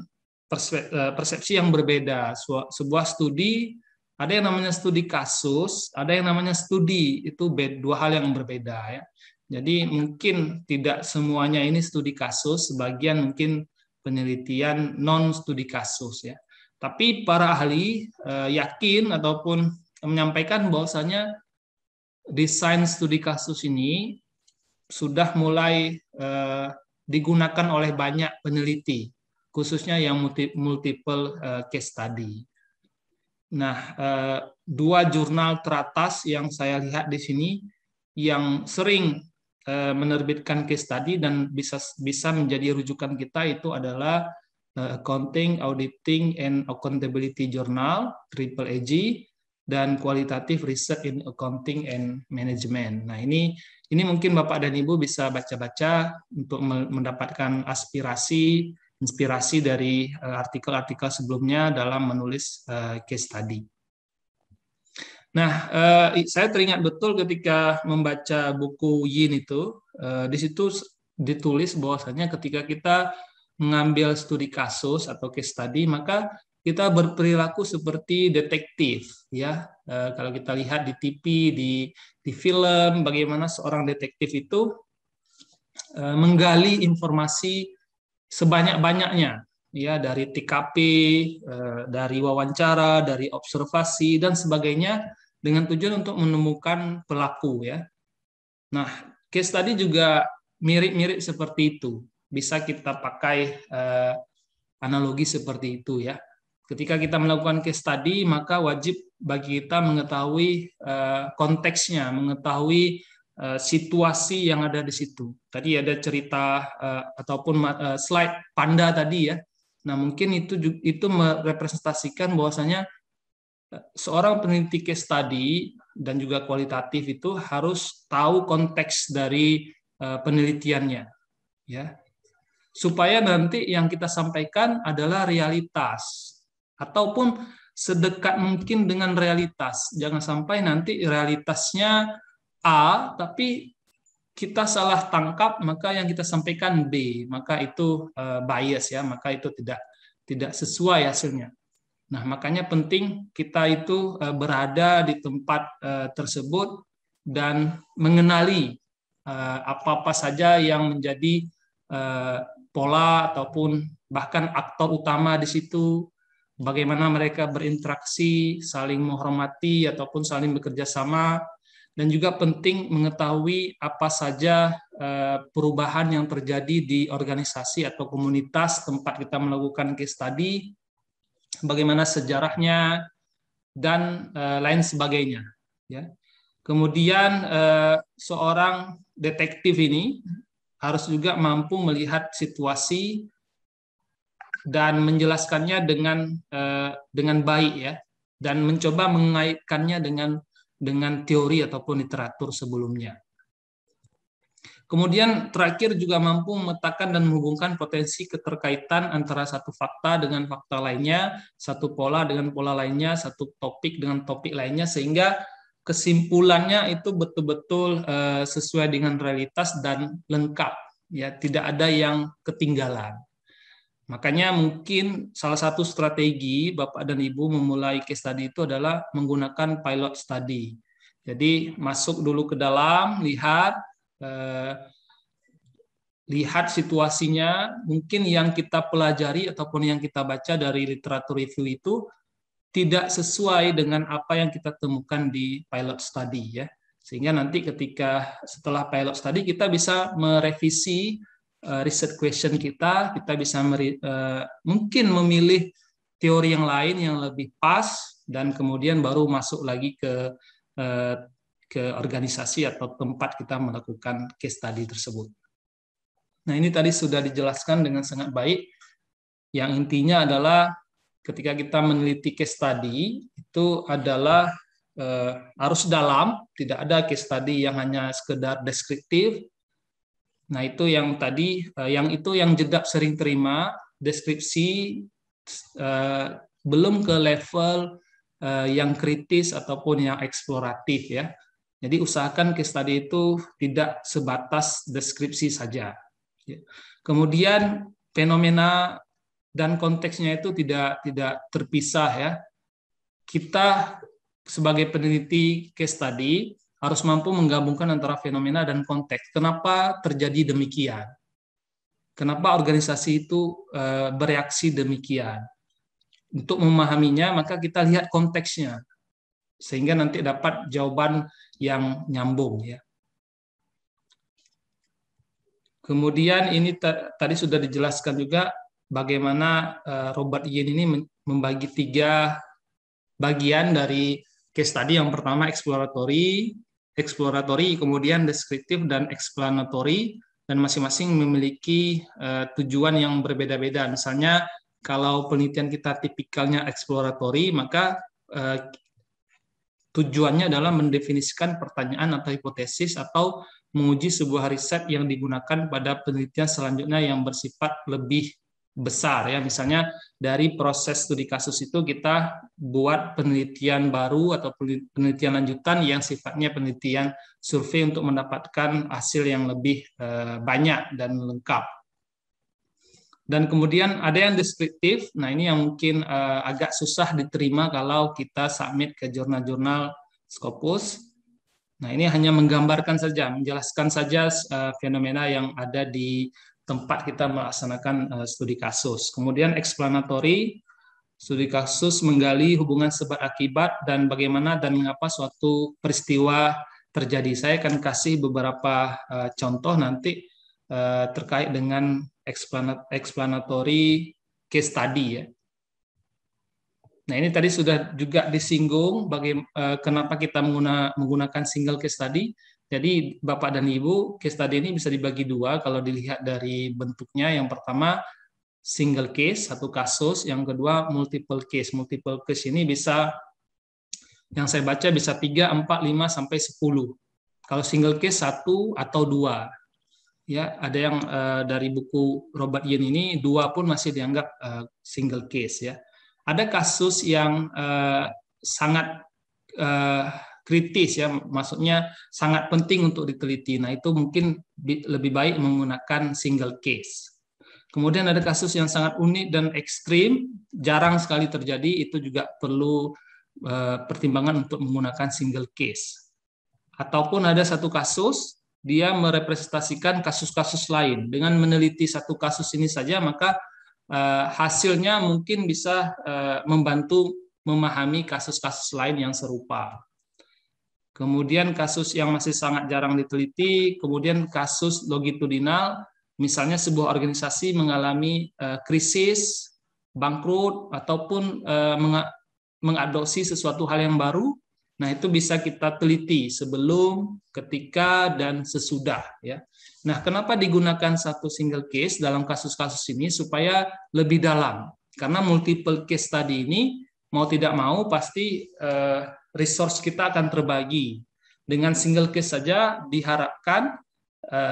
G: persepsi yang berbeda. Sebuah studi, ada yang namanya studi kasus, ada yang namanya studi, itu dua hal yang berbeda ya. Jadi mungkin tidak semuanya ini studi kasus, sebagian mungkin penelitian non studi kasus ya. Tapi para ahli yakin ataupun menyampaikan bahwasanya desain studi kasus ini sudah mulai digunakan oleh banyak peneliti, khususnya yang multiple case study. Nah, dua jurnal teratas yang saya lihat di sini yang sering menerbitkan case study dan bisa menjadi rujukan kita itu adalah Accounting, Auditing, and Accountability Journal (AAAG) dan Qualitative Research in Accounting and Management. Nah, ini mungkin Bapak dan Ibu bisa baca-baca untuk mendapatkan inspirasi dari artikel-artikel sebelumnya dalam menulis case study. Nah, saya teringat betul ketika membaca buku Yin itu, di situ ditulis bahwasanya ketika kita mengambil studi kasus atau case study, maka kita berperilaku seperti detektif, ya. Kalau kita lihat di TV, di film, bagaimana seorang detektif itu menggali informasi sebanyak-banyaknya, ya, dari TKP, dari wawancara, dari observasi dan sebagainya, dengan tujuan untuk menemukan pelaku, ya. Nah, case study juga mirip-mirip seperti itu. Bisa kita pakai analogi seperti itu, ya. Ketika kita melakukan case study, maka wajib bagi kita mengetahui konteksnya, mengetahui situasi yang ada di situ. Tadi ada cerita ataupun slide panda tadi, ya. Nah, mungkin itu merepresentasikan bahwasanya seorang peneliti case study dan juga kualitatif itu harus tahu konteks dari penelitiannya, ya. Supaya nanti yang kita sampaikan adalah realitas ataupun sedekat mungkin dengan realitas. Jangan sampai nanti realitasnya A, tapi kita salah tangkap, maka yang kita sampaikan B, maka itu bias, ya, maka itu tidak sesuai hasilnya. Nah, makanya penting kita itu berada di tempat tersebut dan mengenali apa-apa saja yang menjadi pola ataupun bahkan aktor utama di situ, bagaimana mereka berinteraksi, saling menghormati ataupun saling bekerja sama, dan juga penting mengetahui apa saja perubahan yang terjadi di organisasi atau komunitas tempat kita melakukan case study, bagaimana sejarahnya dan lain sebagainya, ya. Kemudian seorang detektif ini harus juga mampu melihat situasi dan menjelaskannya dengan baik, ya, dan mencoba mengaitkannya dengan teori ataupun literatur sebelumnya. Kemudian terakhir juga mampu memetakan dan menghubungkan potensi keterkaitan antara satu fakta dengan fakta lainnya, satu pola dengan pola lainnya, satu topik dengan topik lainnya, sehingga kesimpulannya itu betul-betul sesuai dengan realitas dan lengkap, ya, tidak ada yang ketinggalan. Makanya mungkin salah satu strategi Bapak dan Ibu memulai case study itu adalah menggunakan pilot study. Jadi masuk dulu ke dalam, lihat situasinya, mungkin yang kita pelajari ataupun yang kita baca dari literatur review itu tidak sesuai dengan apa yang kita temukan di pilot study ya. Sehingga nanti ketika setelah pilot study kita bisa merevisi research question kita bisa mungkin memilih teori yang lain yang lebih pas dan kemudian baru masuk lagi ke organisasi atau tempat kita melakukan case study tersebut. Nah, ini tadi sudah dijelaskan dengan sangat baik. Yang intinya adalah ketika kita meneliti case study itu adalah harus dalam, tidak ada case study yang hanya sekedar deskriptif. Nah, itu yang tadi, yang Jedab sering terima, deskripsi belum ke level yang kritis ataupun yang eksploratif ya. Jadi usahakan case study itu tidak sebatas deskripsi saja. Kemudian fenomena dan konteksnya itu tidak terpisah ya. Kita sebagai peneliti case study harus mampu menggabungkan antara fenomena dan konteks. Kenapa terjadi demikian? Kenapa organisasi itu bereaksi demikian? Untuk memahaminya, maka kita lihat konteksnya, sehingga nanti dapat jawaban yang nyambung ya. Kemudian ini tadi sudah dijelaskan juga bagaimana Robert Yin ini membagi 3 bagian dari case study. Yang pertama exploratory, kemudian deskriptif dan explanatory, dan masing-masing memiliki tujuan yang berbeda-beda. Misalnya kalau penelitian kita tipikalnya exploratory, maka tujuannya adalah mendefinisikan pertanyaan atau hipotesis atau menguji sebuah riset yang digunakan pada penelitian selanjutnya yang bersifat lebih besar ya. Misalnya dari proses studi kasus itu kita buat penelitian baru atau penelitian lanjutan yang sifatnya penelitian survei untuk mendapatkan hasil yang lebih banyak dan lengkap. Dan kemudian ada yang deskriptif. Nah, ini yang mungkin agak susah diterima kalau kita submit ke jurnal-jurnal Scopus. Nah, ini hanya menggambarkan saja, menjelaskan saja fenomena yang ada di tempat kita melaksanakan studi kasus. Kemudian explanatory, studi kasus menggali hubungan sebab akibat dan bagaimana dan mengapa suatu peristiwa terjadi. Saya akan kasih beberapa contoh nanti terkait dengan explanatory case study ya. Nah, ini tadi sudah juga disinggung kenapa kita menggunakan single case study. Jadi Bapak dan Ibu, case study ini bisa dibagi 2 kalau dilihat dari bentuknya. Yang pertama single case, 1 kasus. Yang kedua multiple case. Multiple case ini bisa, yang saya baca bisa 3, 4, 5, sampai 10. Kalau single case 1 atau 2. Ya, ada yang dari buku Robert Yin ini 2 pun masih dianggap single case ya. Ada kasus yang sangat kritis ya, maksudnya sangat penting untuk diteliti. Nah, itu mungkin lebih baik menggunakan single case. Kemudian ada kasus yang sangat unik dan ekstrim, jarang sekali terjadi, itu juga perlu pertimbangan untuk menggunakan single case. Ataupun ada satu kasus, dia merepresentasikan kasus-kasus lain. Dengan meneliti satu kasus ini saja, maka hasilnya mungkin bisa membantu memahami kasus-kasus lain yang serupa. Kemudian kasus yang masih sangat jarang diteliti, kemudian kasus longitudinal, misalnya sebuah organisasi mengalami krisis, bangkrut, ataupun mengadopsi sesuatu hal yang baru. Nah, itu bisa kita teliti sebelum, ketika, dan sesudah. Ya. Nah, kenapa digunakan satu single case dalam kasus-kasus ini? Supaya lebih dalam. Karena multiple case tadi ini, mau tidak mau, pasti resource kita akan terbagi. Dengan single case saja, diharapkan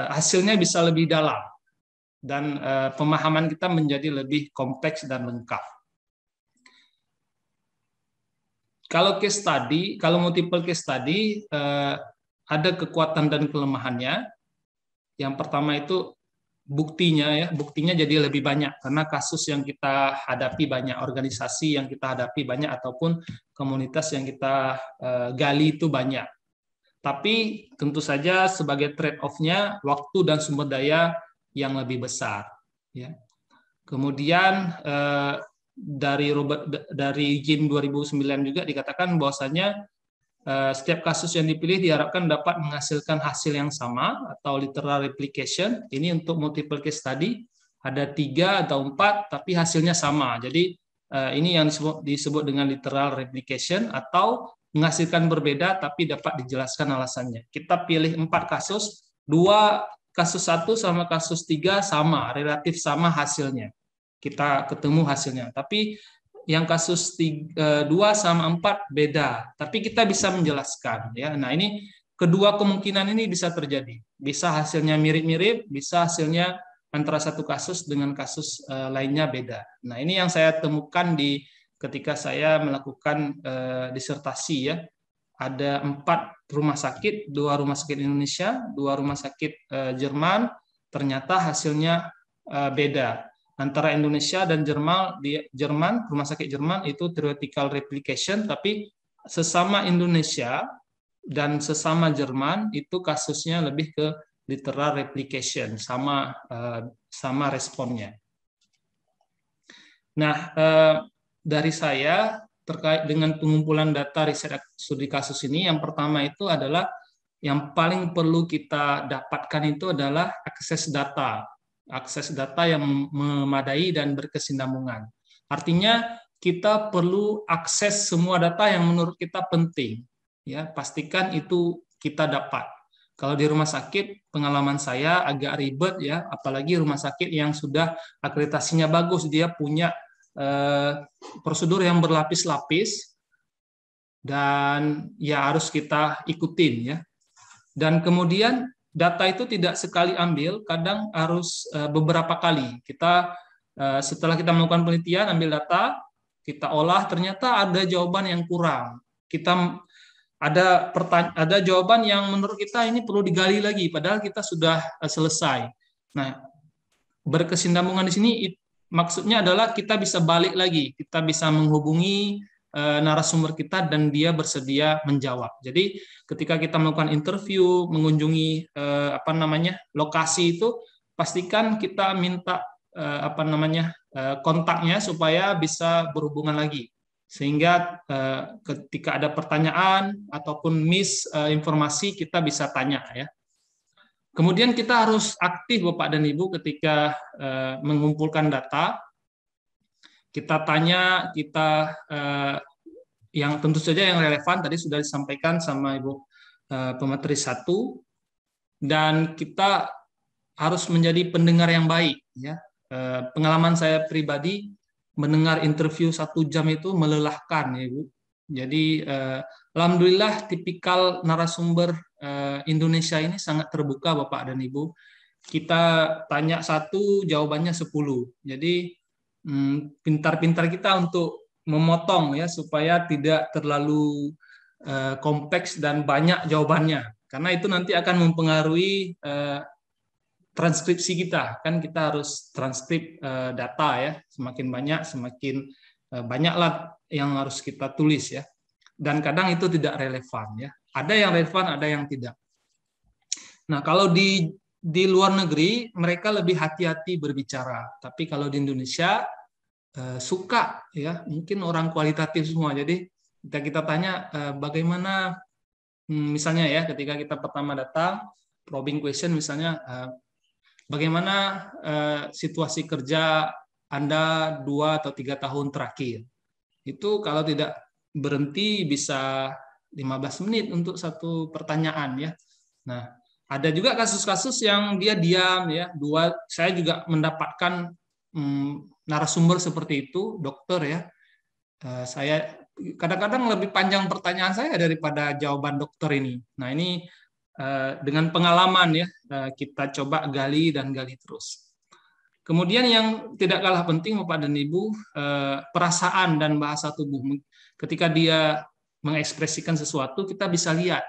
G: hasilnya bisa lebih dalam. Dan pemahaman kita menjadi lebih kompleks dan lengkap. Kalau case study, kalau multiple case study, ada kekuatan dan kelemahannya. Yang pertama itu buktinya ya, buktinya jadi lebih banyak karena kasus yang kita hadapi banyak, organisasi yang kita hadapi banyak, ataupun komunitas yang kita gali itu banyak. Tapi tentu saja sebagai trade-off-nya waktu dan sumber daya yang lebih besar. Ya. Kemudian dari JIM 2009 juga dikatakan bahwasanya setiap kasus yang dipilih diharapkan dapat menghasilkan hasil yang sama atau literal replication. Ini untuk multiple case study, ada 3 atau 4 tapi hasilnya sama. Jadi ini yang disebut dengan literal replication atau menghasilkan berbeda tapi dapat dijelaskan alasannya. Kita pilih 4 kasus, 2 kasus 1 sama kasus 3 sama, relatif sama hasilnya. Kita ketemu hasilnya. Tapi yang kasus 2 sama 4 beda, tapi kita bisa menjelaskan ya. Nah, ini kedua kemungkinan ini bisa terjadi. Bisa hasilnya mirip-mirip, bisa hasilnya antara satu kasus dengan kasus lainnya beda. Nah, ini yang saya temukan ketika saya melakukan disertasi ya. Ada 4 rumah sakit, 2 rumah sakit Indonesia, 2 rumah sakit Jerman, ternyata hasilnya beda. Antara Indonesia dan Jerman, rumah sakit Jerman itu theoretical replication, tapi sesama Indonesia dan sesama Jerman itu kasusnya lebih ke literal replication, sama responnya. Nah, dari saya terkait dengan pengumpulan data riset studi kasus ini, yang pertama itu adalah yang paling perlu kita dapatkan itu adalah akses data yang memadai dan berkesinambungan. Artinya kita perlu akses semua data yang menurut kita penting. Ya, pastikan itu kita dapat. Kalau di rumah sakit, pengalaman saya agak ribet ya, apalagi rumah sakit yang sudah akreditasinya bagus, dia punya prosedur yang berlapis-lapis dan ya harus kita ikutin ya. Dan kemudian data itu tidak sekali ambil, kadang harus beberapa kali. Kita setelah kita melakukan penelitian, ambil data, kita olah, ternyata ada jawaban yang kurang. Kita ada jawaban yang menurut kita ini perlu digali lagi, padahal kita sudah selesai. Nah, berkesinambungan di sini maksudnya adalah kita bisa balik lagi, kita bisa menghubungi narasumber kita dan dia bersedia menjawab. Jadi ketika kita melakukan interview, mengunjungi lokasi itu, pastikan kita minta kontaknya supaya bisa berhubungan lagi. Sehingga ketika ada pertanyaan ataupun informasi kita bisa tanya ya. Kemudian kita harus aktif Bapak dan Ibu ketika mengumpulkan data. Kita tanya, yang tentu saja yang relevan tadi sudah disampaikan sama Ibu pemateri 1, dan kita harus menjadi pendengar yang baik. Ya. Pengalaman saya pribadi mendengar interview 1 jam itu melelahkan, ya, Ibu. Jadi alhamdulillah tipikal narasumber Indonesia ini sangat terbuka Bapak dan Ibu. Kita tanya 1, jawabannya 10. Jadi pintar-pintar kita untuk memotong ya supaya tidak terlalu kompleks dan banyak jawabannya, karena itu nanti akan mempengaruhi transkripsi kita. Kan kita harus transkrip data ya, semakin banyaklah yang harus kita tulis ya, dan kadang itu tidak relevan ya, ada yang relevan, ada yang tidak. Nah, kalau di luar negeri mereka lebih hati-hati berbicara, tapi kalau di Indonesia suka ya, mungkin orang kualitatif semua. Jadi kita tanya bagaimana, misalnya ya, ketika kita pertama datang probing question misalnya, bagaimana situasi kerja Anda 2 atau 3 tahun terakhir. Itu kalau tidak berhenti bisa 15 menit untuk satu pertanyaan ya. Nah, ada juga kasus-kasus yang dia diam ya. Saya juga mendapatkan narasumber seperti itu, dokter ya. Saya kadang-kadang lebih panjang pertanyaan saya daripada jawaban dokter ini. Nah, ini dengan pengalaman ya, kita coba gali terus. Kemudian yang tidak kalah penting Bapak dan Ibu, perasaan dan bahasa tubuh. Ketika dia mengekspresikan sesuatu, kita bisa lihat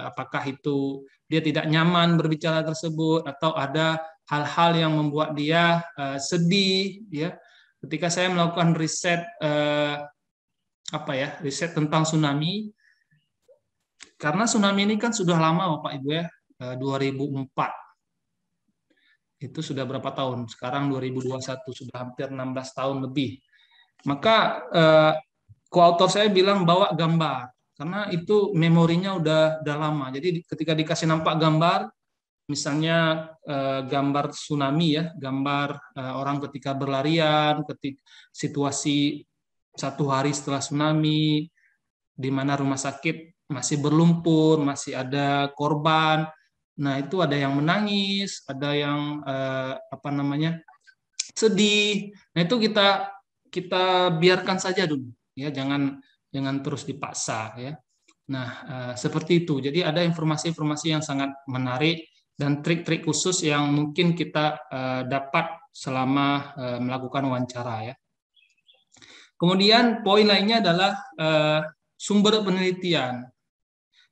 G: apakah itu dia tidak nyaman berbicara tersebut atau ada hal-hal yang membuat dia sedih ya. Ketika saya melakukan riset riset tentang tsunami, karena tsunami ini kan sudah lama Bapak Ibu ya, 2004. Itu sudah berapa tahun? Sekarang 2021, sudah hampir 16 tahun lebih. Maka koautor saya bilang bawa gambar, karena itu memorinya udah lama. Jadi ketika dikasih nampak gambar, misalnya gambar tsunami ya, gambar orang ketika berlarian, ketika situasi 1 hari setelah tsunami, di mana rumah sakit masih berlumpur, masih ada korban. Nah, itu ada yang menangis, ada yang sedih. Nah, itu kita biarkan saja dulu ya, jangan terus dipaksa ya. Nah, seperti itu. Jadi ada informasi-informasi yang sangat menarik dan trik-trik khusus yang mungkin kita dapat selama melakukan wawancara ya. Kemudian poin lainnya adalah sumber penelitian.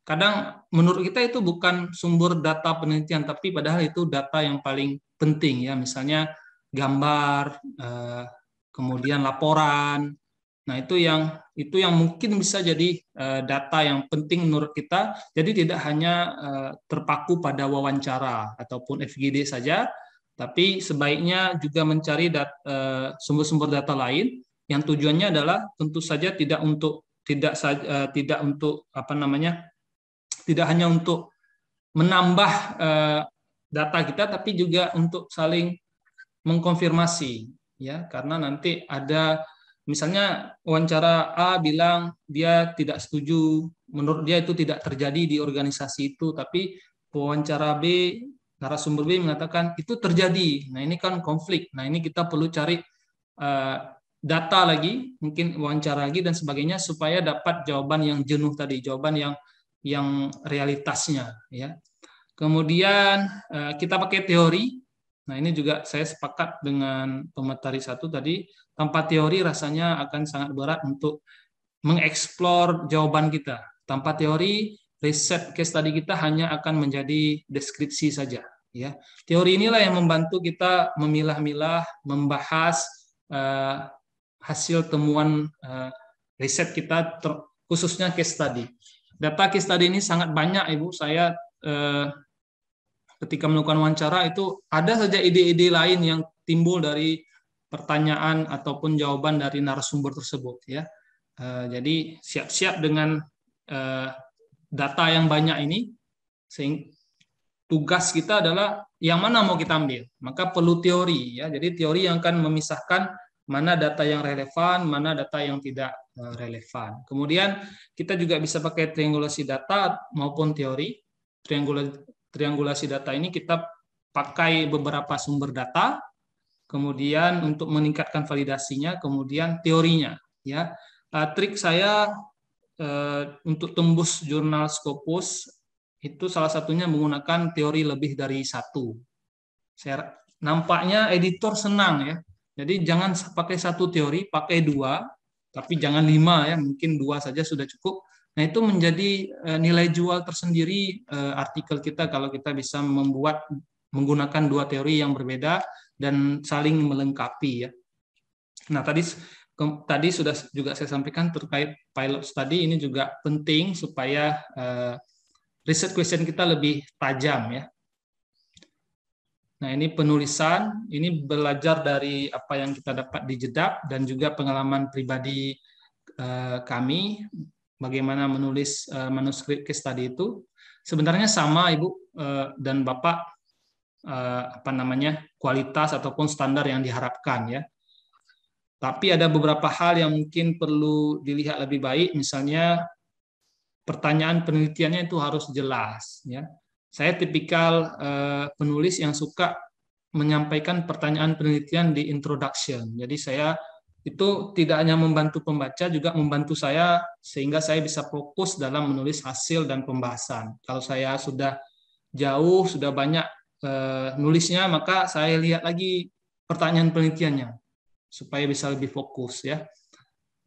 G: Kadang menurut kita itu bukan sumber data penelitian, tapi padahal itu data yang paling penting ya. Misalnya gambar, kemudian laporan. Nah, itu yang mungkin bisa jadi data yang penting menurut kita. Jadi tidak hanya terpaku pada wawancara ataupun FGD saja, tapi sebaiknya juga mencari sumber-sumber data lain yang tujuannya adalah tentu saja tidak hanya untuk menambah data kita, tapi juga untuk saling mengkonfirmasi ya, karena nanti ada misalnya wawancara A bilang dia tidak setuju, menurut dia itu tidak terjadi di organisasi itu, tapi wawancara B, narasumber B mengatakan itu terjadi. Nah, ini kan konflik. Nah, ini kita perlu cari data lagi, mungkin wawancara lagi dan sebagainya, supaya dapat jawaban yang jenuh tadi, jawaban yang realitasnya ya. Kemudian kita pakai teori. Nah, ini juga saya sepakat dengan pemateri 1 tadi, tanpa teori rasanya akan sangat berat untuk mengeksplor jawaban kita. Tanpa teori, riset case study kita hanya akan menjadi deskripsi saja ya. Teori inilah yang membantu kita memilah-milah, membahas hasil temuan riset kita, khususnya case study. Data case study ini sangat banyak, Ibu. Saya ketika melakukan wawancara itu ada saja ide-ide lain yang timbul dari pertanyaan ataupun jawaban dari narasumber tersebut ya. Jadi siap-siap dengan data yang banyak ini, sehingga tugas kita adalah yang mana mau kita ambil. Maka perlu teori ya. Jadi teori yang akan memisahkan mana data yang relevan, mana data yang tidak relevan. Kemudian kita juga bisa pakai triangulasi data maupun teori. Triangulasi data ini kita pakai beberapa sumber data, kemudian untuk meningkatkan validasinya, kemudian teorinya. Ya, trik saya untuk tembus jurnal Scopus itu salah satunya menggunakan teori lebih dari 1. Nampaknya editor senang ya. Jadi jangan pakai 1 teori, pakai 2, tapi jangan 5 ya, mungkin 2 saja sudah cukup. Nah, itu menjadi nilai jual tersendiri artikel kita kalau kita bisa menggunakan 2 teori yang berbeda dan saling melengkapi ya. Nah, tadi sudah juga saya sampaikan terkait pilot study, ini juga penting supaya riset question kita lebih tajam ya. Nah, ini penulisan, ini belajar dari apa yang kita dapat di Jedab dan juga pengalaman pribadi kami, bagaimana menulis manuskrip case study itu. Sebenarnya sama Ibu dan Bapak, kualitas ataupun standar yang diharapkan ya. Tapi ada beberapa hal yang mungkin perlu dilihat lebih baik, misalnya pertanyaan penelitiannya itu harus jelas ya. Saya tipikal penulis yang suka menyampaikan pertanyaan penelitian di introduction. Jadi saya itu tidak hanya membantu pembaca, juga membantu saya sehingga saya bisa fokus dalam menulis hasil dan pembahasan. Kalau saya sudah jauh, sudah banyak nulisnya, maka saya lihat lagi pertanyaan penelitiannya supaya bisa lebih fokus ya.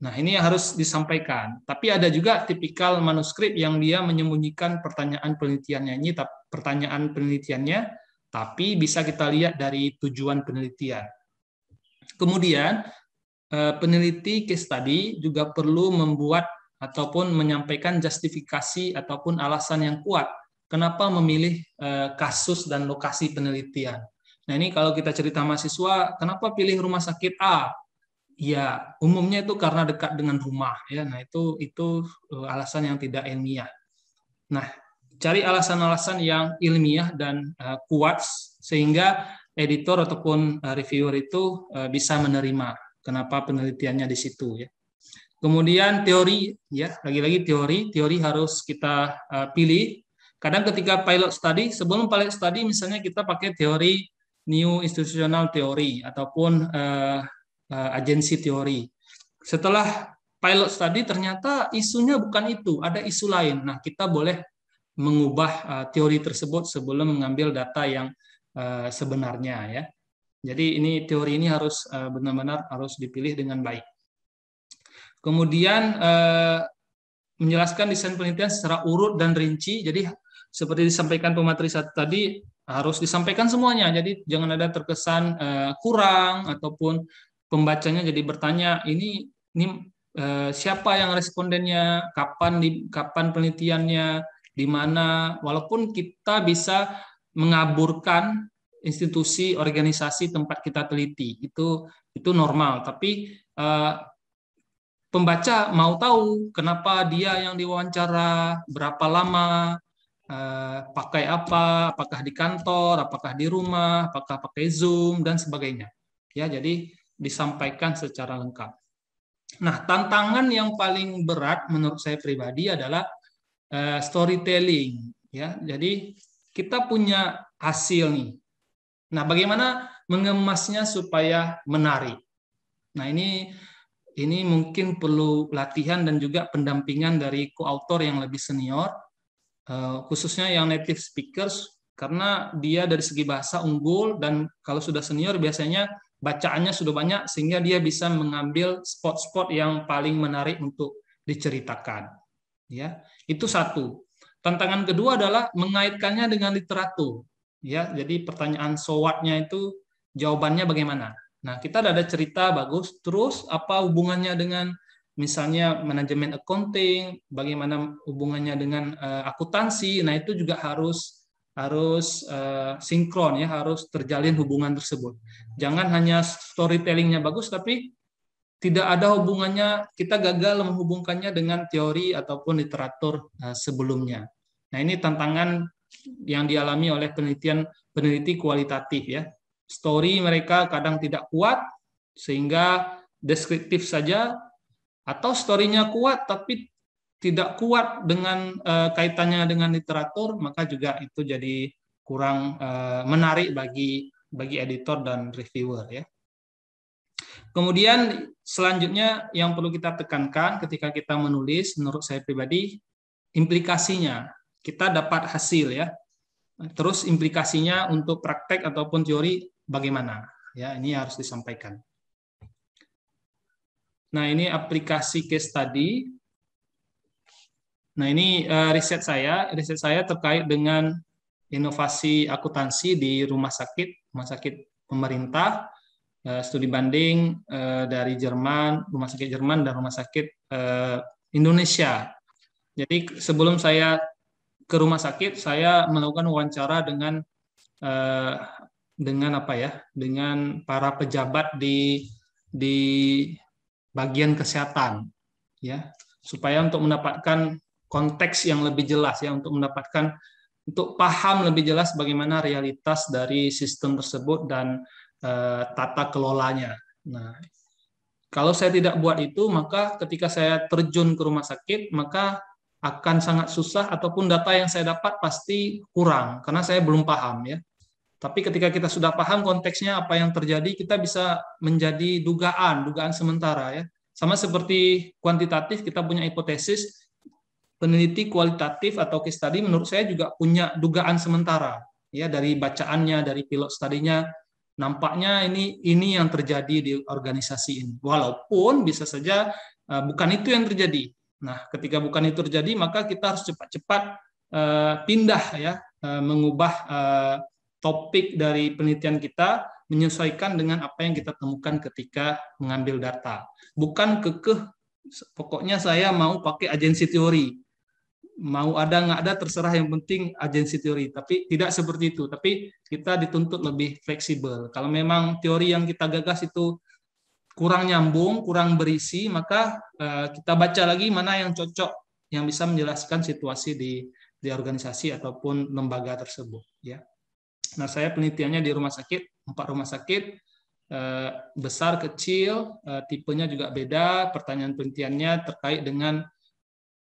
G: Nah, ini harus disampaikan. Tapi ada juga tipikal manuskrip yang dia menyembunyikan pertanyaan penelitiannya. Ini pertanyaan penelitiannya, tapi bisa kita lihat dari tujuan penelitian. Kemudian, peneliti case study juga perlu membuat ataupun menyampaikan justifikasi ataupun alasan yang kuat kenapa memilih kasus dan lokasi penelitian. Nah, ini kalau kita cerita mahasiswa, kenapa pilih rumah sakit A? Ya, umumnya itu karena dekat dengan rumah ya. Nah, itu alasan yang tidak ilmiah. Nah, cari alasan-alasan yang ilmiah dan kuat sehingga editor ataupun reviewer itu bisa menerima kenapa penelitiannya di situ ya. Kemudian teori ya, lagi-lagi teori harus kita pilih. Kadang ketika pilot study, sebelum pilot study misalnya kita pakai teori new institutional theory ataupun agensi teori. Setelah pilot study ternyata isunya bukan itu, ada isu lain. Nah, kita boleh mengubah teori tersebut sebelum mengambil data yang sebenarnya ya. Jadi teori ini harus benar-benar harus dipilih dengan baik. Kemudian menjelaskan desain penelitian secara urut dan rinci. Jadi seperti disampaikan pemateri tadi harus disampaikan semuanya. Jadi jangan ada terkesan kurang ataupun pembacanya jadi bertanya ini siapa yang respondennya, kapan penelitiannya, di mana. Walaupun kita bisa mengaburkan institusi organisasi tempat kita teliti, itu normal. Tapi pembaca mau tahu kenapa dia yang diwawancara, berapa lama, pakai apa, apakah di kantor, apakah di rumah, apakah pakai Zoom dan sebagainya. Ya, jadi disampaikan secara lengkap. Nah, tantangan yang paling berat menurut saya pribadi adalah storytelling. Ya, jadi kita punya hasil nih. Nah, bagaimana mengemasnya supaya menarik? Nah, ini mungkin perlu latihan dan juga pendampingan dari co-author yang lebih senior, khususnya yang native speakers, karena dia dari segi bahasa unggul dan kalau sudah senior biasanya bacaannya sudah banyak sehingga dia bisa mengambil spot-spot yang paling menarik untuk diceritakan. Ya, itu satu. Tantangan kedua adalah mengaitkannya dengan literatur. Ya, jadi pertanyaan so what-nya itu jawabannya bagaimana? Nah, kita ada cerita bagus, terus apa hubungannya dengan misalnya manajemen accounting, bagaimana hubungannya dengan akuntansi. Nah, itu juga harus sinkron ya, harus terjalin hubungan tersebut. Jangan hanya storytellingnya bagus tapi tidak ada hubungannya, kita gagal menghubungkannya dengan teori ataupun literatur sebelumnya. Nah, ini tantangan yang dialami oleh peneliti kualitatif ya. Story mereka kadang tidak kuat sehingga deskriptif saja, atau story-nya kuat tapi tidak kuat dengan kaitannya dengan literatur, maka juga itu jadi kurang menarik bagi editor dan reviewer ya. Kemudian selanjutnya yang perlu kita tekankan ketika kita menulis, menurut saya pribadi, implikasinya. Kita dapat hasil ya. Terus implikasinya untuk praktek ataupun teori bagaimana? Ya, ini harus disampaikan. Nah, ini aplikasi case study. Nah, ini riset saya terkait dengan inovasi akuntansi di rumah sakit pemerintah, studi banding dari Jerman, rumah sakit Jerman dan rumah sakit Indonesia. Jadi sebelum saya ke rumah sakit, saya melakukan wawancara dengan para pejabat di bagian kesehatan, ya, supaya untuk mendapatkan konteks yang lebih jelas ya, untuk paham lebih jelas bagaimana realitas dari sistem tersebut dan tata kelolanya. Nah, kalau saya tidak buat itu, maka ketika saya terjun ke rumah sakit, maka akan sangat susah ataupun data yang saya dapat pasti kurang karena saya belum paham ya. Tapi ketika kita sudah paham konteksnya apa yang terjadi, kita bisa menjadi dugaan sementara ya. Sama seperti kuantitatif, kita punya hipotesis. Peneliti kualitatif atau case study menurut saya juga punya dugaan sementara ya, dari bacaannya, dari pilot study-nya, nampaknya ini yang terjadi di organisasi ini, walaupun bisa saja bukan itu yang terjadi. Nah, ketika bukan itu terjadi, maka kita harus cepat-cepat pindah ya, mengubah topik dari penelitian kita menyesuaikan dengan apa yang kita temukan ketika mengambil data. Bukan kekeh, pokoknya saya mau pakai agensi teori. Mau ada nggak ada terserah, yang penting agensi teori. Tapi tidak seperti itu. Tapi kita dituntut lebih fleksibel. Kalau memang teori yang kita gagas itu kurang nyambung, kurang berisi, maka kita baca lagi mana yang cocok, yang bisa menjelaskan situasi di organisasi ataupun lembaga tersebut. Ya. Nah, saya penelitiannya di rumah sakit, 4 rumah sakit, besar, kecil, tipenya juga beda, pertanyaan penelitiannya terkait dengan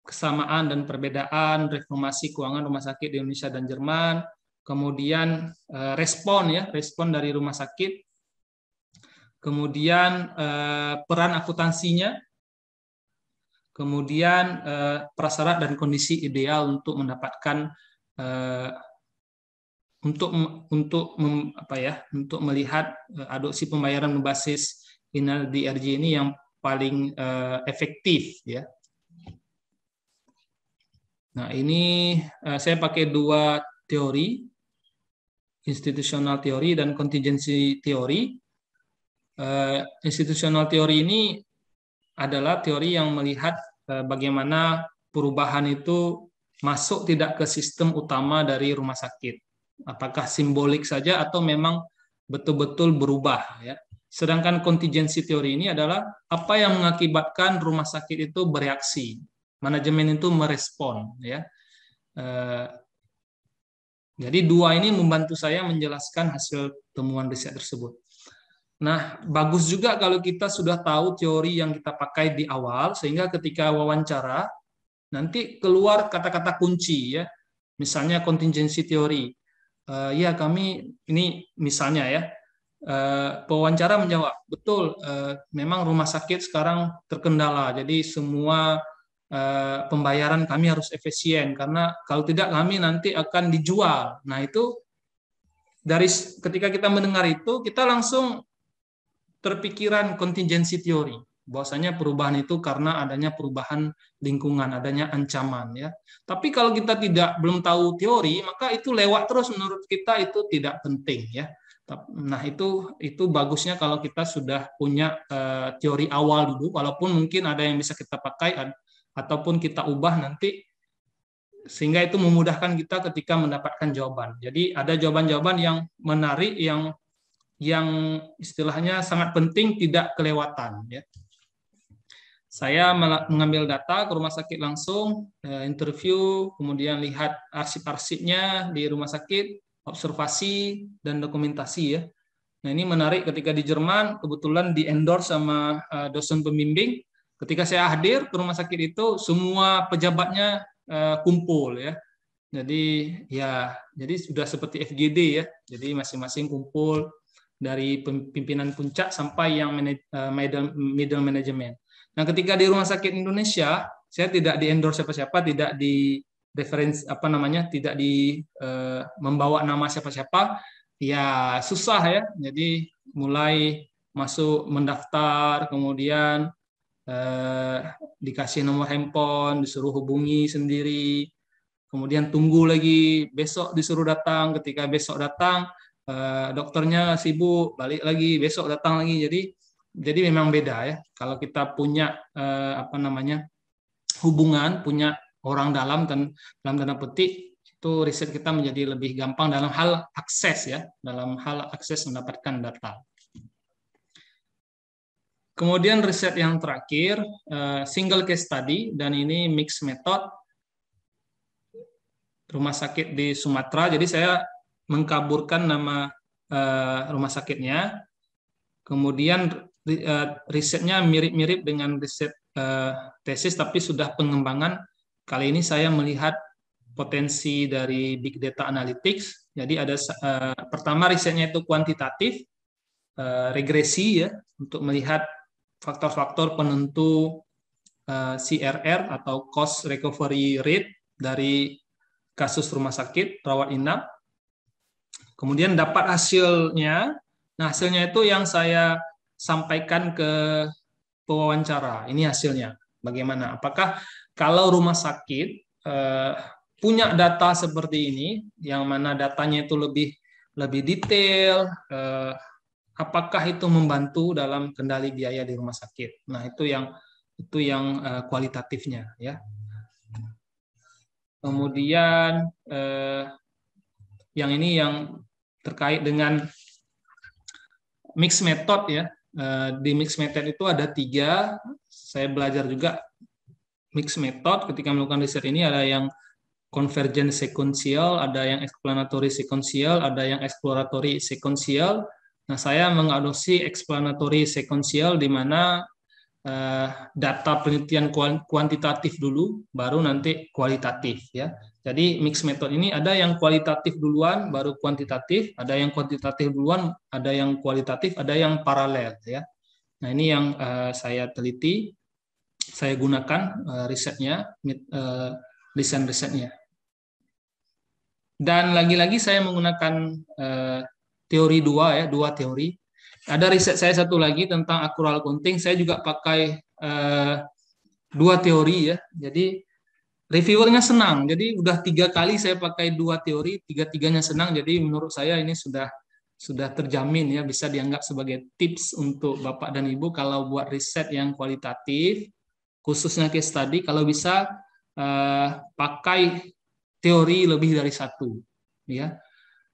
G: kesamaan dan perbedaan reformasi keuangan rumah sakit di Indonesia dan Jerman, kemudian respon dari rumah sakit, kemudian peran akuntansinya, kemudian prasyarat dan kondisi ideal untuk mendapatkan untuk melihat adopsi pembayaran berbasis INADRJ ini yang paling efektif, ya. Nah, ini saya pakai 2 teori, institutional teori dan contingency teori. Institutional teori ini adalah teori yang melihat bagaimana perubahan itu masuk tidak ke sistem utama dari rumah sakit. Apakah simbolik saja atau memang betul-betul berubah, ya. Sedangkan contingency teori ini adalah apa yang mengakibatkan rumah sakit itu bereaksi, manajemen itu merespon, ya. Jadi 2 ini membantu saya menjelaskan hasil temuan riset tersebut. Nah, bagus juga kalau kita sudah tahu teori yang kita pakai di awal, sehingga ketika wawancara nanti keluar kata-kata kunci, ya. Misalnya contingency teori. Ya, kami ini misalnya, ya, pewawancara menjawab, betul, memang rumah sakit sekarang terkendala, jadi semua pembayaran kami harus efisien, karena kalau tidak kami nanti akan dijual. Nah, itu dari ketika kita mendengar itu, kita langsung terpikiran contingency teori, bahwasanya perubahan itu karena adanya perubahan lingkungan, adanya ancaman, ya. Tapi kalau kita belum tahu teori, maka itu lewat terus, menurut kita itu tidak penting, ya. Nah, itu bagusnya kalau kita sudah punya teori awal dulu, walaupun mungkin ada yang bisa kita pakai ataupun kita ubah nanti, sehingga itu memudahkan kita ketika mendapatkan jawaban. Jadi ada jawaban-jawaban yang menarik, yang istilahnya sangat penting, tidak kelewatan, ya. Saya mengambil data ke rumah sakit langsung, interview, kemudian lihat arsip-arsipnya di rumah sakit, observasi dan dokumentasi, ya. Nah, ini menarik, ketika di Jerman kebetulan di-endorse sama dosen pembimbing. Ketika saya hadir ke rumah sakit itu, semua pejabatnya kumpul, ya. Jadi sudah seperti FGD, ya. Jadi masing-masing kumpul, dari pimpinan puncak sampai yang middle management. Nah, ketika di rumah sakit Indonesia, saya tidak di-endorse siapa-siapa, tidak di referensi tidak membawa nama siapa-siapa, ya susah, ya. Jadi mulai masuk mendaftar, kemudian dikasih nomor handphone, disuruh hubungi sendiri, kemudian tunggu lagi, besok disuruh datang, ketika besok datang dokternya sibuk, balik lagi, besok datang lagi. Jadi memang beda, ya. Kalau kita punya hubungan, punya orang dalam tanda petik, itu riset kita menjadi lebih gampang dalam hal akses, ya, dalam hal akses mendapatkan data. Kemudian riset yang terakhir, single case study, dan ini mixed method, rumah sakit di Sumatera. Jadi saya mengkaburkan nama rumah sakitnya, kemudian risetnya mirip-mirip dengan riset tesis, tapi sudah pengembangan. Kali ini saya melihat potensi dari big data analytics. Jadi ada pertama risetnya itu kuantitatif, regresi, ya, untuk melihat faktor-faktor penentu CRR atau cost recovery rate dari kasus rumah sakit rawat inap. Kemudian dapat hasilnya. Nah, hasilnya itu yang saya sampaikan ke pewawancara. Ini hasilnya. Bagaimana? Apakah kalau rumah sakit punya data seperti ini, yang mana datanya itu lebih detail, apakah itu membantu dalam kendali biaya di rumah sakit? Nah, itu yang kualitatifnya, ya. Kemudian yang ini yang terkait dengan mixed method, ya. Di mixed method itu ada 3. Saya belajar juga mixed method ketika melakukan riset ini, ada yang convergent sequential, ada yang explanatory sequential, ada yang exploratory sequential. Nah, saya mengadopsi explanatory sequential di mana data penelitian kuantitatif dulu, baru nanti kualitatif ya. Jadi mixed method ini ada yang kualitatif duluan, baru kuantitatif, ada yang kuantitatif duluan, ada yang kualitatif, ada yang paralel ya. Nah, ini yang saya teliti, saya gunakan risetnya, desain risetnya. Dan lagi-lagi saya menggunakan teori 2 teori. Ada riset saya satu lagi tentang accrual accounting, saya juga pakai 2 teori ya. Jadi reviewernya senang. Jadi udah 3 kali saya pakai 2 teori, 3-tiganya senang. Jadi menurut saya ini sudah terjamin ya, bisa dianggap sebagai tips untuk Bapak dan Ibu kalau buat riset yang kualitatif, khususnya case study, kalau bisa pakai teori lebih dari 1 ya.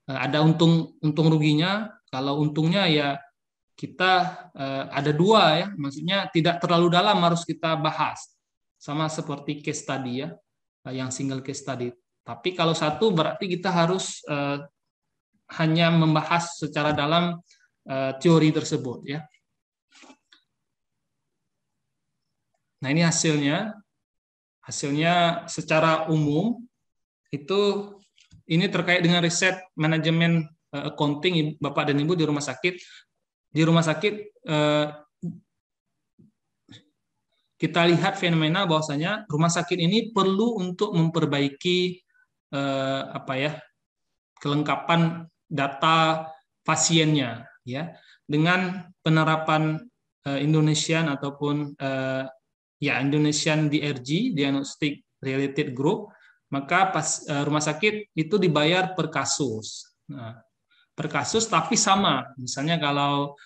G: Ada untung ruginya. Kalau untungnya ya kita ada 2 ya, maksudnya tidak terlalu dalam harus kita bahas, sama seperti case study ya, yang single case study. Tapi kalau 1 berarti kita harus hanya membahas secara dalam teori tersebut ya. Nah, ini hasilnya secara umum itu ini terkait dengan riset manajemen accounting Bapak dan Ibu di rumah sakit. Di rumah sakit kita lihat fenomena bahwasanya rumah sakit ini perlu untuk memperbaiki kelengkapan data pasiennya ya, dengan penerapan Indonesian ataupun Indonesian DRG, Diagnostic Related Group, maka rumah sakit itu dibayar per kasus. Nah, per kasus tapi sama. Misalnya kalau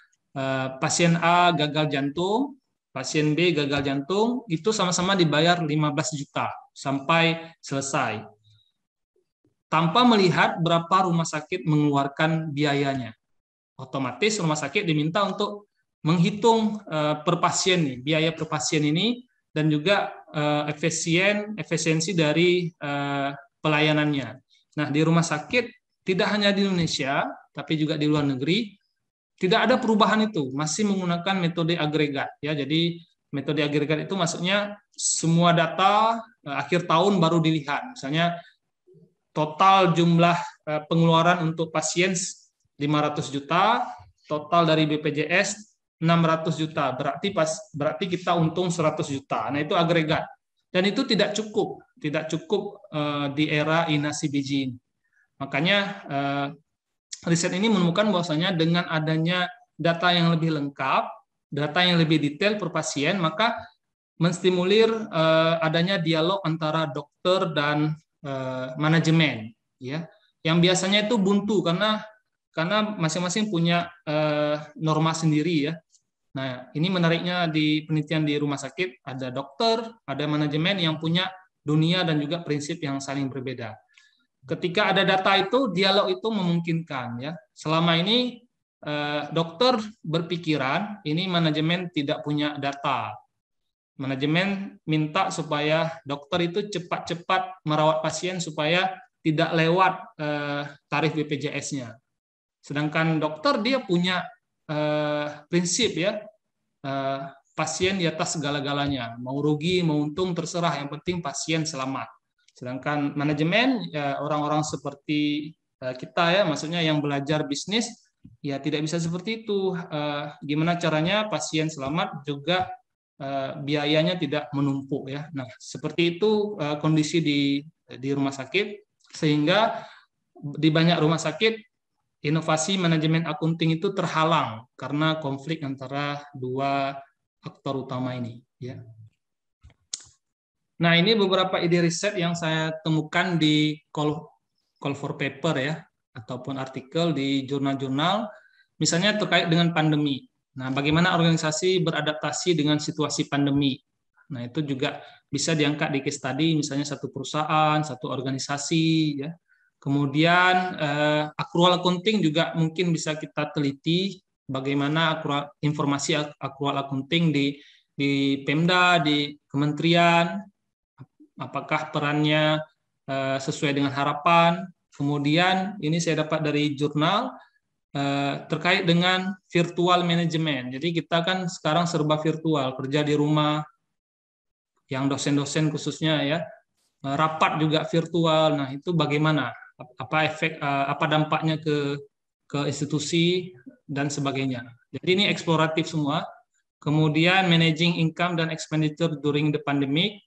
G: pasien A gagal jantung, pasien B gagal jantung, itu sama-sama dibayar 15 juta sampai selesai. Tanpa melihat berapa rumah sakit mengeluarkan biayanya. Otomatis rumah sakit diminta untuk menghitung per pasien nih, biaya per pasien ini, dan juga efisiensi dari pelayanannya. Nah, di rumah sakit tidak hanya di Indonesia, tapi juga di luar negeri, tidak ada perubahan itu, masih menggunakan metode agregat ya. Jadi metode agregat itu maksudnya semua data akhir tahun baru dilihat. Misalnya total jumlah pengeluaran untuk pasien 500 juta, total dari BPJS 600 juta, berarti kita untung 100 juta. Nah, itu agregat. Dan itu tidak cukup di era Ina CBG. Makanya riset ini menemukan bahwasanya dengan adanya data yang lebih lengkap, data yang lebih detail per pasien, maka menstimulir adanya dialog antara dokter dan manajemen, ya. Yang biasanya itu buntu karena masing-masing punya norma sendiri ya. Nah, ini menariknya di penelitian di rumah sakit, ada dokter, ada manajemen yang punya dunia dan juga prinsip yang saling berbeda. Ketika ada data itu, dialog itu memungkinkan ya. Selama ini dokter berpikiran ini manajemen tidak punya data. Manajemen minta supaya dokter itu cepat-cepat merawat pasien supaya tidak lewat tarif BPJS-nya. Sedangkan dokter dia punya prinsip ya, pasien di atas segala-galanya, mau rugi mau untung terserah, yang penting pasien selamat. Sedangkan manajemen ya, orang-orang seperti kita ya, maksudnya yang belajar bisnis ya tidak bisa seperti itu. Gimana caranya pasien selamat juga biayanya tidak menumpuk ya. Nah, seperti itu kondisi di rumah sakit, sehingga di banyak rumah sakit inovasi manajemen akunting itu terhalang karena konflik antara 2 aktor utama ini ya. Nah, ini beberapa ide riset yang saya temukan di call for paper ya, ataupun artikel di jurnal-jurnal, misalnya terkait dengan pandemi. Nah, bagaimana organisasi beradaptasi dengan situasi pandemi. Nah, itu juga bisa diangkat di case study, misalnya satu perusahaan, satu organisasi ya. Kemudian accrual accounting juga mungkin bisa kita teliti bagaimana informasi akrual akunting di Pemda, di kementerian, apakah perannya sesuai dengan harapan. Kemudian ini saya dapat dari jurnal terkait dengan virtual management. Jadi kita kan sekarang serba virtual, kerja di rumah, yang dosen-dosen khususnya ya, rapat juga virtual. Nah, itu bagaimana? Apa efek, apa dampaknya ke institusi dan sebagainya. Jadi ini eksploratif semua. Kemudian managing income dan expenditure during the pandemic.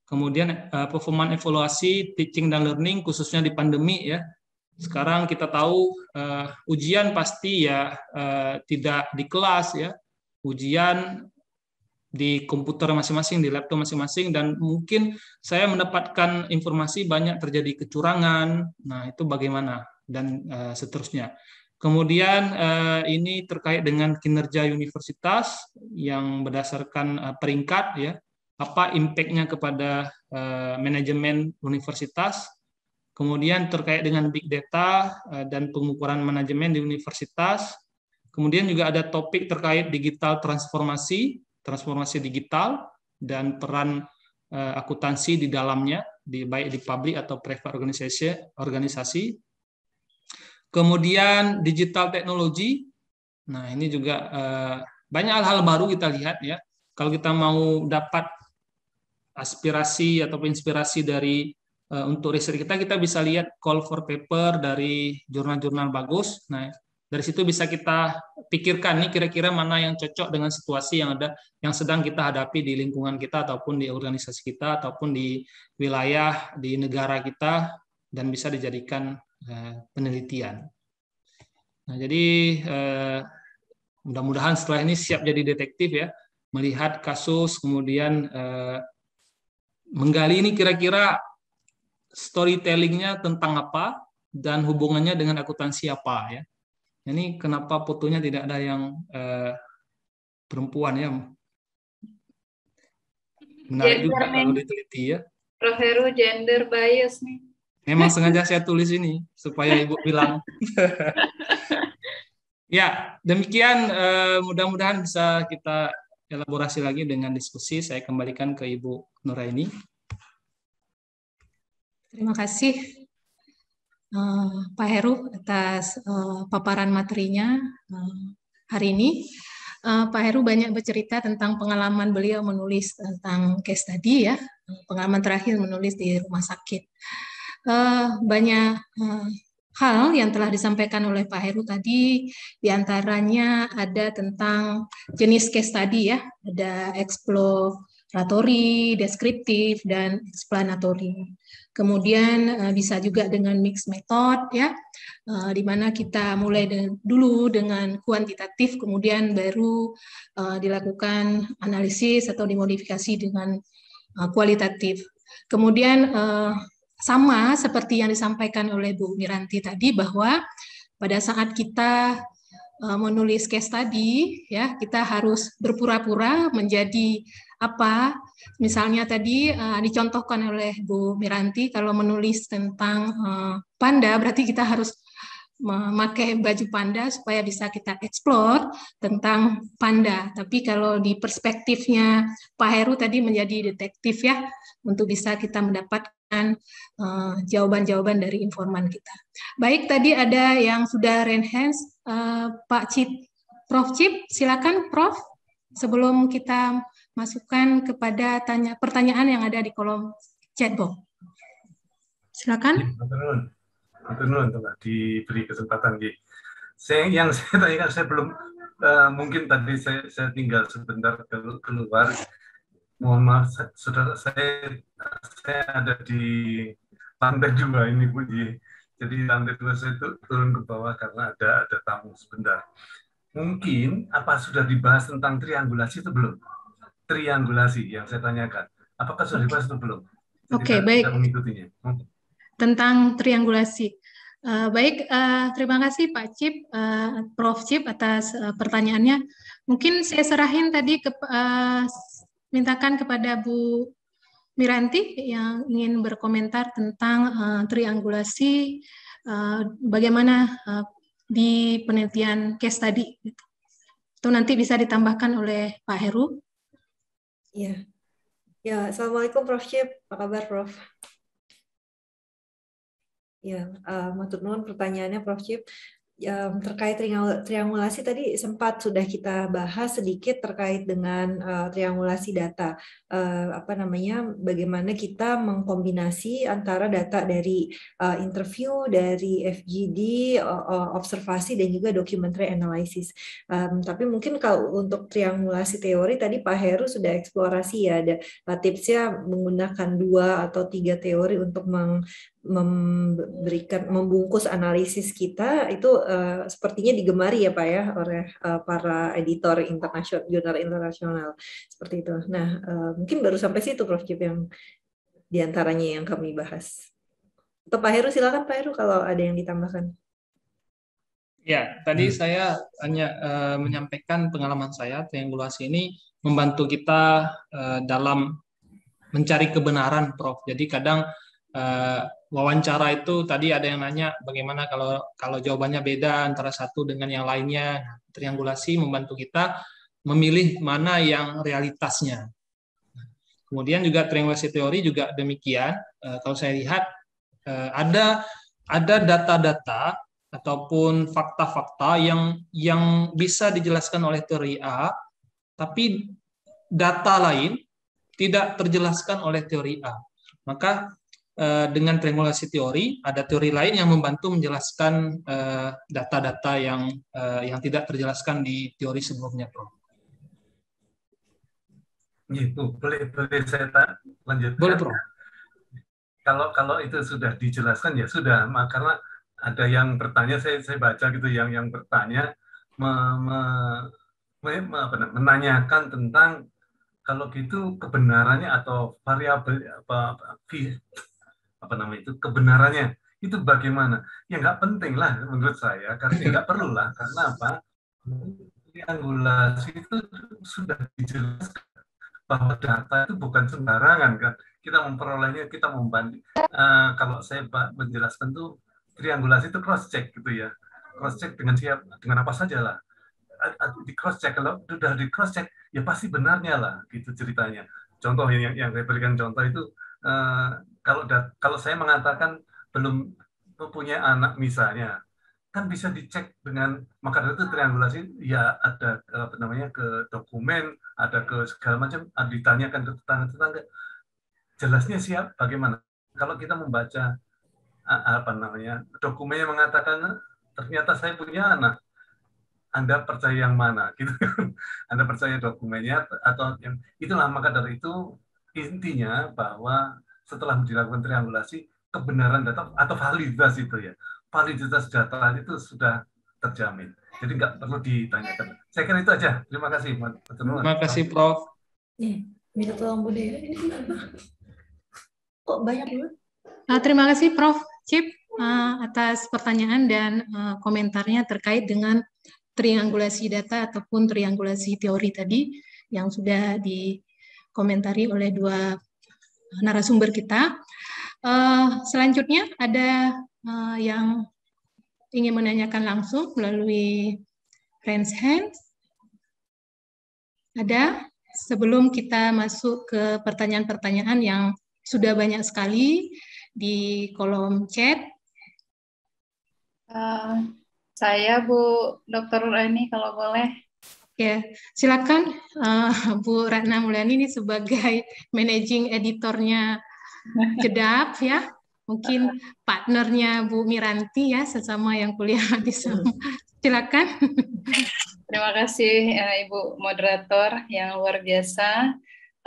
G: Kemudian performance evaluasi teaching dan learning khususnya di pandemi ya. Sekarang kita tahu ujian pasti ya tidak di kelas ya. Ujian di komputer masing-masing, di laptop masing-masing, dan mungkin saya mendapatkan informasi banyak terjadi kecurangan. Nah, itu bagaimana dan seterusnya. Kemudian ini terkait dengan kinerja universitas yang berdasarkan peringkat ya. Apa impact-nya kepada manajemen universitas, kemudian terkait dengan big data dan pengukuran manajemen di universitas, kemudian juga ada topik terkait digital transformasi digital, dan peran akuntansi di dalamnya, baik di public atau private organisasi. Kemudian digital teknologi, nah ini juga banyak hal-hal baru kita lihat ya. Kalau kita mau dapat aspirasi atau inspirasi dari untuk riset kita bisa lihat call for paper dari jurnal-jurnal bagus. Nah, dari situ bisa kita pikirkan nih kira-kira mana yang cocok dengan situasi yang ada, yang sedang kita hadapi di lingkungan kita ataupun di organisasi kita ataupun di wilayah di negara kita, dan bisa dijadikan penelitian. Nah, jadi mudah-mudahan setelah ini siap jadi detektif ya, melihat kasus, kemudian menggali ini kira-kira storytelling-nya tentang apa dan hubungannya dengan akuntansi apa ya. Ini kenapa fotonya tidak ada yang perempuan ya? Menarik juga kalau diteliti ya.
F: Prof. Heru, gender bias nih.
G: Memang sengaja saya tulis ini supaya Ibu bilang. Ya, demikian mudah-mudahan bisa kita elaborasi lagi dengan diskusi. Saya kembalikan ke Ibu Nuraini.
D: Terima kasih Pak Heru atas paparan materinya hari ini. Pak Heru banyak bercerita tentang pengalaman beliau menulis tentang case study ya, pengalaman terakhir menulis di rumah sakit. Banyak hal yang telah disampaikan oleh Pak Heru tadi, diantaranya ada tentang jenis case study ya, ada exploratory, deskriptif, dan explanatory. Kemudian bisa juga dengan mixed method ya, di mana kita mulai dulu dengan kuantitatif, kemudian baru dilakukan analisis atau dimodifikasi dengan kualitatif. Kemudian sama seperti yang disampaikan oleh Bu Miranti tadi, bahwa pada saat kita menulis case study ya, kita harus berpura-pura menjadi apa. Misalnya tadi dicontohkan oleh Bu Miranti, kalau menulis tentang panda berarti kita harus memakai baju panda supaya bisa kita explore tentang panda. Tapi kalau di perspektifnya Pak Heru tadi menjadi detektif ya, untuk bisa kita mendapatkan jawaban-jawaban dari informan kita. Baik, tadi ada yang sudah raise hands, Pak Cip, Prof. Cip, silakan Prof. Sebelum kita masukkan kepada pertanyaan yang ada di kolom chatbox. Silakan.
H: Matur telah diberi kesempatan. Yang saya tanyakan, saya belum mungkin tadi saya tinggal sebentar keluar. Mohon maaf, saudara, saya ada di lantai 2 ini Bu. Jadi lantai 2 saya turun ke bawah karena ada tamu sebentar. Mungkin apa sudah dibahas tentang triangulasi atau belum? Triangulasi yang saya tanyakan, apakah sudah dibahas atau belum?
D: Oke, baik.
H: Kita mengikutinya.
D: Tentang triangulasi. Baik, terima kasih Pak Cip, Prof. Cip atas pertanyaannya. Mungkin saya serahin tadi mintakan kepada Bu Miranti yang ingin berkomentar tentang triangulasi, bagaimana di penelitian case study. Itu nanti bisa ditambahkan oleh Pak Heru.
E: Ya, ya. Assalamualaikum Prof. Cip. Apa kabar, Prof? Ya, matur nuwun pertanyaannya Prof. Cip. Terkait triangulasi tadi sempat sudah kita bahas sedikit terkait dengan triangulasi data, bagaimana kita mengkombinasi antara data dari interview, dari FGD, observasi dan juga documentary analysis. Tapi mungkin kalau untuk triangulasi teori tadi Pak Heru sudah eksplorasi ya, ada tipsnya menggunakan 2 atau 3 teori untuk membungkus analisis kita itu sepertinya digemari ya Pak ya oleh para editor internasional, jurnal internasional seperti itu. Nah, mungkin baru sampai situ Prof. Cip yang diantaranya yang kami bahas. Atau Pak Heru, silakan Pak Heru kalau ada yang ditambahkan.
G: Ya, tadi saya hanya menyampaikan pengalaman saya. Triangulasi ini membantu kita dalam mencari kebenaran, Prof. Jadi kadang wawancara itu tadi ada yang nanya bagaimana kalau jawabannya beda antara satu dengan yang lainnya. Nah, triangulasi membantu kita memilih mana yang realitasnya. Kemudian juga triangulasi teori juga demikian. Kalau saya lihat ada data-data ataupun fakta-fakta yang bisa dijelaskan oleh teori A, tapi data lain tidak terjelaskan oleh teori A. Maka dengan triangulasi teori, ada teori lain yang membantu menjelaskan data-data yang tidak terjelaskan di teori sebelumnya, Prof.
H: Gitu, boleh saya lanjutkan?
G: Boleh, Prof.
H: Kalau itu sudah dijelaskan ya sudah, karena ada yang bertanya, saya baca gitu, yang bertanya menanyakan tentang kalau gitu kebenarannya atau variabel kebenarannya itu bagaimana? Ya nggak penting lah menurut saya, karena nggak perlu lah, karena apa? Triangulasi itu sudah dijelaskan bahwa data itu bukan sembarangan kan. Kita memperolehnya, kita membanding. Kalau saya menjelaskan tuh triangulasi itu cross check gitu ya, cross check dengan apa saja lah. Di cross check, kalau sudah di cross check ya pasti benarnya lah gitu ceritanya. Contoh yang saya berikan contoh itu. Kalau saya mengatakan belum mempunyai anak misalnya, kan bisa dicek dengan, maka dari itu triangulasi ya ada ke dokumen, ada ke segala macam, ditanyakan ke tetangga-tetangga, jelasnya siap bagaimana. Kalau kita membaca dokumennya mengatakan ternyata saya punya anak, Anda percaya yang mana gitu kan? Anda percaya dokumennya atau yang itulah. Maka dari itu intinya bahwa setelah dilakukan triangulasi, kebenaran data atau validitas itu ya, validitas data itu sudah terjamin. Jadi nggak perlu ditanyakan. Saya kira itu aja. Terima kasih.
G: Terima kasih, Prof.
E: Minta tolong Bude. Ini kenapa? Kok banyak banget?
D: Terima kasih Prof. Cip atas pertanyaan dan komentarnya terkait dengan triangulasi data ataupun triangulasi teori tadi yang sudah dikomentari oleh 2 narasumber kita. Selanjutnya ada yang ingin menanyakan langsung melalui raise hand. Ada? Sebelum kita masuk ke pertanyaan-pertanyaan yang sudah banyak sekali di kolom chat.
F: Saya Bu Dr. Rani kalau boleh.
D: Ya, silakan Bu Ratna Mulyani ini sebagai managing editornya Jedap ya. Mungkin partnernya Bu Miranti ya, sesama yang kuliah di sana. Silakan.
F: Terima kasih Ibu moderator yang luar biasa.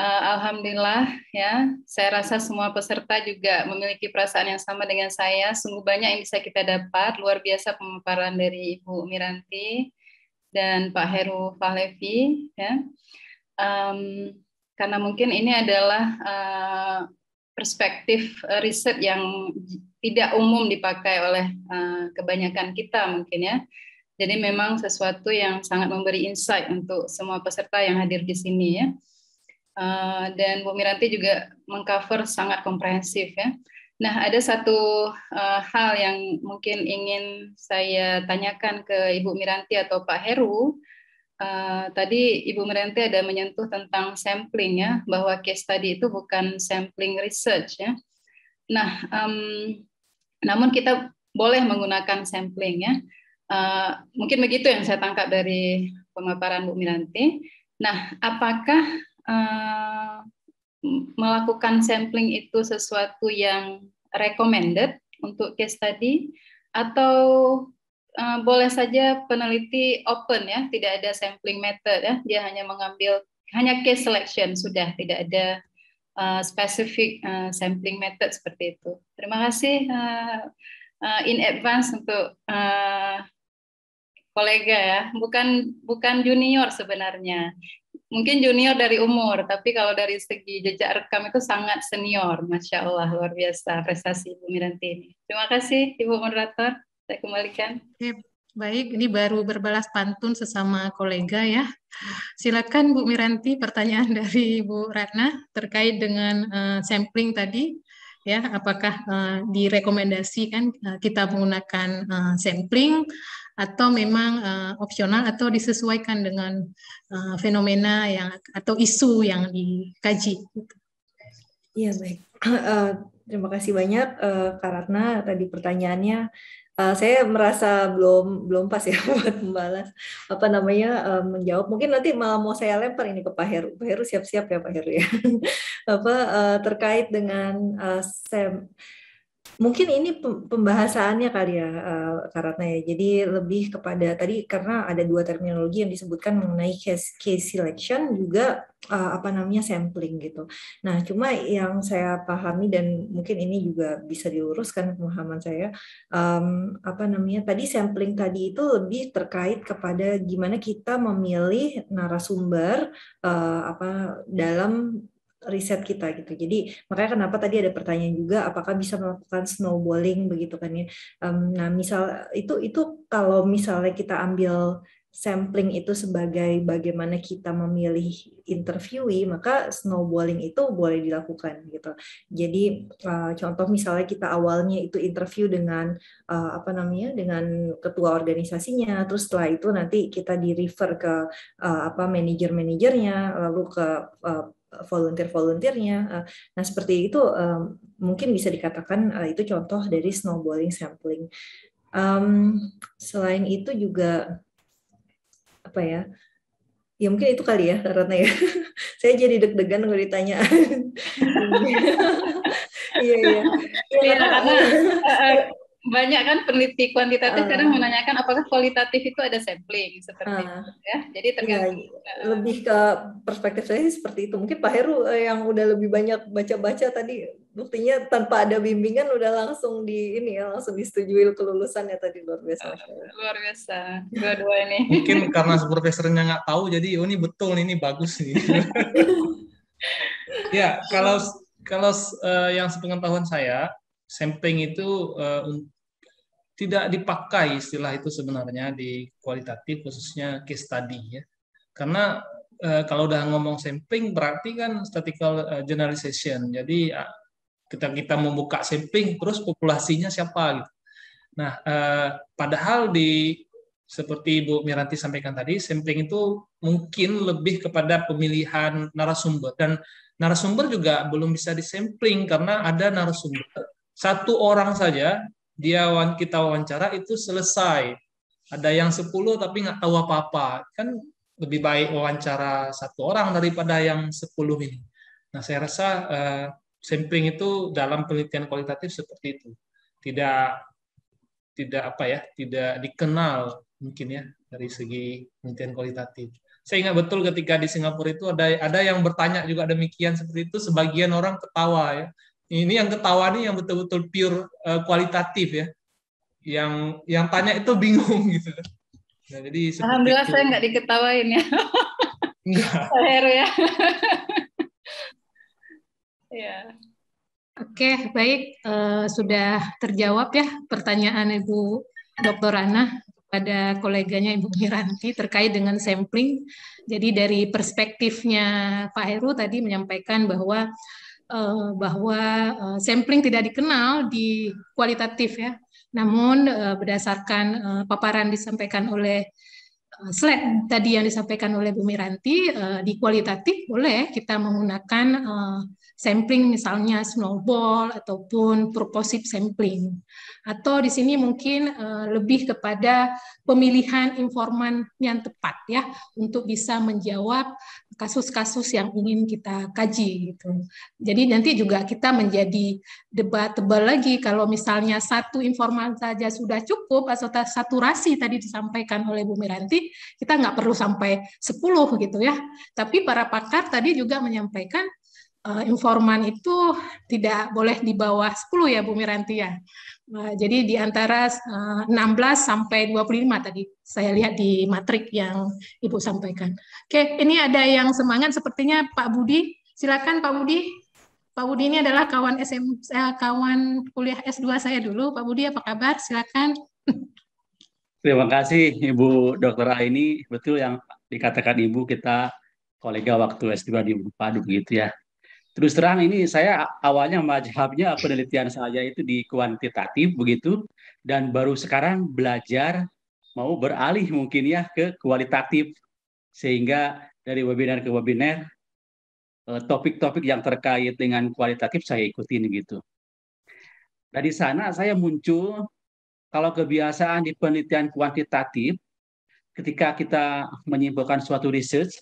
F: Alhamdulillah ya, saya rasa semua peserta juga memiliki perasaan yang sama dengan saya. Sungguh banyak yang bisa kita dapat. Luar biasa pemaparan dari Ibu Miranti dan Pak Heru Fahlevi ya. Karena mungkin ini adalah perspektif riset yang tidak umum dipakai oleh kebanyakan kita mungkin ya. Jadi memang sesuatu yang sangat memberi insight untuk semua peserta yang hadir di sini ya. Dan Bu Miranti juga mengcover sangat komprehensif ya. Nah, ada satu hal yang mungkin ingin saya tanyakan ke Ibu Miranti atau Pak Heru. Tadi Ibu Miranti ada menyentuh tentang sampling ya, bahwa case study itu bukan sampling research ya. Nah, namun kita boleh menggunakan sampling ya. Mungkin begitu yang saya tangkap dari pemaparan Bu Miranti. Nah, apakah melakukan sampling itu sesuatu yang recommended untuk case study, atau boleh saja peneliti open ya, tidak ada sampling method ya, dia hanya mengambil hanya case selection, sudah tidak ada specific sampling method seperti itu. Terima kasih in advance untuk kolega ya, bukan junior sebenarnya. Mungkin junior dari umur, tapi kalau dari segi jejak rekam itu sangat senior. Masya Allah, luar biasa prestasi Ibu Miranti ini. Terima kasih Ibu Moderator, saya kembalikan.
D: Oke, baik, ini baru berbalas pantun sesama kolega ya. Silakan Bu Miranti, pertanyaan dari Bu Ratna terkait dengan sampling tadi. Ya, apakah direkomendasikan kita menggunakan sampling atau memang opsional atau disesuaikan dengan fenomena yang atau isu yang dikaji?
E: Iya, baik. Terima kasih banyak Kak Ratna tadi pertanyaannya. Saya merasa belum pas ya buat membalas menjawab. Mungkin nanti malah mau saya lempar ini ke Pak Heru. Pak Heru siap-siap ya Pak Heru ya. Terkait dengan mungkin ini pembahasannya kali ya Kak Ratna ya. Jadi lebih kepada tadi karena ada dua terminologi yang disebutkan mengenai case selection juga sampling gitu. Nah, cuma yang saya pahami dan mungkin ini juga bisa diluruskan pemahaman saya tadi sampling tadi itu lebih terkait kepada gimana kita memilih narasumber dalam riset kita gitu. Jadi makanya kenapa tadi ada pertanyaan juga apakah bisa melakukan snowballing begitu kan ya. Nah, misal itu kalau misalnya kita ambil sampling itu sebagai bagaimana kita memilih interviewee, maka snowballing itu boleh dilakukan gitu. Jadi contoh misalnya kita awalnya itu interview dengan dengan ketua organisasinya, terus setelah itu nanti kita di refer ke manajer-manajernya, lalu ke volunteer-volunteernya. Nah, seperti itu mungkin bisa dikatakan itu contoh dari snowballing sampling. Selain itu juga ya mungkin itu kali ya karena ya saya jadi deg-degan kalau ditanya. Iya.
F: Karena banyak kan peneliti kuantitatif kadang menanyakan apakah kualitatif itu ada sampling seperti itu ya. Jadi tergantung.
E: Lebih ke perspektif saya seperti itu. Mungkin Pak Heru yang udah lebih banyak baca-baca tadi, buktinya tanpa ada bimbingan udah langsung langsung disetujui kelulusannya tadi, luar biasa.
F: Luar biasa dua-dua ini.
G: Mungkin karena profesornya nggak tahu, jadi ini betul, ini bagus nih. Ya, kalau yang sepengetahuan saya, sampling itu tidak dipakai istilah itu sebenarnya di kualitatif, khususnya case study ya. Karena kalau udah ngomong sampling berarti kan statistical generalization. Jadi kita membuka sampling terus populasinya siapa gitu. Nah, padahal seperti Bu Miranti sampaikan tadi, sampling itu mungkin lebih kepada pemilihan narasumber, dan narasumber juga belum bisa disampling karena ada narasumber satu orang saja kita wawancara itu selesai. Ada yang 10 tapi nggak tahu apa-apa. Kan lebih baik wawancara satu orang daripada yang 10 ini. Nah, saya rasa sampling itu dalam penelitian kualitatif seperti itu. Tidak dikenal mungkin ya dari segi penelitian kualitatif. Saya ingat betul ketika di Singapura itu ada yang bertanya juga demikian seperti itu, sebagian orang ketawa ya. Ini yang ketawa nih yang betul-betul pure kualitatif ya. Yang tanya itu bingung gitu. Nah, jadi
F: alhamdulillah saya nggak diketawain ya.
G: Enggak.
F: Heru ya. Ya.
D: Oke, baik. Sudah terjawab ya pertanyaan Ibu Dr. Rana pada koleganya Ibu Miranti terkait dengan sampling. Jadi dari perspektifnya Pak Heru tadi menyampaikan bahwa bahwa sampling tidak dikenal di kualitatif ya. Namun berdasarkan paparan disampaikan oleh slide tadi yang disampaikan oleh Bu Miranti, di kualitatif boleh kita menggunakan sampling misalnya snowball ataupun purposive sampling. Atau di sini mungkin lebih kepada pemilihan informan yang tepat ya untuk bisa menjawab kasus-kasus yang ingin kita kaji gitu. Jadi nanti juga kita menjadi debatable lagi kalau misalnya satu informan saja sudah cukup atau saturasi tadi disampaikan oleh Bu Miranti, kita nggak perlu sampai 10 gitu ya. Tapi para pakar tadi juga menyampaikan informan itu tidak boleh di bawah 10 ya Bu Miranti ya. Jadi di antara 16 sampai 25 tadi saya lihat di matrik yang Ibu sampaikan. Oke, ini ada yang semangat sepertinya Pak Budi. Silakan Pak Budi. Pak Budi ini adalah kawan kawan kuliah S2 saya dulu. Pak Budi apa kabar? Silakan.
I: Terima kasih Ibu Dr. Aini. Betul yang dikatakan Ibu, kita kolega waktu S2 di Unpad begitu ya. Terus terang ini saya awalnya mazhabnya penelitian saya itu di kuantitatif begitu, dan baru sekarang belajar mau beralih mungkin ya ke kualitatif, sehingga dari webinar ke webinar topik-topik yang terkait dengan kualitatif saya ikutin gitu. Dari sana saya muncul kalau kebiasaan di penelitian kuantitatif, ketika kita menyimpulkan suatu research,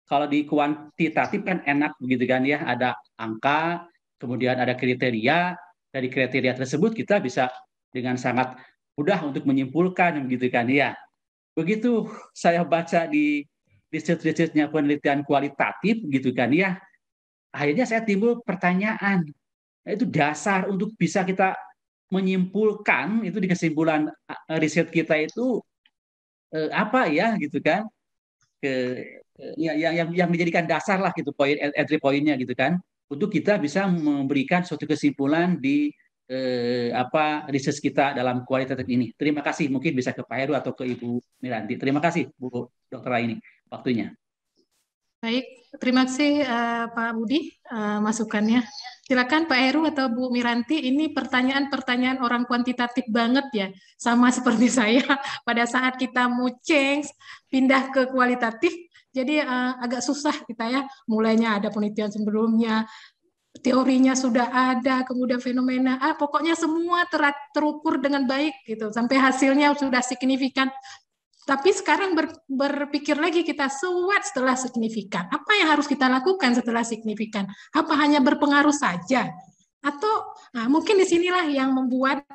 I: kalau di kuantitatif kan enak begitu kan ya, ada angka, kemudian ada kriteria, dari kriteria tersebut kita bisa dengan sangat mudah untuk menyimpulkan begitu kan ya. Begitu saya baca di research-researchnya penelitian kualitatif gitu kan ya, akhirnya saya timbul pertanyaan, itu dasar untuk bisa kita menyimpulkan itu di kesimpulan riset kita itu apa ya gitu kan, yang dijadikan dasar lah gitu, poin entry poinnya gitu kan, untuk kita bisa memberikan suatu kesimpulan di riset kita dalam kualitatif ini. Terima kasih, mungkin bisa ke Pak Heru atau ke Ibu Miranti. Terima kasih Bu Dr. Aini waktunya.
D: Baik, terima kasih Pak Budi masukannya. Silakan Pak Heru atau Bu Miranti, ini pertanyaan-pertanyaan orang kuantitatif banget ya, sama seperti saya pada saat kita mau change, pindah ke kualitatif, jadi agak susah kita ya, mulainya ada penelitian sebelumnya, teorinya sudah ada, kemudian fenomena, pokoknya semua terukur dengan baik gitu, sampai hasilnya sudah signifikan. Tapi sekarang berpikir lagi kita, so what setelah signifikan? Apa yang harus kita lakukan setelah signifikan? Apa hanya berpengaruh saja? Atau mungkin disinilah yang membuat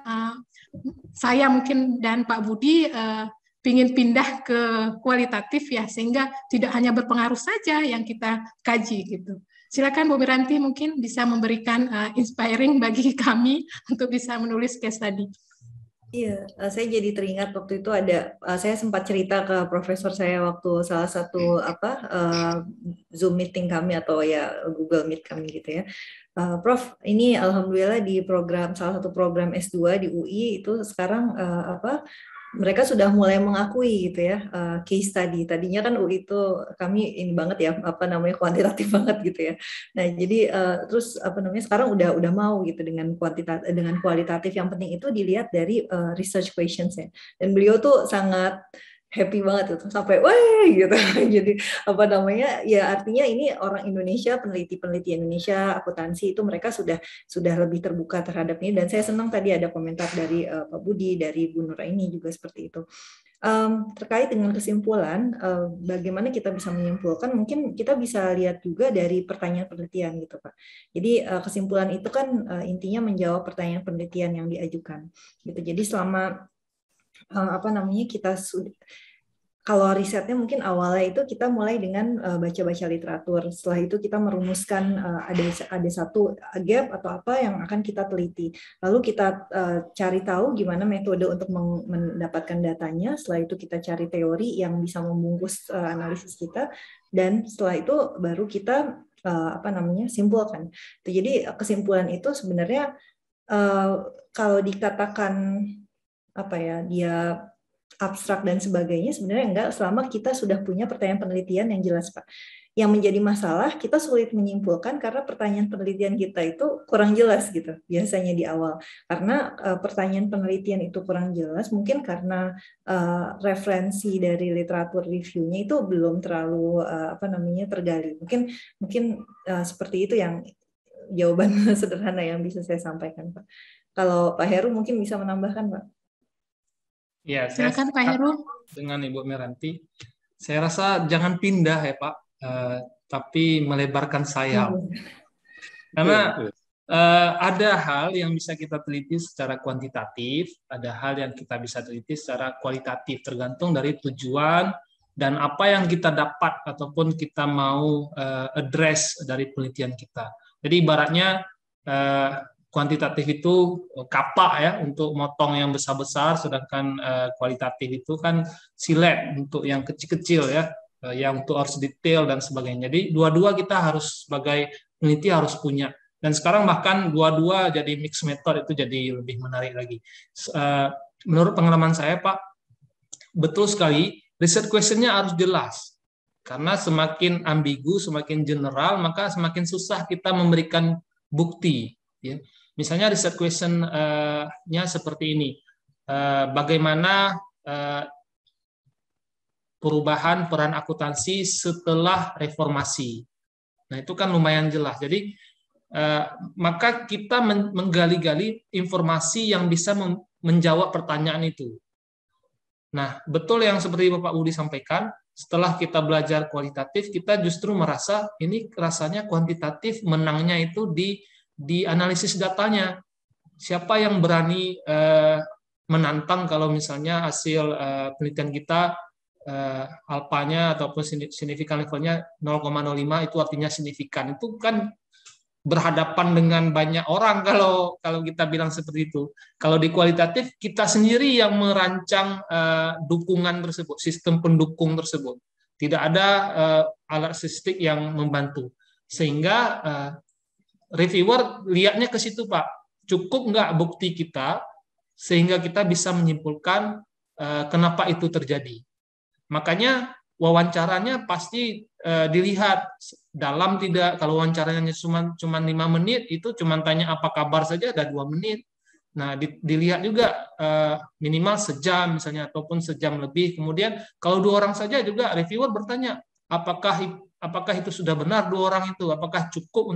D: saya mungkin dan Pak Budi ingin pindah ke kualitatif ya, sehingga tidak hanya berpengaruh saja yang kita kaji gitu. Silakan Bu Miranti mungkin bisa memberikan inspiring bagi kami untuk bisa menulis case study.
E: Iya, saya jadi teringat waktu itu saya sempat cerita ke profesor saya waktu salah satu Zoom meeting kami atau ya Google Meet kami gitu ya. Prof, ini alhamdulillah di salah satu program S2 di UI itu sekarang mereka sudah mulai mengakui gitu ya, case study. Tadinya kan UI itu kami ini banget ya, kuantitatif banget gitu ya. Nah, jadi terus sekarang udah mau gitu dengan kualitatif. Yang penting itu dilihat dari research questions ya. Dan beliau tuh sangat happy banget itu sampai wah gitu. Jadi ya artinya ini orang Indonesia, peneliti Indonesia akuntansi itu mereka sudah lebih terbuka terhadap ini, dan saya senang tadi ada komentar dari Pak Budi, dari Bu Nuraini juga seperti itu. Terkait dengan kesimpulan, bagaimana kita bisa menyimpulkan, mungkin kita bisa lihat juga dari pertanyaan penelitian gitu Pak. Jadi kesimpulan itu kan intinya menjawab pertanyaan penelitian yang diajukan gitu. Jadi selama kita kalau risetnya mungkin awalnya itu kita mulai dengan baca-baca literatur. Setelah itu kita merumuskan ada satu gap atau apa yang akan kita teliti. Lalu kita cari tahu gimana metode untuk mendapatkan datanya. Setelah itu kita cari teori yang bisa membungkus analisis kita, dan setelah itu baru kita simpulkan. Jadi kesimpulan itu sebenarnya kalau dikatakan dia abstrak dan sebagainya, sebenarnya enggak, selama kita sudah punya pertanyaan penelitian yang jelas Pak. yang menjadi masalah kita sulit menyimpulkan karena pertanyaan penelitian kita itu kurang jelas gitu biasanya di awal. Karena pertanyaan penelitian itu kurang jelas mungkin karena referensi dari literatur reviewnya itu belum terlalu tergali. Mungkin seperti itu yang jawaban sederhana yang bisa saya sampaikan, Pak. Kalau Pak Heru mungkin bisa menambahkan, Pak.
G: Ya,
D: silakan Pak Heru.
G: Dengan Ibu Miranti, saya rasa jangan pindah ya Pak, tapi melebarkan sayap. Karena ada hal yang bisa kita teliti secara kuantitatif, ada hal yang kita bisa teliti secara kualitatif, tergantung dari tujuan dan apa yang kita dapat ataupun kita mau address dari penelitian kita. Jadi ibaratnya kuantitatif itu kapak ya untuk motong yang besar-besar, sedangkan kualitatif itu kan silet untuk yang kecil-kecil ya, yang untuk harus detail dan sebagainya. Jadi dua-dua kita harus sebagai peneliti harus punya. Dan sekarang bahkan dua-dua jadi mix method itu jadi lebih menarik lagi. Menurut pengalaman saya Pak, betul sekali research question-nya harus jelas. Karena semakin ambigu, semakin general, maka semakin susah kita memberikan bukti. Ya. Misalnya research question-nya seperti ini. Bagaimana perubahan peran akuntansi setelah reformasi? Nah, itu kan lumayan jelas. Jadi, maka kita menggali-gali informasi yang bisa menjawab pertanyaan itu. Nah, betul yang seperti Bapak Budi sampaikan, setelah kita belajar kualitatif, kita justru merasa ini rasanya kuantitatif menangnya itu di analisis datanya. Siapa yang berani menantang kalau misalnya hasil penelitian kita alpanya ataupun signifikan levelnya 0,05 itu artinya signifikan. Itu kan berhadapan dengan banyak orang kalau kita bilang seperti itu. Kalau di kualitatif kita sendiri yang merancang dukungan tersebut, sistem pendukung tersebut. Tidak ada alat statistik yang membantu. Sehingga reviewer lihatnya ke situ Pak. Cukup nggak bukti kita sehingga kita bisa menyimpulkan kenapa itu terjadi. Makanya wawancaranya pasti dilihat dalam tidak, kalau wawancaranya cuma 5 menit itu cuma tanya apa kabar saja ada 2 menit. Nah, dilihat juga minimal sejam misalnya ataupun sejam lebih. Kemudian kalau 2 orang saja juga reviewer bertanya apakah itu sudah benar 2 orang itu, apakah cukup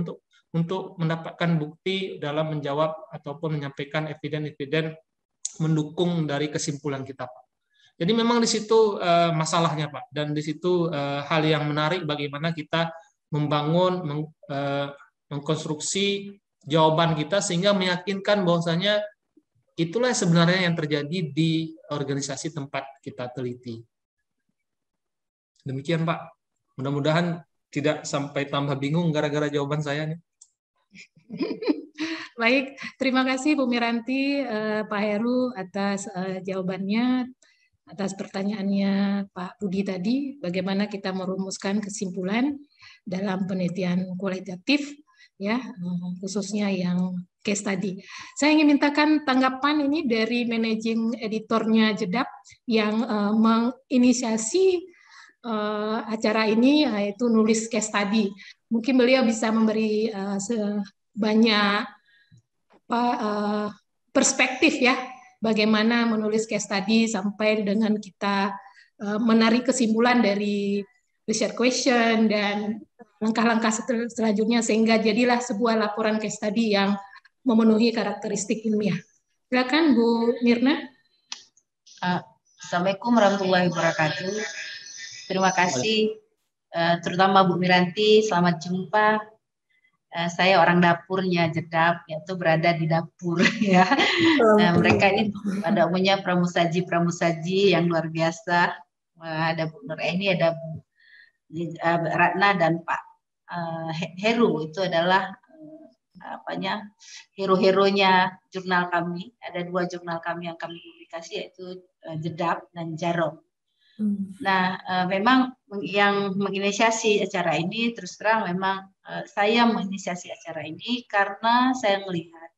G: untuk mendapatkan bukti dalam menjawab ataupun menyampaikan eviden-eviden mendukung dari kesimpulan kita Pak. Jadi memang di situ masalahnya Pak, dan di situ hal yang menarik bagaimana kita membangun, mengkonstruksi jawaban kita sehingga meyakinkan bahwasanya itulah sebenarnya yang terjadi di organisasi tempat kita teliti. Demikian Pak, mudah-mudahan tidak sampai tambah bingung gara-gara jawaban saya nih.
D: Baik, terima kasih Bu Miranti, Pak Heru atas jawabannya. Atas pertanyaannya Pak Budi tadi, bagaimana kita merumuskan kesimpulan dalam penelitian kualitatif, ya khususnya yang case tadi. Saya ingin mintakan tanggapan ini dari managing editornya Jedab yang menginisiasi acara ini, yaitu nulis case study. Mungkin beliau bisa memberi banyak perspektif ya, bagaimana menulis case study sampai dengan kita menarik kesimpulan dari research question dan langkah-langkah selanjutnya sehingga jadilah sebuah laporan case study yang memenuhi karakteristik ilmiah. Silakan Bu Mirna.
J: Assalamualaikum warahmatullahi wabarakatuh. Terima kasih terutama Bu Miranti, selamat jumpa. Saya orang dapurnya Jedab, yaitu berada di dapur ya. Mereka ini pada umumnya pramusaji yang luar biasa. Ada Bu Nur Eni, ada Bu Ratna dan Pak Heru, itu adalah hero-heronya jurnal kami. Ada 2 jurnal kami yang kami publikasi, yaitu Jedab dan Jarom. Nah, memang yang menginisiasi acara ini terus terang memang saya menginisiasi acara ini karena saya melihat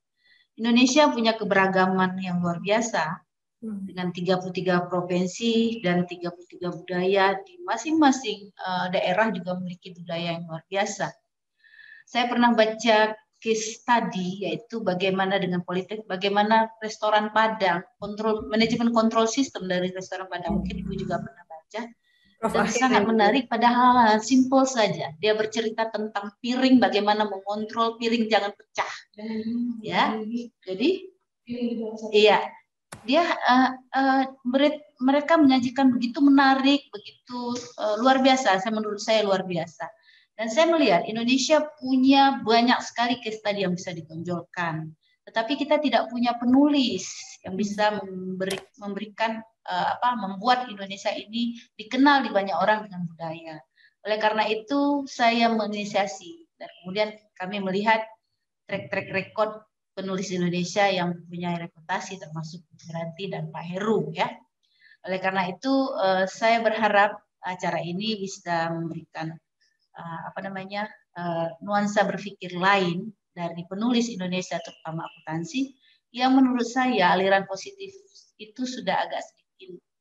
J: Indonesia punya keberagaman yang luar biasa dengan 33 provinsi dan 33 budaya di masing-masing daerah juga memiliki budaya yang luar biasa. Saya pernah baca case study, yaitu bagaimana dengan politik, bagaimana restoran Padang, manajemen kontrol sistem dari restoran Padang, mungkin Ibu juga pernah baca, dan sangat menarik, padahal simpel saja. Dia bercerita tentang piring, bagaimana mengontrol piring jangan pecah, ya. Jadi, iya, dia mereka menyajikan begitu menarik, begitu luar biasa. Menurut saya luar biasa. Dan saya melihat Indonesia punya banyak sekali case study yang bisa ditonjolkan. Tetapi kita tidak punya penulis yang bisa memberikan membuat Indonesia ini dikenal di banyak orang dengan budaya. Oleh karena itu saya menginisiasi dan kemudian kami melihat track record penulis Indonesia yang punya reputasi termasuk Miranti dan Pak Heru, ya. Oleh karena itu saya berharap acara ini bisa memberikan nuansa berpikir lain dari penulis Indonesia terutama akuntansi yang menurut saya aliran positif itu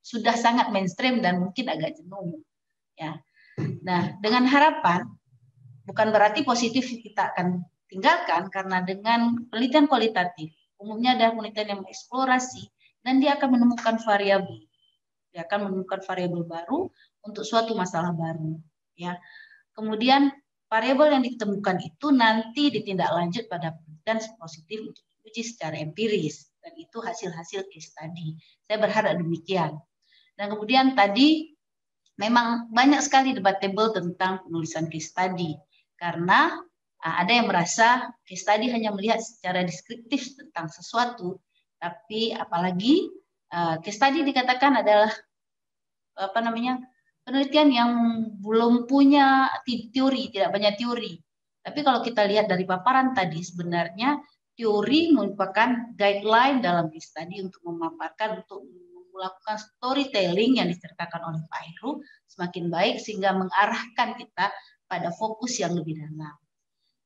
J: sudah sangat mainstream dan mungkin agak jenuh, ya. Nah, dengan harapan bukan berarti positif kita akan tinggalkan, karena dengan penelitian kualitatif umumnya ada penelitian yang mengeksplorasi dan dia akan menemukan variabel. Dia akan menemukan variabel baru untuk suatu masalah baru, ya. Kemudian variabel yang ditemukan itu nanti ditindaklanjut pada penelitian positif untuk diuji secara empiris, dan itu hasil-hasil case study. Saya berharap demikian. Dan kemudian tadi memang banyak sekali debatable tentang penulisan case study, karena ada yang merasa case study hanya melihat secara deskriptif tentang sesuatu, tapi apalagi case study dikatakan adalah penelitian yang belum punya teori, tidak banyak teori. Tapi kalau kita lihat dari paparan tadi, sebenarnya teori merupakan guideline dalam case study untuk memaparkan, untuk melakukan storytelling yang diceritakan oleh Pak Heru semakin baik sehingga mengarahkan kita pada fokus yang lebih dalam.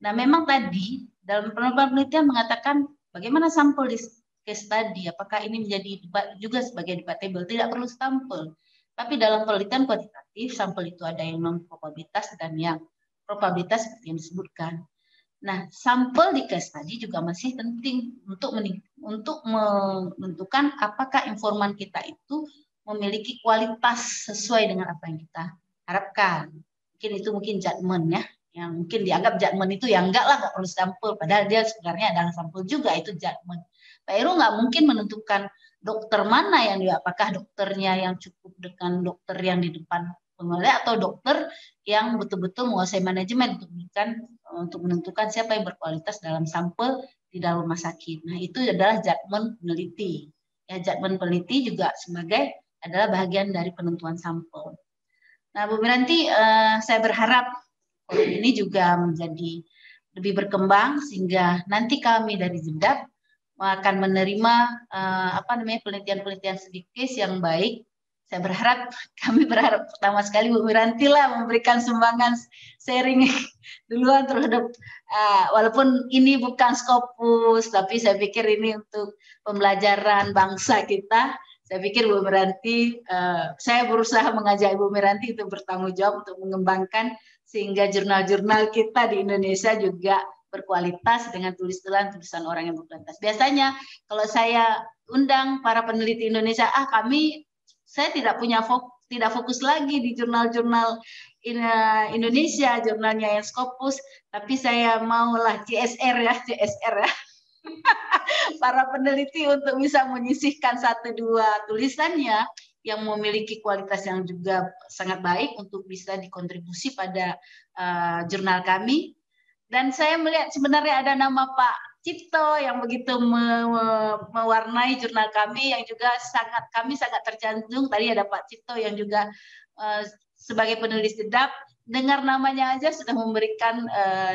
J: Nah, memang tadi dalam penelitian mengatakan bagaimana sampel di case study, apakah ini menjadi juga sebagai debatable, tidak perlu sampel. Tapi dalam penelitian kuantitatif, sampel itu ada yang non-probabilitas dan yang probabilitas seperti yang disebutkan. Nah, sampel di case study juga masih penting untuk menentukan apakah informan kita itu memiliki kualitas sesuai dengan apa yang kita harapkan. Mungkin judgment, ya. Yang mungkin dianggap judgment itu ya enggak lah, nggak perlu sampel. Padahal dia sebenarnya adalah sampel juga, itu judgment. Pak Heru nggak mungkin menentukan dokter mana yang dia, apakah dokternya yang cukup dengan dokter yang di depan penilai atau dokter yang betul-betul menguasai manajemen untuk menentukan siapa yang berkualitas dalam sampel di dalam rumah sakit. Nah, itu adalah judgment peneliti. Ya, judgment peneliti juga adalah bagian dari penentuan sampel. Nah, Bu Miranti, saya berharap forum ini juga menjadi lebih berkembang sehingga nanti kami dari JEDAP akan menerima penelitian-penelitian sedikit yang baik. Kami berharap pertama sekali Bu Miranti lah memberikan sumbangan sharing duluan terhadap walaupun ini bukan Scopus, tapi saya pikir ini untuk pembelajaran bangsa kita. Saya pikir Bu Miranti, saya berusaha mengajak Ibu Miranti untuk bertanggung jawab untuk mengembangkan sehingga jurnal-jurnal kita di Indonesia juga berkualitas dengan tulisan orang yang berkualitas. Biasanya kalau saya undang para peneliti Indonesia, saya tidak fokus lagi di jurnal-jurnal Indonesia, jurnalnya yang Scopus, tapi saya maulah CSR ya. Para peneliti untuk bisa menyisihkan 1-2 tulisannya yang memiliki kualitas yang juga sangat baik untuk bisa dikontribusi pada jurnal kami. Dan saya melihat sebenarnya ada nama Pak Cipto yang begitu mewarnai jurnal kami, yang juga kami sangat tercantum. Tadi ada Pak Cipto yang juga sebagai penulis JEDAP, dengar namanya aja sudah memberikan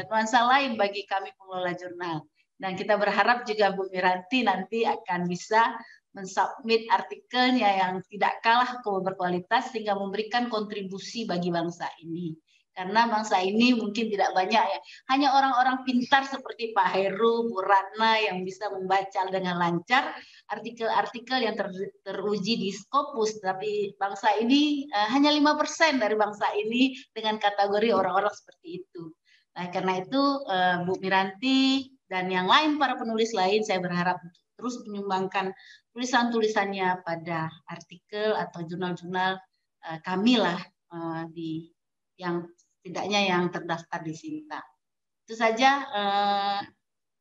J: nuansa lain bagi kami pengelola jurnal. Dan kita berharap juga Bu Miranti nanti akan bisa mensubmit artikelnya yang tidak kalah berkualitas sehingga memberikan kontribusi bagi bangsa ini. Karena bangsa ini mungkin tidak banyak ya, hanya orang-orang pintar seperti Pak Heru, Bu Ratna yang bisa membaca dengan lancar artikel-artikel yang teruji di Scopus, tapi bangsa ini hanya 5% dari bangsa ini dengan kategori orang-orang seperti itu. Nah, karena itu Bu Miranti dan yang lain para penulis lain saya berharap terus menyumbangkan tulisan-tulisannya pada artikel atau jurnal-jurnal kami lah di yang tidaknya yang terdaftar di Sinta. Itu saja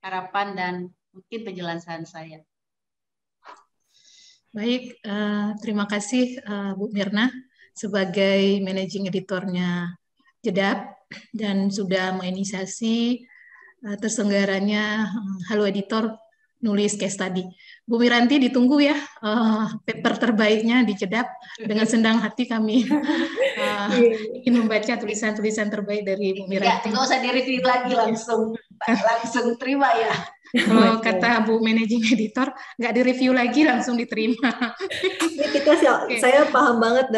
J: harapan dan mungkin penjelasan saya.
D: Baik, terima kasih Bu Mirna sebagai managing editornya Jedab dan sudah menginisiasi terselenggaranya Halo Editor nulis case study. Bu Miranti ditunggu ya paper terbaiknya di Jedab. Dengan senang hati kami ingin membaca tulisan-tulisan terbaik dari Bu Miranti.
J: Nggak usah di-review lagi, langsung terima ya.
D: Kalau kata Bu Managing Editor, nggak di-review lagi, langsung diterima.
E: Saya paham banget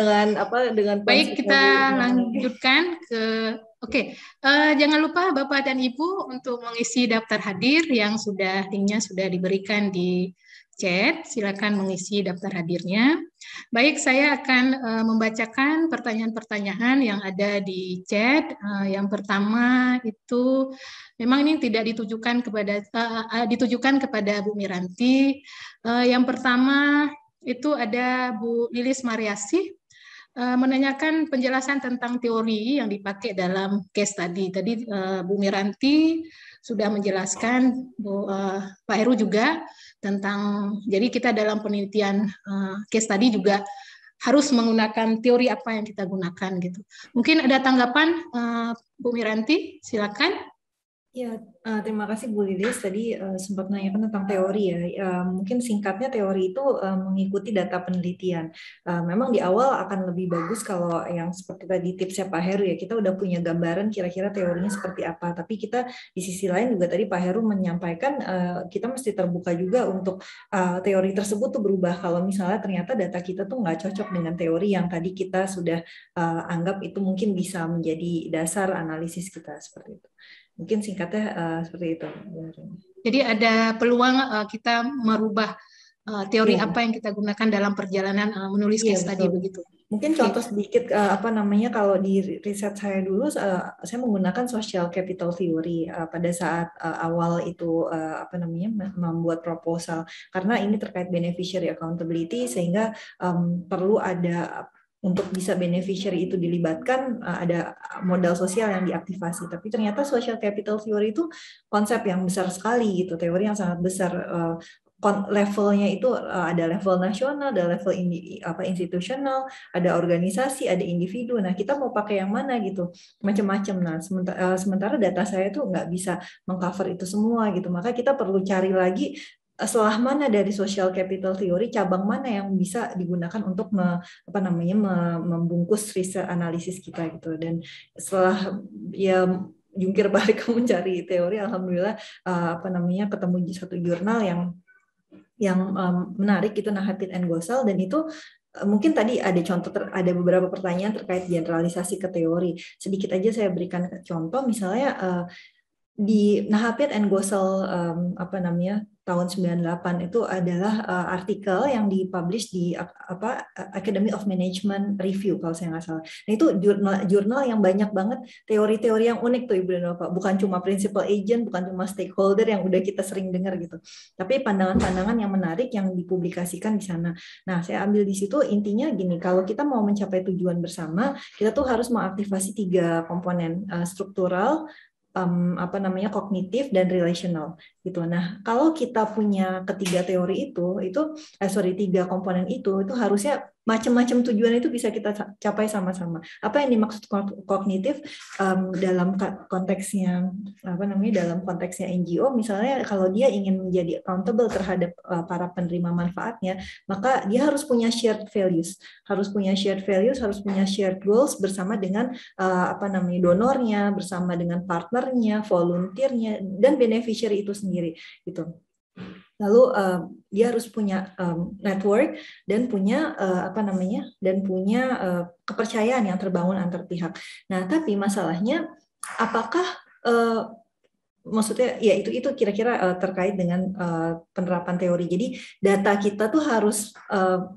E: dengan
D: baik, kita lanjutkan ke jangan lupa Bapak dan Ibu untuk mengisi daftar hadir yang linknya sudah diberikan di chat. Silakan mengisi daftar hadirnya. Baik, saya akan membacakan pertanyaan-pertanyaan yang ada di chat. Yang pertama itu memang ini tidak ditujukan kepada Bu Miranti. Yang pertama itu ada Bu Lilis Mariasih menanyakan penjelasan tentang teori yang dipakai dalam case study. Tadi Bu Miranti sudah menjelaskan, Pak Heru juga tentang, jadi kita dalam penelitian case study juga harus menggunakan teori apa yang kita gunakan gitu. Mungkin ada tanggapan Bu Miranti, silakan.
E: Ya, terima kasih Bu Lilis. Tadi sempat menanyakan tentang teori ya. Mungkin singkatnya teori itu mengikuti data penelitian. Memang di awal akan lebih bagus kalau yang seperti tadi tipsnya Pak Heru ya, kita udah punya gambaran kira-kira teorinya seperti apa. Tapi kita di sisi lain juga tadi Pak Heru menyampaikan kita mesti terbuka juga untuk teori tersebut tuh berubah. Kalau misalnya ternyata data kita tuh nggak cocok dengan teori yang tadi kita sudah anggap itu mungkin bisa menjadi dasar analisis kita seperti itu. Mungkin singkatnya seperti itu.
D: Jadi ada peluang kita merubah teori apa yang kita gunakan dalam perjalanan menulis case study begitu.
E: Mungkin contoh sedikit kalau di riset saya dulu saya menggunakan social capital theory pada saat awal itu membuat proposal, karena ini terkait beneficiary accountability sehingga perlu ada untuk bisa beneficiary itu dilibatkan ada modal sosial yang diaktifasi. Tapi ternyata social capital theory itu konsep yang besar sekali gitu, teori yang sangat besar. Levelnya itu ada level nasional, ada level institusional, ada organisasi, ada individu. Nah, kita mau pakai yang mana gitu, macam-macam. Nah, sementara data saya tuh nggak bisa mengcover itu semua gitu. Maka kita perlu cari lagi setelah mana dari social capital theory, cabang mana yang bisa digunakan untuk membungkus riset analisis kita gitu. Dan setelah ya jungkir balik mencari teori, alhamdulillah ketemu satu jurnal yang menarik itu Nahabit and Ghosal, dan itu mungkin tadi ada contoh, ada beberapa pertanyaan terkait generalisasi ke teori. Sedikit aja saya berikan contoh, misalnya di Nahabit and Ghosal tahun 98 itu adalah artikel yang dipublish di Academy of Management Review kalau saya nggak salah. Nah, itu jurnal yang banyak banget teori-teori yang unik tuh Ibu dan Bapak. Bukan cuma principal agent, bukan cuma stakeholder yang udah kita sering dengar gitu. Tapi pandangan-pandangan yang menarik yang dipublikasikan di sana. Nah, saya ambil di situ intinya gini, kalau kita mau mencapai tujuan bersama, kita tuh harus mengaktifasi 3 komponen struktural, kognitif dan relational gitu. Nah, kalau kita punya ketiga teori itu 3 komponen itu harusnya macam-macam tujuan itu bisa kita capai sama-sama. Apa yang dimaksud kognitif dalam konteksnya dalam konteksnya NGO, misalnya kalau dia ingin menjadi accountable terhadap para penerima manfaatnya, maka dia harus punya shared values, harus punya shared goals bersama dengan donornya, bersama dengan partnernya, volunteernya, dan beneficiary itu sendiri gitu. Lalu dia harus punya network dan punya kepercayaan yang terbangun antar pihak. Nah, tapi masalahnya apakah maksudnya ya itu kira-kira terkait dengan penerapan teori. Jadi data kita tuh harus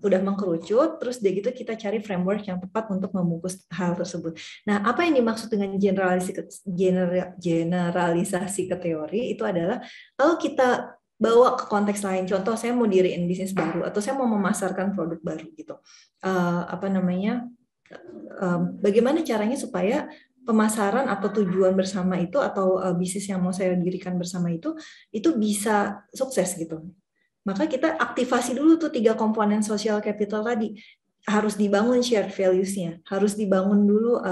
E: udah mengkerucut, terus dari gitu kita cari framework yang tepat untuk membungkus hal tersebut. Nah, apa yang dimaksud dengan generalisasi ke teori itu adalah kalau kita bawa ke konteks lain. Contoh, saya mau diriin bisnis baru atau saya mau memasarkan produk baru gitu. Bagaimana caranya supaya pemasaran atau tujuan bersama itu atau bisnis yang mau saya dirikan bersama itu bisa sukses gitu. Maka kita aktivasi dulu tuh 3 komponen social capital tadi. Harus dibangun shared values-nya, harus dibangun dulu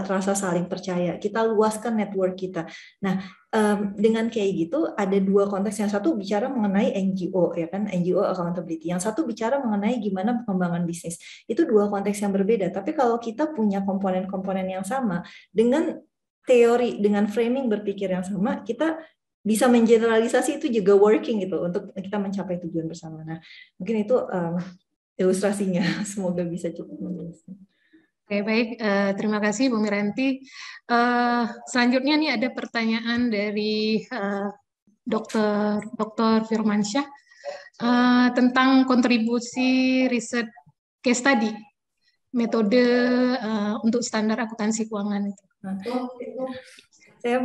E: rasa saling percaya. Kita luaskan network kita. Nah, dengan kayak gitu ada 2 konteks. Yang satu bicara mengenai NGO, ya kan, NGO accountability. Yang satu bicara mengenai gimana pengembangan bisnis. Itu 2 konteks yang berbeda. Tapi kalau kita punya komponen-komponen yang sama dengan teori, dengan framing berpikir yang sama, kita bisa mengeneralisasi itu juga working gitu untuk kita mencapai tujuan bersama. Nah, mungkin itu ilustrasinya. Semoga bisa cukup menjelaskan.
D: Oke, baik. Terima kasih Bu Miranti. Selanjutnya nih ada pertanyaan dari Dr. Firmansyah tentang kontribusi riset case study, metode untuk standar akuntansi keuangan itu.
E: Saya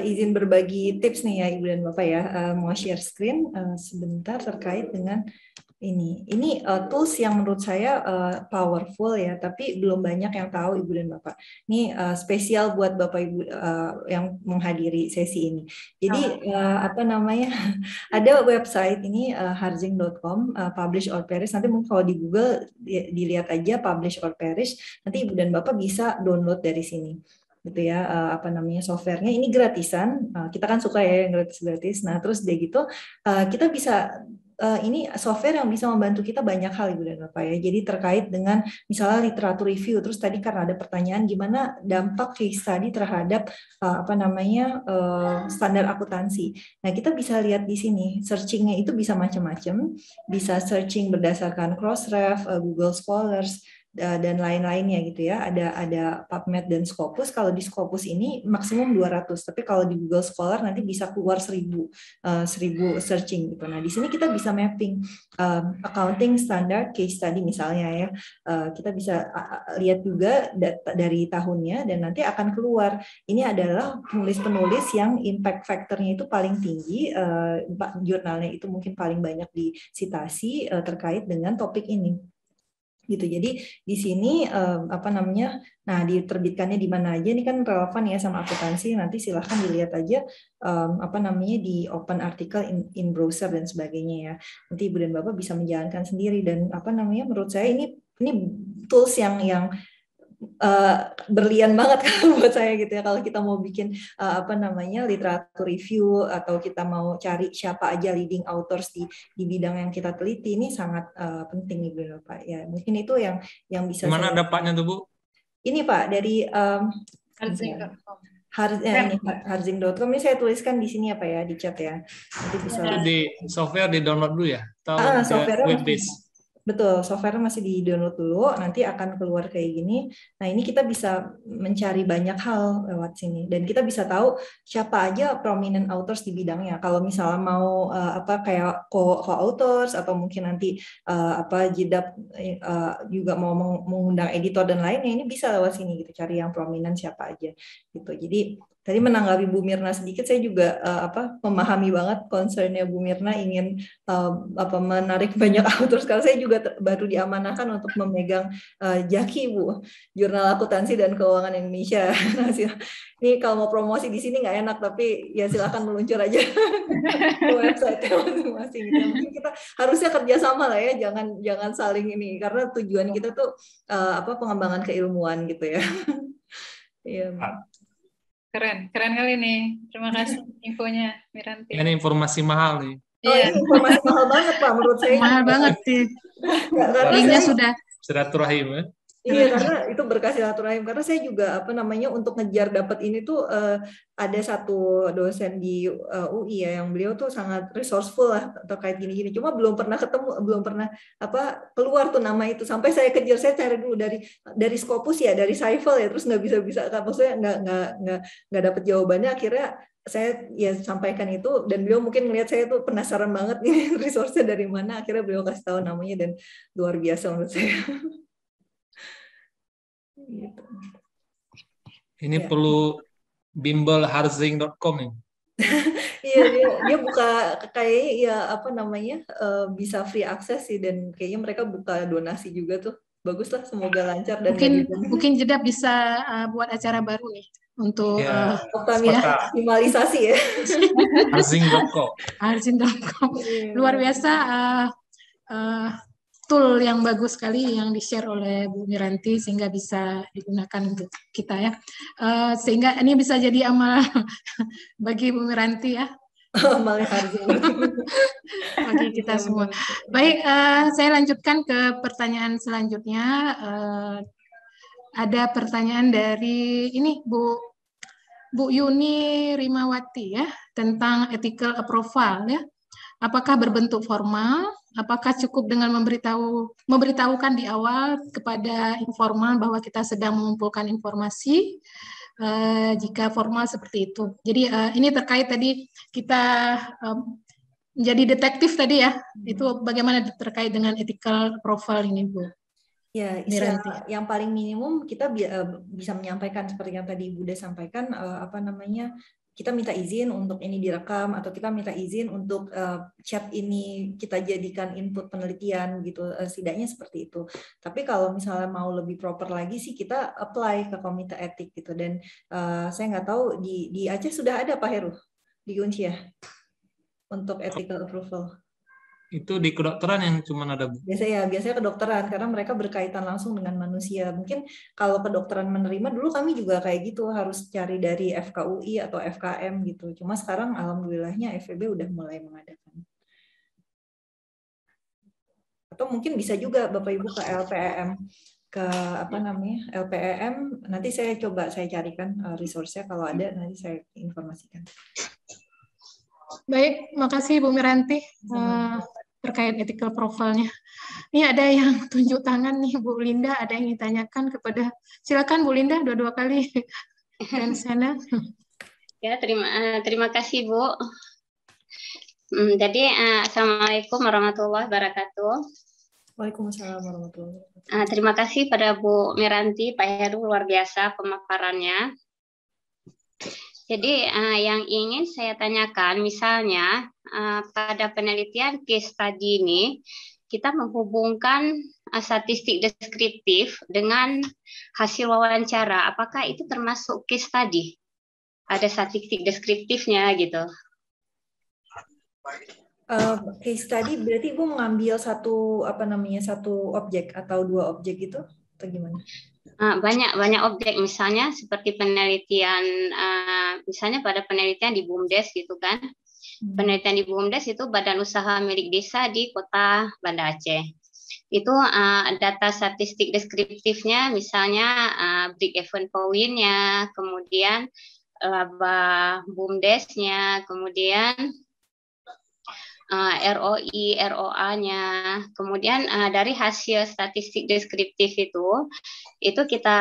E: izin berbagi tips nih ya Ibu dan Bapak ya. Mau share screen sebentar terkait dengan ini tools yang menurut saya powerful ya, tapi belum banyak yang tahu Ibu dan Bapak. Ini spesial buat Bapak Ibu yang menghadiri sesi ini. Jadi ada website ini harzing.com, publish or perish. Nanti mungkin kalau di Google dilihat aja publish or perish. Nanti Ibu dan Bapak bisa download dari sini. Gitu ya, softwarenya ini gratisan. Kita kan suka ya yang gratis. Nah, terus dari gitu kita bisa ini software yang bisa membantu kita banyak hal Ibu dan Bapak ya. Jadi terkait dengan misalnya literatur review, terus tadi karena ada pertanyaan gimana dampak case study terhadap standar akuntansi. Nah, kita bisa lihat di sini searchingnya itu bisa macam-macam, bisa searching berdasarkan Crossref, Google Scholars dan lain-lainnya gitu ya. Ada PubMed dan Scopus. Kalau di Scopus ini maksimum 200, tapi kalau di Google Scholar nanti bisa keluar 1000 searching gitu. Nah, di sini kita bisa mapping accounting standard case study misalnya ya. Kita bisa lihat juga data dari tahunnya dan nanti akan keluar. Ini adalah penulis-penulis yang impact factor-nya itu paling tinggi, jurnalnya itu mungkin paling banyak disitasi terkait dengan topik ini. Gitu. Jadi di sini nah diterbitkannya di mana aja, ini kan relevan ya sama akuntansi, nanti silahkan dilihat aja di open article in browser dan sebagainya ya. Nanti Ibu dan Bapak bisa menjalankan sendiri dan menurut saya ini tools yang berlian banget kalau buat saya gitu ya, kalau kita mau bikin literatur review atau kita mau cari siapa aja leading authors di bidang yang kita teliti, ini sangat penting Ibu Bapak ya. Mungkin itu yang bisa
G: mana dapatnya tuh Bu?
E: Ini Pak dari
F: harzing.com.
E: Harzing.com ini saya tuliskan di sini apa ya, di chat ya. Nanti bisa
G: di software di download dulu ya atau
E: software
G: web base?
E: Betul, software masih di-download dulu, nanti akan keluar kayak gini. Nah, ini kita bisa mencari banyak hal lewat sini. Dan kita bisa tahu siapa aja prominent authors di bidangnya. Kalau misalnya mau kayak co-authors, atau mungkin nanti JIDAP juga mau mengundang editor dan lainnya, ini bisa lewat sini gitu, cari yang prominent siapa aja. Gitu. Jadi tadi menanggapi Bu Mirna sedikit, saya juga memahami banget concern-nya Bu Mirna ingin menarik banyak authors, karena saya juga baru diamanahkan untuk memegang JAKI Bu, Jurnal Akuntansi dan Keuangan Indonesia. Ini kalau mau promosi di sini nggak enak, tapi ya silakan meluncur aja ke website masing-masing. Mungkin kita harusnya kerjasama lah ya, jangan saling ini, karena tujuan kita tuh pengembangan keilmuan gitu ya. Iya.
F: Keren kali nih. Terima kasih infonya, Miranti.
G: Ini informasi mahal nih.
E: Ini informasi mahal banget Pak menurut saya.
D: Mahal banget sih. Linknya sudah.
G: Silaturahim ya.
E: Iya, karena itu berkah silaturahim. Karena saya juga untuk ngejar dapat ini tuh ada satu dosen di UI ya yang beliau tuh sangat resourceful lah terkait gini-gini. Cuma belum pernah ketemu, belum pernah keluar tuh nama itu. Sampai saya kejar, saya cari dulu dari Scopus ya, dari Saifel ya, terus nggak bisa maksudnya nggak dapet jawabannya. Akhirnya saya ya sampaikan itu, dan beliau mungkin ngelihat saya tuh penasaran banget nih resource-nya dari mana. Akhirnya beliau kasih tahu namanya, dan luar biasa menurut saya. Gitu.
G: Ini
E: Ya.
G: perlu bimbelharzing.com nih.
E: Iya, dia buka kayaknya ya bisa free akses sih, dan kayaknya mereka buka donasi juga tuh. Bagus lah, semoga lancar dan
D: mungkin Jeddah bisa buat acara baru nih untuk
E: optimalisasi ya.
G: Harzing.com.
D: Harzing.com. Luar biasa tool yang bagus sekali yang di-share oleh Bu Miranti sehingga bisa digunakan untuk kita ya. Sehingga ini bisa jadi amal bagi Bu Miranti ya.
E: Amal Harzing.
D: Bagi kita semua. Baik, saya lanjutkan ke pertanyaan selanjutnya. Ada pertanyaan dari ini Bu Yuni Rimawati ya, tentang ethical approval ya. Apakah berbentuk formal? Apakah cukup dengan memberitahukan di awal kepada informal bahwa kita sedang mengumpulkan informasi? Jika formal seperti itu. Jadi ini terkait tadi kita menjadi detektif tadi ya. Itu bagaimana terkait dengan ethical profile ini, Bu?
E: Ya, yang paling minimum kita bisa menyampaikan seperti yang tadi Ibu udah sampaikan, kita minta izin untuk ini direkam, atau kita minta izin untuk chat ini kita jadikan input penelitian gitu, setidaknya seperti itu. Tapi kalau misalnya mau lebih proper lagi sih, kita apply ke komite etik gitu. Dan saya nggak tahu di Aceh sudah ada Pak Heru, di Uncia untuk ethical approval.
G: Itu di kedokteran yang cuma ada, Bu.
E: Biasanya kedokteran, karena mereka berkaitan langsung dengan manusia. Mungkin kalau kedokteran menerima, dulu kami juga kayak gitu, harus cari dari FKUI atau FKM gitu. Cuma sekarang alhamdulillahnya FEB udah mulai mengadakan. Atau mungkin bisa juga Bapak Ibu ke LPEM, LPEM, nanti saya coba carikan resource-nya, kalau ada nanti saya informasikan.
D: Baik, makasih Bu Miranti terkait ethical profile-nya. Ini ada yang tunjuk tangan nih, Bu Linda, ada yang ditanyakan kepada, silakan Bu Linda, dua kali dan sana.
K: Ya, terima kasih Bu. Jadi Assalamualaikum warahmatullahi wabarakatuh.
E: Waalaikumsalam warahmatullahi wabarakatuh.
K: Terima kasih pada Bu Miranti, Pak Heru, luar biasa pemaparannya. Jadi yang ingin saya tanyakan, misalnya pada penelitian case study ini, kita menghubungkan statistik deskriptif dengan hasil wawancara. Apakah itu termasuk case study? Ada statistik deskriptifnya gitu.
E: Case study berarti Ibu mengambil satu objek atau dua objek gitu, atau gimana?
K: Banyak objek, misalnya seperti penelitian, misalnya pada penelitian di BUMDes gitu kan. Penelitian di BUMDes itu badan usaha milik desa di kota Banda Aceh. Itu data statistik deskriptifnya, misalnya break even point-nya, kemudian laba BUMDes-nya, kemudian ROI, ROA-nya, kemudian dari hasil statistik deskriptif itu kita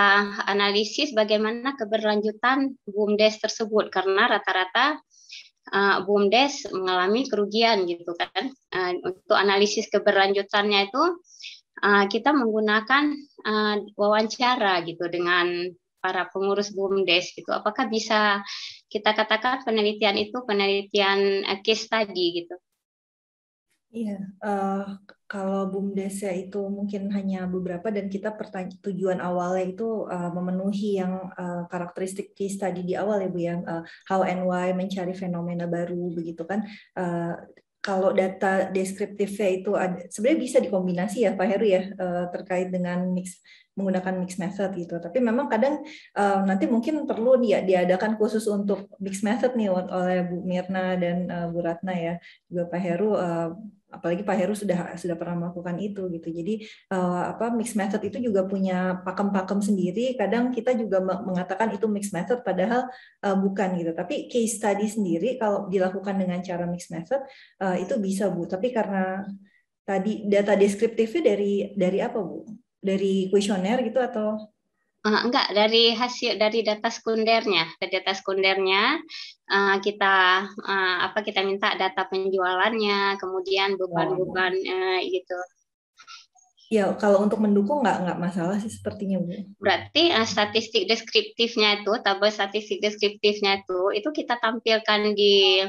K: analisis bagaimana keberlanjutan BUMDes tersebut, karena rata-rata BUMDes mengalami kerugian gitu kan. Untuk analisis keberlanjutannya itu kita menggunakan wawancara gitu dengan para pengurus BUMDes gitu. Apakah bisa kita katakan penelitian itu penelitian case study gitu?
E: Iya, kalau BUMDes itu mungkin hanya beberapa, dan kita tujuan awalnya itu memenuhi yang karakteristik case study di awal ya Bu ya, how and why, mencari fenomena baru begitu kan. Kalau data deskriptifnya itu sebenarnya bisa dikombinasi ya Pak Heru ya, terkait dengan menggunakan mixed method gitu. Tapi memang kadang nanti mungkin perlu diadakan khusus untuk mixed method nih oleh Bu Mirna dan Bu Ratna ya, juga Pak Heru, apalagi Pak Heru sudah pernah melakukan itu gitu. Jadi mixed method itu juga punya pakem-pakem sendiri. Kadang kita juga mengatakan itu mixed method padahal bukan gitu. Tapi case study sendiri kalau dilakukan dengan cara mixed method itu bisa Bu. Tapi karena tadi data deskriptifnya dari apa Bu? Dari kuesioner gitu atau?
K: Enggak, dari hasil dari data sekundernya. Dari data sekundernya kita minta data penjualannya, kemudian beban-beban gitu.
E: Ya, kalau untuk mendukung nggak masalah sih sepertinya Bu.
K: Berarti statistik deskriptifnya itu, tabel statistik deskriptifnya itu kita tampilkan di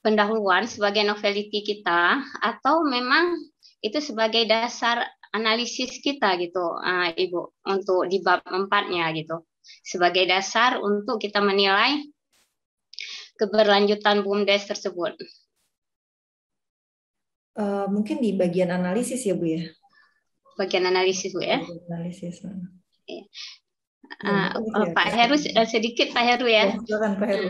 K: pendahuluan sebagai novelty kita, atau memang itu sebagai dasar analisis kita gitu, Ibu, untuk di bab 4-nya gitu, sebagai dasar untuk kita menilai keberlanjutan BUMDes tersebut.
E: Mungkin di bagian analisis ya Bu ya?
K: Bagian analisis Bu ya?
E: Analisis.
K: Pak Heru sedikit Pak Heru ya.
E: Silakan Pak Heru.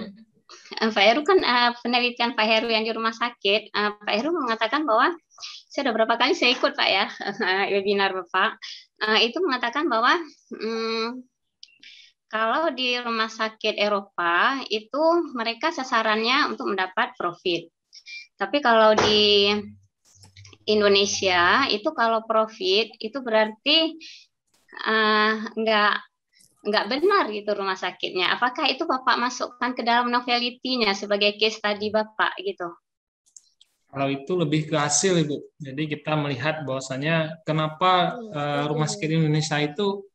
K: Pak Heru kan penelitian Pak Heru yang di rumah sakit, Pak Heru mengatakan bahwa saya sudah berapa kali saya ikut Pak ya webinar Bapak, itu mengatakan bahwa kalau di rumah sakit Eropa itu mereka sasarannya untuk mendapat profit, tapi kalau di Indonesia itu kalau profit itu berarti nggak benar gitu rumah sakitnya. Apakah itu Bapak masukkan ke dalam novelty-nya sebagai case study Bapak gitu?
G: Kalau itu lebih ke hasil Ibu. Jadi kita melihat bahwasanya kenapa rumah sakit Indonesia itu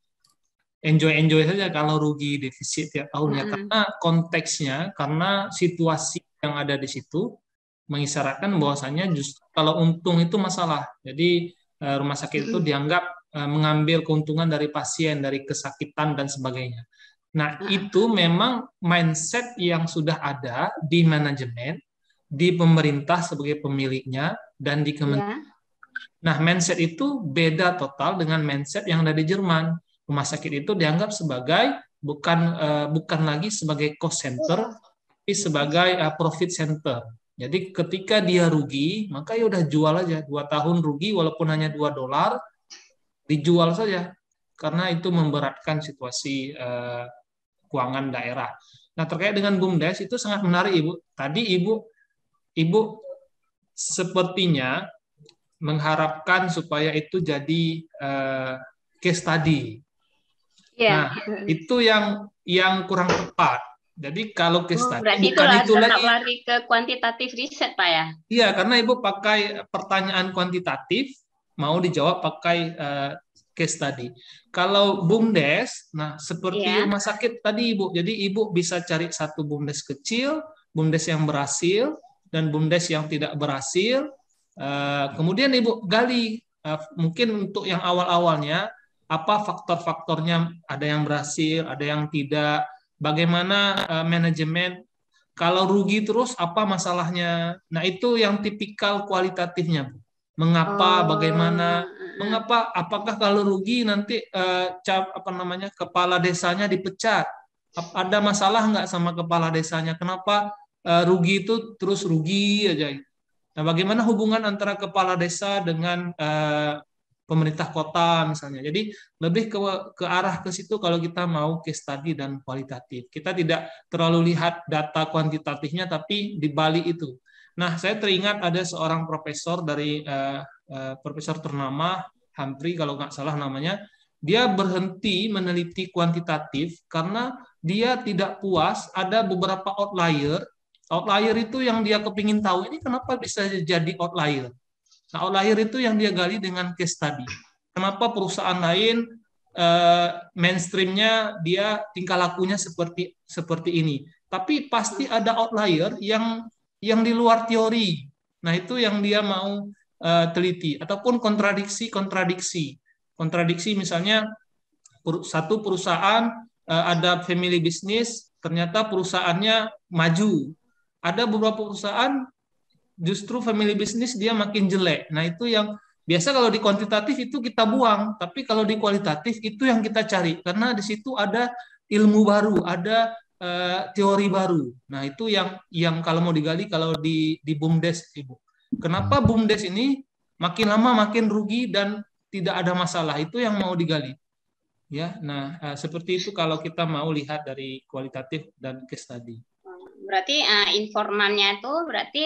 G: enjoy saja kalau rugi defisit tiap tahunnya, karena konteksnya, karena situasi yang ada di situ mengisyaratkan bahwasanya justru kalau untung itu masalah. Jadi rumah sakit itu dianggap mengambil keuntungan dari pasien, dari kesakitan dan sebagainya. Nah, itu memang mindset yang sudah ada di manajemen, di pemerintah sebagai pemiliknya, dan di kementerian. Nah, mindset itu beda total dengan mindset yang ada di Jerman. Rumah sakit itu dianggap sebagai bukan lagi sebagai cost center, tapi sebagai profit center. Jadi ketika dia rugi, maka ya udah jual aja. 2 tahun rugi walaupun hanya $2, dijual saja, karena itu memberatkan situasi keuangan daerah. Nah, terkait dengan BUMDes itu sangat menarik Ibu. Tadi Ibu sepertinya mengharapkan supaya itu jadi case study. Nah, itu yang kurang tepat. Jadi kalau case study
K: berarti
G: bukan itu
K: tetap
G: lagi
K: lari ke kuantitatif riset Pak ya?
G: Iya, karena Ibu pakai pertanyaan kuantitatif, mau dijawab pakai case study. Kalau BUMDes, nah seperti rumah sakit tadi Ibu, jadi Ibu bisa cari satu BUMDes kecil, BUMDes yang berhasil, dan BUMDes yang tidak berhasil. Kemudian Ibu gali, mungkin untuk yang awal-awalnya, apa faktor-faktornya, ada yang berhasil, ada yang tidak, bagaimana manajemen, kalau rugi terus apa masalahnya. Nah, itu yang tipikal kualitatifnya, Bu. Mengapa, bagaimana, mengapa, apakah kalau rugi nanti kepala desanya dipecat? Ada masalah nggak sama kepala desanya? Kenapa rugi itu terus rugi aja? Nah, bagaimana hubungan antara kepala desa dengan pemerintah kota misalnya? Jadi lebih ke arah ke situ kalau kita mau case study dan kualitatif. Kita tidak terlalu lihat data kuantitatifnya, tapi di balik itu. Nah, saya teringat ada seorang profesor dari profesor ternama, Humphrey kalau nggak salah namanya, dia berhenti meneliti kuantitatif karena dia tidak puas ada beberapa outlier. Outlier itu yang dia kepingin tahu, ini kenapa bisa jadi outlier. Nah, outlier itu yang dia gali dengan case study. Kenapa perusahaan lain mainstreamnya dia tingkah lakunya seperti ini. Tapi pasti ada outlier yang di luar teori. Nah, itu yang dia mau teliti. Ataupun kontradiksi. Kontradiksi misalnya satu perusahaan ada family business, ternyata perusahaannya maju. Ada beberapa perusahaan justru family business dia makin jelek. Nah, itu yang Biasa kalau di kuantitatif itu kita buang, tapi kalau di kualitatif itu yang kita cari, karena di situ ada ilmu baru, ada teori baru. Nah itu yang kalau mau digali kalau di BUMDes, Ibu. Kenapa BUMDes ini makin lama makin rugi dan tidak ada masalah, itu yang mau digali. Ya, nah seperti itu kalau kita mau lihat dari kualitatif dan case study.
K: Berarti informannya itu berarti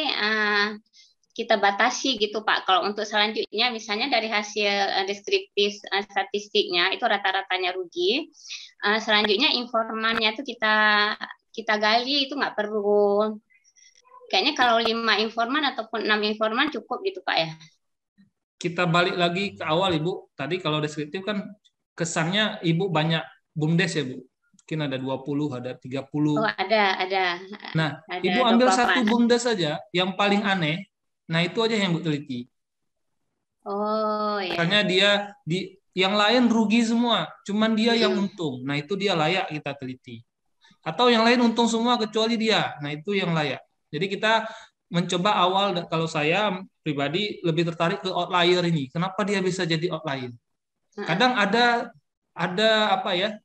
K: kita batasi gitu Pak. Kalau untuk selanjutnya misalnya dari hasil deskriptif statistiknya itu rata-ratanya rugi. Selanjutnya informannya itu kita gali, itu nggak perlu. Kayaknya kalau 5 informan ataupun 6 informan cukup gitu Pak ya.
G: Kita balik lagi ke awal Ibu. Tadi kalau deskriptif kan kesannya Ibu banyak BUMDes ya Bu. Mungkin ada 20, ada 30.
K: Oh, ada.
G: Nah,
K: ada
G: Ibu ambil 24. Satu BUMDes saja yang paling aneh. Nah, itu aja yang Ibu teliti.
K: Oh, ya.
G: Misalnya dia yang lain rugi semua, cuman dia yang untung. Nah, itu dia layak kita teliti. Atau yang lain untung semua kecuali dia. Nah, itu yang layak. Jadi kita mencoba awal, kalau saya pribadi lebih tertarik ke outlier ini. Kenapa dia bisa jadi outlier? Kadang ada apa ya?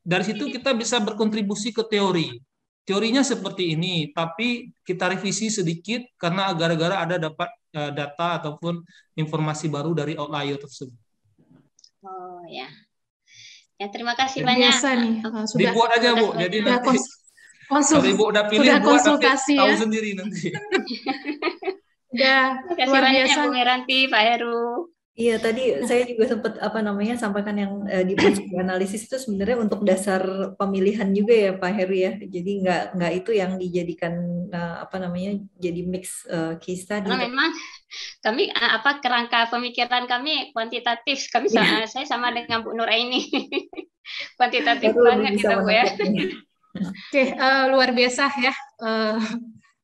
G: Dari situ kita bisa berkontribusi ke teori. Teorinya seperti ini, tapi kita revisi sedikit karena gara-gara ada dapat data ataupun informasi baru dari outlier tersebut.
K: Oh ya. Ya terima kasih banyak.
D: Biasa nih, sudah
G: dibuat aja Bu. Jadi nanti kalau Ibu udah pilih
D: sudah
G: buat
D: konsultasi
G: nanti tahu
D: ya.
G: sendiri nanti.
D: Udah luar biasa
K: Bu Miranti, Pak Heru.
E: Iya, tadi saya juga sempat sampaikan yang di analisis itu sebenarnya untuk dasar pemilihan juga ya Pak Heru ya. Jadi nggak itu yang dijadikan jadi mix case tadi.
K: Karena memang kami kerangka pemikiran kami kuantitatif. Saya sama dengan Bu Nuraini. Kuantitatif banget kita Bu ya.
D: Oke, luar biasa ya.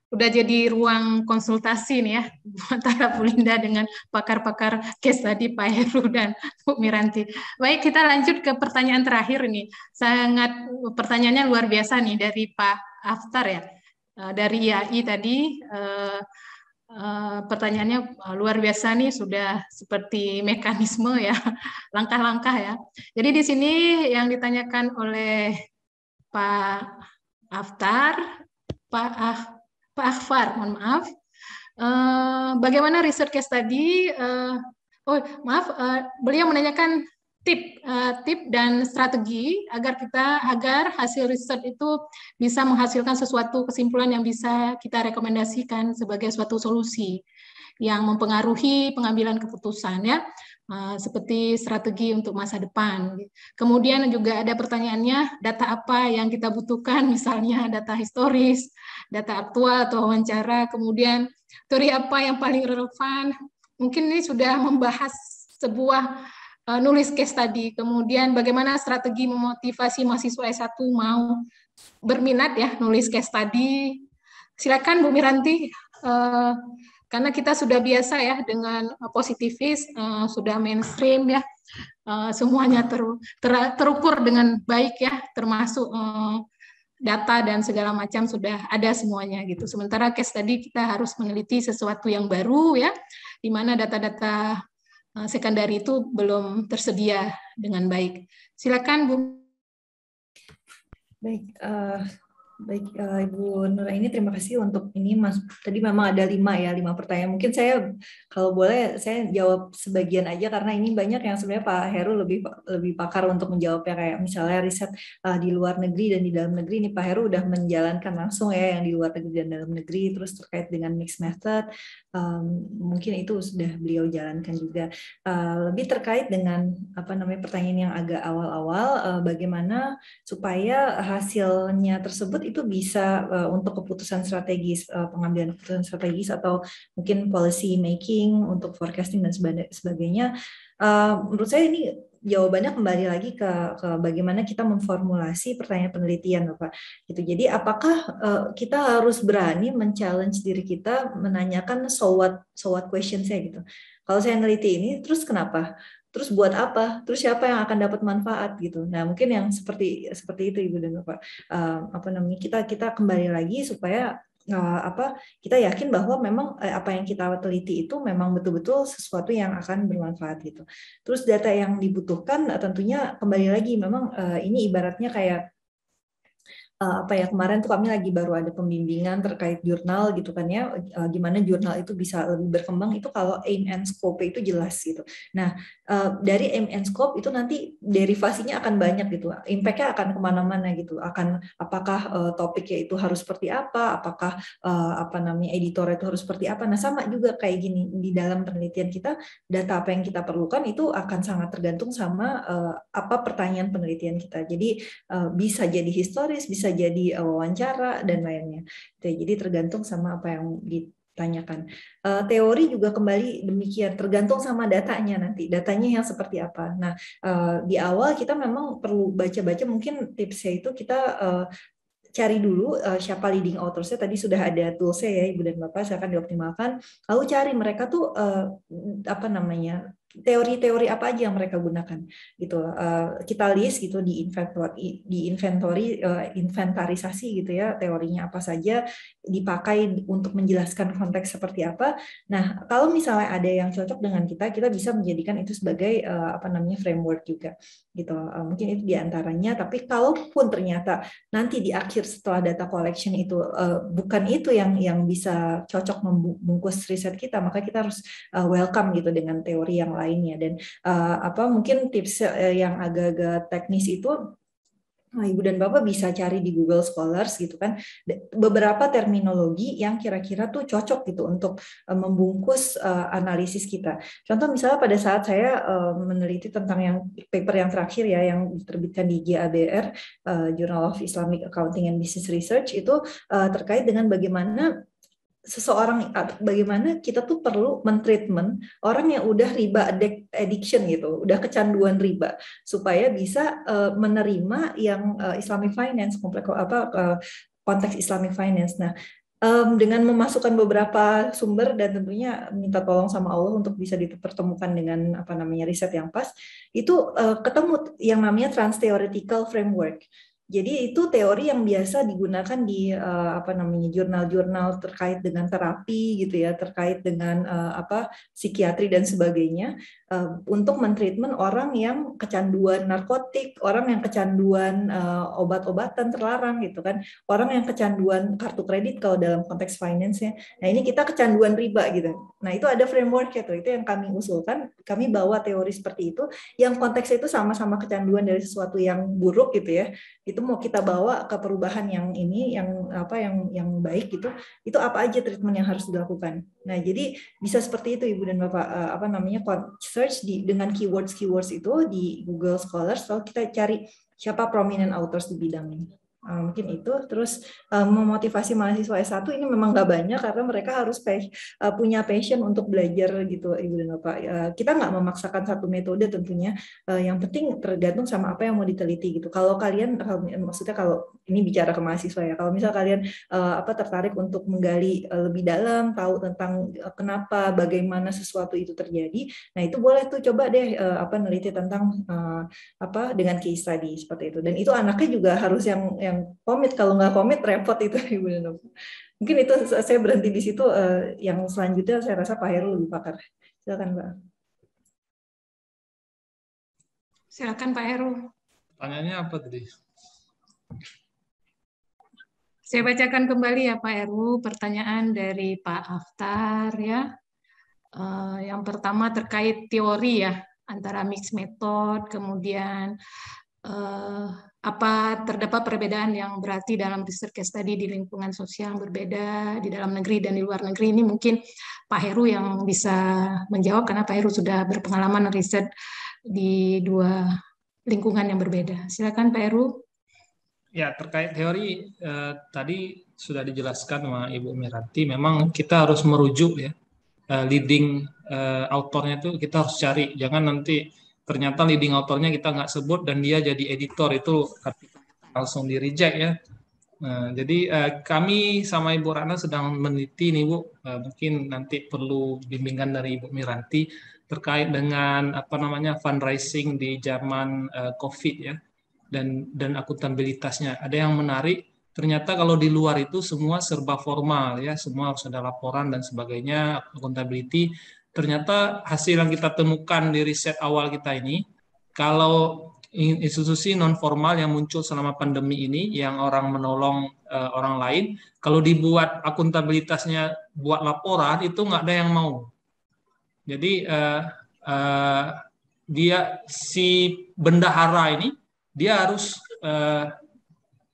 D: Udah jadi ruang konsultasi nih ya antara Bu Linda dengan pakar-pakar case tadi Pak Heru dan Bu Miranti. Baik, kita lanjut ke pertanyaan terakhir nih. Pertanyaannya luar biasa nih dari Pak Aftar ya. Dari IAI tadi pertanyaannya luar biasa nih, sudah seperti mekanisme ya, langkah-langkah ya. Jadi di sini yang ditanyakan oleh Pak Aftar, Pak Akfar, mohon maaf. Bagaimana riset case tadi? Beliau menanyakan tip dan strategi agar hasil riset itu bisa menghasilkan sesuatu kesimpulan yang bisa kita rekomendasikan sebagai suatu solusi yang mempengaruhi pengambilan keputusan ya. Seperti strategi untuk masa depan. Kemudian juga ada pertanyaannya, data apa yang kita butuhkan, misalnya data historis, data aktual atau wawancara, kemudian teori apa yang paling relevan. Mungkin ini sudah membahas sebuah nulis case tadi, kemudian bagaimana strategi memotivasi mahasiswa S1 mau berminat ya nulis case tadi. Silakan Bu Miranti. Karena kita sudah biasa ya dengan positivis, sudah mainstream ya, semuanya terukur dengan baik ya, termasuk data dan segala macam sudah ada semuanya gitu. Sementara case tadi kita harus meneliti sesuatu yang baru ya, di mana data-data sekundari itu belum tersedia dengan baik. Silakan Bu.
E: Baik, Ibu Nuraini, terima kasih untuk ini, Mas. Tadi memang ada 5 pertanyaan. Mungkin saya, kalau boleh, saya jawab sebagian aja karena ini banyak yang sebenarnya Pak Heru lebih pakar untuk menjawabnya, kayak misalnya riset di luar negeri dan di dalam negeri. Ini Pak Heru udah menjalankan langsung ya yang di luar negeri dan dalam negeri, terus terkait dengan mixed method, mungkin itu sudah beliau jalankan juga. Lebih terkait dengan pertanyaan yang agak awal-awal, bagaimana supaya hasilnya tersebut itu bisa untuk keputusan strategis, pengambilan keputusan strategis atau mungkin policy making untuk forecasting dan sebagainya. Menurut saya ini jawabannya kembali lagi ke bagaimana kita memformulasi pertanyaan penelitian, Bapak. Gitu. Jadi apakah kita harus berani men-challenge diri kita menanyakan so what questions-nya gitu. Kalau saya neliti ini, terus kenapa? Terus buat apa? Terus siapa yang akan dapat manfaat gitu? Nah, mungkin yang seperti itu Ibu dan Bapak. Kita kembali lagi supaya kita yakin bahwa memang apa yang kita teliti itu memang betul-betul sesuatu yang akan bermanfaat gitu. Terus data yang dibutuhkan tentunya kembali lagi memang ini ibaratnya kayak kemarin tuh kami lagi baru ada pembimbingan terkait jurnal gitu kan ya, gimana jurnal itu bisa lebih berkembang itu kalau aim and scope itu jelas gitu. Nah dari aim and scope itu nanti derivasinya akan banyak gitu, impact-nya akan kemana-mana gitu, akan apakah topiknya itu harus seperti apa, apakah editor itu harus seperti apa. Nah sama juga kayak gini di dalam penelitian kita, data apa yang kita perlukan itu akan sangat tergantung sama apa pertanyaan penelitian kita. Jadi bisa jadi historis, bisa jadi wawancara dan lainnya. Jadi tergantung sama apa yang ditanyakan. Teori juga kembali demikian, tergantung sama datanya nanti. Datanya yang seperti apa. Nah, di awal kita memang perlu baca-baca, mungkin tipsnya itu kita cari dulu siapa leading authors-nya. Tadi sudah ada toolsnya ya Ibu dan Bapak, silakan dioptimalkan. Lalu cari mereka tuh teori-teori apa aja yang mereka gunakan gitu. Kita list gitu di inventarisasi gitu ya, teorinya apa saja dipakai untuk menjelaskan konteks seperti apa. Nah, kalau misalnya ada yang cocok dengan kita bisa menjadikan itu sebagai framework juga gitu. Mungkin itu diantaranya. Tapi kalaupun ternyata nanti di akhir setelah data collection itu bukan itu yang bisa cocok membungkus riset kita, maka kita harus welcome gitu dengan teori yang lainnya. Dan mungkin tips yang agak-agak teknis itu Ibu dan Bapak bisa cari di Google Scholars gitu kan, beberapa terminologi yang kira-kira tuh cocok gitu untuk membungkus analisis kita. Contoh misalnya pada saat saya meneliti tentang yang paper yang terakhir ya, yang diterbitkan di GABR, Journal of Islamic Accounting and Business Research, itu terkait dengan bagaimana kita tuh perlu mentreatment orang yang udah riba addiction gitu, udah kecanduan riba, supaya bisa menerima yang Islamic finance, konteks Islamic finance. Nah, dengan memasukkan beberapa sumber dan tentunya minta tolong sama Allah untuk bisa dipertemukan dengan riset yang pas, itu ketemu yang namanya trans-theoretical framework. Jadi itu teori yang biasa digunakan di jurnal-jurnal terkait dengan terapi gitu ya, terkait dengan psikiatri dan sebagainya, untuk mentreatment orang yang kecanduan narkotik, orang yang kecanduan obat-obatan terlarang gitu kan, orang yang kecanduan kartu kredit kalau dalam konteks finance-nya. Nah, ini kita kecanduan riba gitu. Nah, itu ada framework-nya tuh, itu yang kami usulkan, kami bawa teori seperti itu yang konteksnya itu sama-sama kecanduan dari sesuatu yang buruk gitu ya. Itu mau kita bawa ke perubahan yang ini, yang baik gitu, itu apa aja treatment yang harus dilakukan. Nah, jadi bisa seperti itu Ibu dan Bapak, search dengan keywords itu di Google Scholars, lalu kita cari siapa prominent authors di bidang ini. Mungkin itu. Terus memotivasi mahasiswa S1 ini memang nggak banyak karena mereka harus punya passion untuk belajar gitu Ibu dan Bapak. Kita nggak memaksakan satu metode tentunya, yang penting tergantung sama apa yang mau diteliti gitu. Kalau kalian, maksudnya kalau ini bicara ke mahasiswa ya, kalau misal kalian tertarik untuk menggali lebih dalam, tahu tentang kenapa, bagaimana sesuatu itu terjadi, nah itu boleh tuh coba deh neliti tentang dengan case study seperti itu. Dan itu anaknya juga harus yang komit, kalau nggak komit repot itu Ibu dan Bapak. Mungkin itu saya berhenti di situ. Yang selanjutnya saya rasa Pak Heru lebih pakar. Silakan Pak.
D: Silakan Pak Heru.
G: Pertanyaannya apa tadi?
D: Saya bacakan kembali ya Pak Heru, pertanyaan dari Pak Aftar ya. Yang pertama terkait teori ya, antara mixed method, kemudian apa terdapat perbedaan yang berarti dalam research case study di lingkungan sosial yang berbeda di dalam negeri dan di luar negeri. Ini mungkin Pak Heru yang bisa menjawab karena Pak Heru sudah berpengalaman riset di dua lingkungan yang berbeda. Silakan Pak Heru.
G: Ya, terkait teori tadi sudah dijelaskan sama Ibu Miranti, memang kita harus merujuk ya, leading autornya itu kita harus cari, jangan nanti ternyata leading autornya kita nggak sebut dan dia jadi editor, itu langsung di reject ya. Nah, jadi kami sama Ibu Ratna sedang meneliti nih Bu, mungkin nanti perlu bimbingan dari Ibu Miranti terkait dengan fundraising di zaman COVID ya, dan akuntabilitasnya. Ada yang menarik ternyata kalau di luar itu semua serba formal ya, semua harus ada laporan dan sebagainya, accountability. Ternyata hasil yang kita temukan di riset awal kita ini, kalau institusi non formal yang muncul selama pandemi ini, yang orang menolong orang lain, kalau dibuat akuntabilitasnya buat laporan itu nggak ada yang mau. Jadi dia si bendahara ini dia harus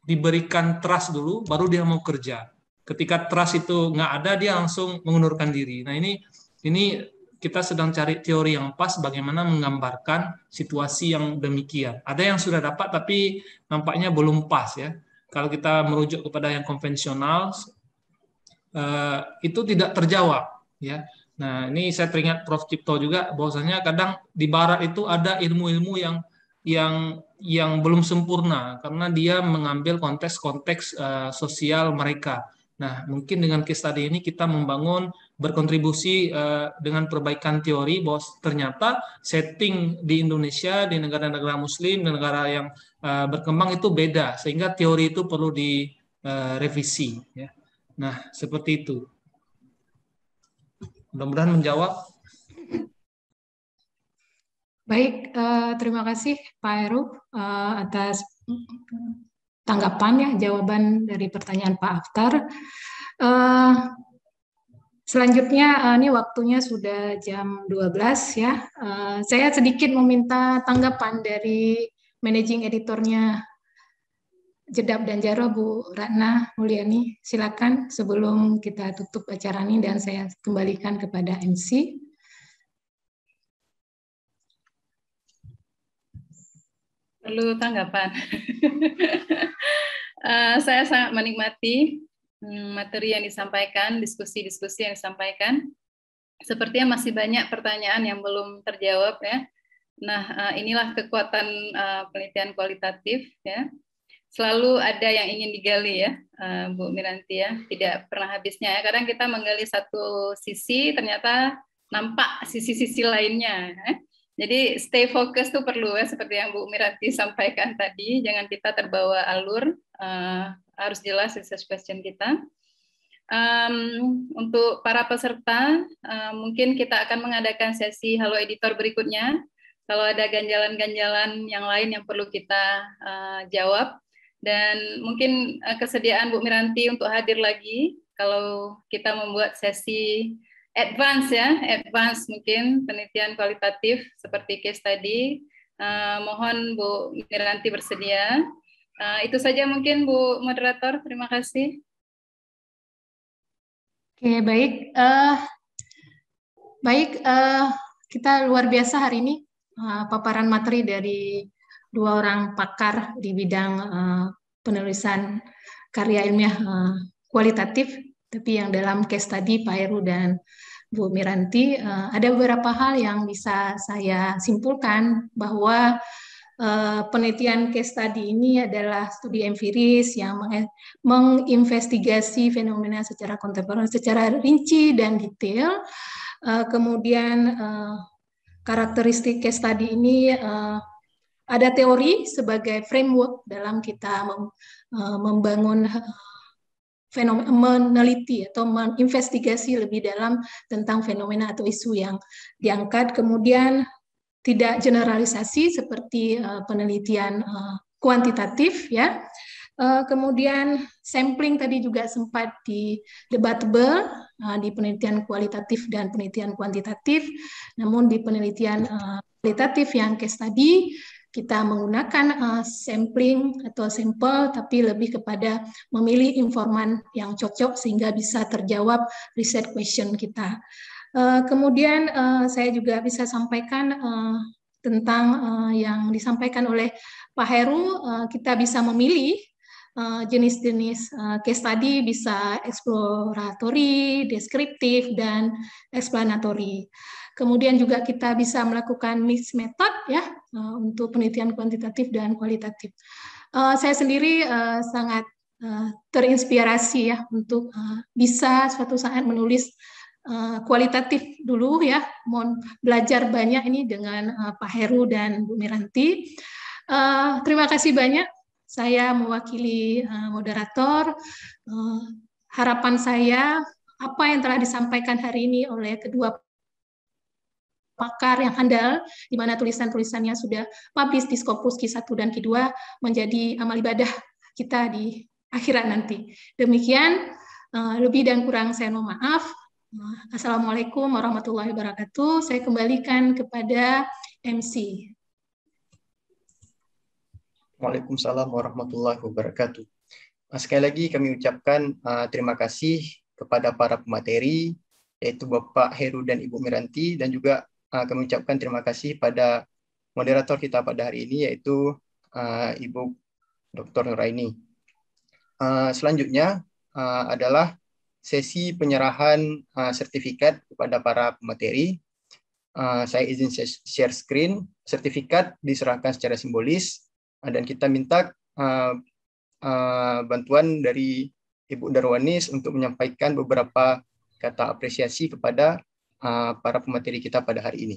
G: diberikan trust dulu, baru dia mau kerja. Ketika trust itu nggak ada, dia langsung mengundurkan diri. Nah ini kita sedang cari teori yang pas bagaimana menggambarkan situasi yang demikian. Ada yang sudah dapat tapi nampaknya belum pas ya. Kalau kita merujuk kepada yang konvensional itu tidak terjawab ya. Nah, ini saya teringat Prof. Cipto juga bahwasanya kadang di barat itu ada ilmu-ilmu yang belum sempurna karena dia mengambil konteks-konteks sosial mereka. Nah, mungkin dengan case study ini kita membangun berkontribusi dengan perbaikan teori bahwa ternyata setting di Indonesia, di negara-negara Muslim, di negara yang berkembang itu beda, sehingga teori itu perlu direvisi. Ya. Nah, seperti itu. Mudah-mudahan menjawab.
D: Baik, terima kasih Pak Heru atas tanggapan ya, jawaban dari pertanyaan Pak Aftar. Selanjutnya, ini waktunya sudah jam 12 ya. Saya sedikit meminta tanggapan dari managing editornya Jedab dan Jaro, Bu Ratna Mulyani. Silakan sebelum kita tutup acara ini dan saya kembalikan kepada MC.
F: Perlu tanggapan. Saya sangat menikmati materi yang disampaikan, diskusi-diskusi yang disampaikan. Sepertinya masih banyak pertanyaan yang belum terjawab ya. Nah, inilah kekuatan penelitian kualitatif ya. Selalu ada yang ingin digali ya, Bu Miranti ya. Tidak pernah habisnya ya. Kadang kita menggali satu sisi, ternyata nampak sisi-sisi lainnya. Jadi stay focus tuh perlu ya, seperti yang Bu Miranti sampaikan tadi. Jangan kita terbawa alur, harus jelas research question kita. Untuk para peserta, mungkin kita akan mengadakan sesi Halo Editor berikutnya. Kalau ada ganjalan-ganjalan yang lain yang perlu kita jawab. Dan mungkin kesediaan Bu Miranti untuk hadir lagi kalau kita membuat sesi advance ya, advance mungkin penelitian kualitatif seperti case tadi. Mohon Bu Miranti bersedia. Itu saja mungkin Bu Moderator, terima kasih.
D: Oke, baik. Kita luar biasa hari ini paparan materi dari dua orang pakar di bidang penulisan karya ilmiah kualitatif, tapi yang dalam case tadi Pak Heru dan Bu Miranti, ada beberapa hal yang bisa saya simpulkan bahwa penelitian case study ini adalah studi empiris yang menginvestigasi fenomena secara kontemporer, secara rinci dan detail. Kemudian karakteristik case study ini ada teori sebagai framework dalam kita membangun fenomena, meneliti atau menginvestigasi lebih dalam tentang fenomena atau isu yang diangkat. Kemudian tidak generalisasi seperti penelitian kuantitatif ya. Kemudian sampling tadi juga sempat debatable di penelitian kualitatif dan penelitian kuantitatif. Namun di penelitian kualitatif yang case tadi kita menggunakan sampling atau sampel, tapi lebih kepada memilih informan yang cocok sehingga bisa terjawab riset question kita. Kemudian saya juga bisa sampaikan tentang yang disampaikan oleh Pak Heru, kita bisa memilih jenis-jenis case study, bisa eksploratory, deskriptif, dan explanatory. Kemudian juga kita bisa melakukan mixed method ya untuk penelitian kuantitatif dan kualitatif. Saya sendiri sangat terinspirasi ya untuk bisa suatu saat menulis kualitatif dulu ya, mau belajar banyak ini dengan Pak Heru dan Bu Miranti. Terima kasih banyak. saya mewakili moderator. Harapan saya apa yang telah disampaikan hari ini oleh kedua pakar yang handal, di mana tulisan-tulisannya sudah publish di Scopus Q1 dan Q2 menjadi amal ibadah kita di akhirat nanti. Demikian, lebih dan kurang saya mohon maaf. Assalamualaikum warahmatullahi wabarakatuh. Saya kembalikan kepada MC.
A: Waalaikumsalam warahmatullahi wabarakatuh. Sekali lagi kami ucapkan terima kasih kepada para pemateri, yaitu Bapak Heru dan Ibu Miranti, dan juga kami ucapkan terima kasih pada moderator kita pada hari ini, yaitu Ibu Dr. Nuraini. Selanjutnya adalah sesi penyerahan sertifikat kepada para pemateri. Saya izin share screen. Sertifikat diserahkan secara simbolis, dan kita minta bantuan dari Ibu Darwanis untuk menyampaikan beberapa kata apresiasi kepada para pemateri kita pada hari ini.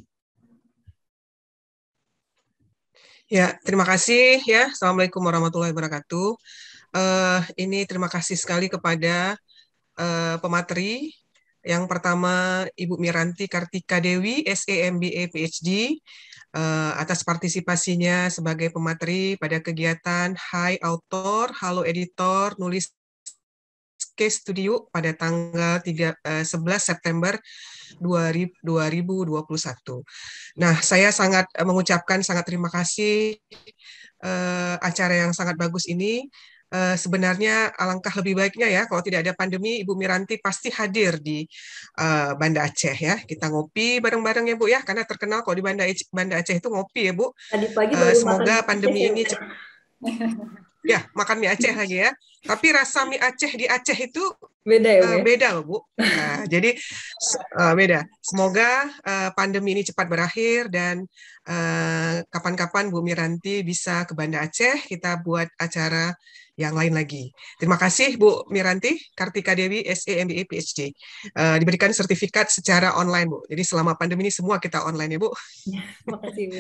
B: Ya, terima kasih ya. Assalamualaikum warahmatullahi wabarakatuh. Ini terima kasih sekali kepada pemateri. Yang pertama Ibu Miranti Kartika Dewi, SE MBA PhD, atas partisipasinya sebagai pemateri pada kegiatan Hai Author, Halo Editor, Nulis Case Studio pada tanggal 11 September 2021. Nah, saya sangat mengucapkan sangat terima kasih acara yang sangat bagus ini. Sebenarnya alangkah lebih baiknya ya kalau tidak ada pandemi, Ibu Miranti pasti hadir di Banda Aceh ya. Kita ngopi bareng-bareng ya Bu ya, karena terkenal kalau di Banda Aceh itu ngopi ya Bu.
E: Tadi pagi baru
B: semoga
E: makan
B: pandemi
E: Aceh,
B: ini ya makan mie Aceh lagi ya. Tapi rasa mie Aceh di Aceh itu beda ya Bu? Beda loh Bu. Nah, jadi beda. Semoga pandemi ini cepat berakhir dan kapan-kapan Bu Miranti bisa ke Banda Aceh, kita buat acara yang lain lagi. Terima kasih Bu Miranti Kartika Dewi, SE MBA PhD. Diberikan sertifikat secara online Bu. Jadi selama pandemi ini semua kita online ya Bu.
E: Terima kasih Bu.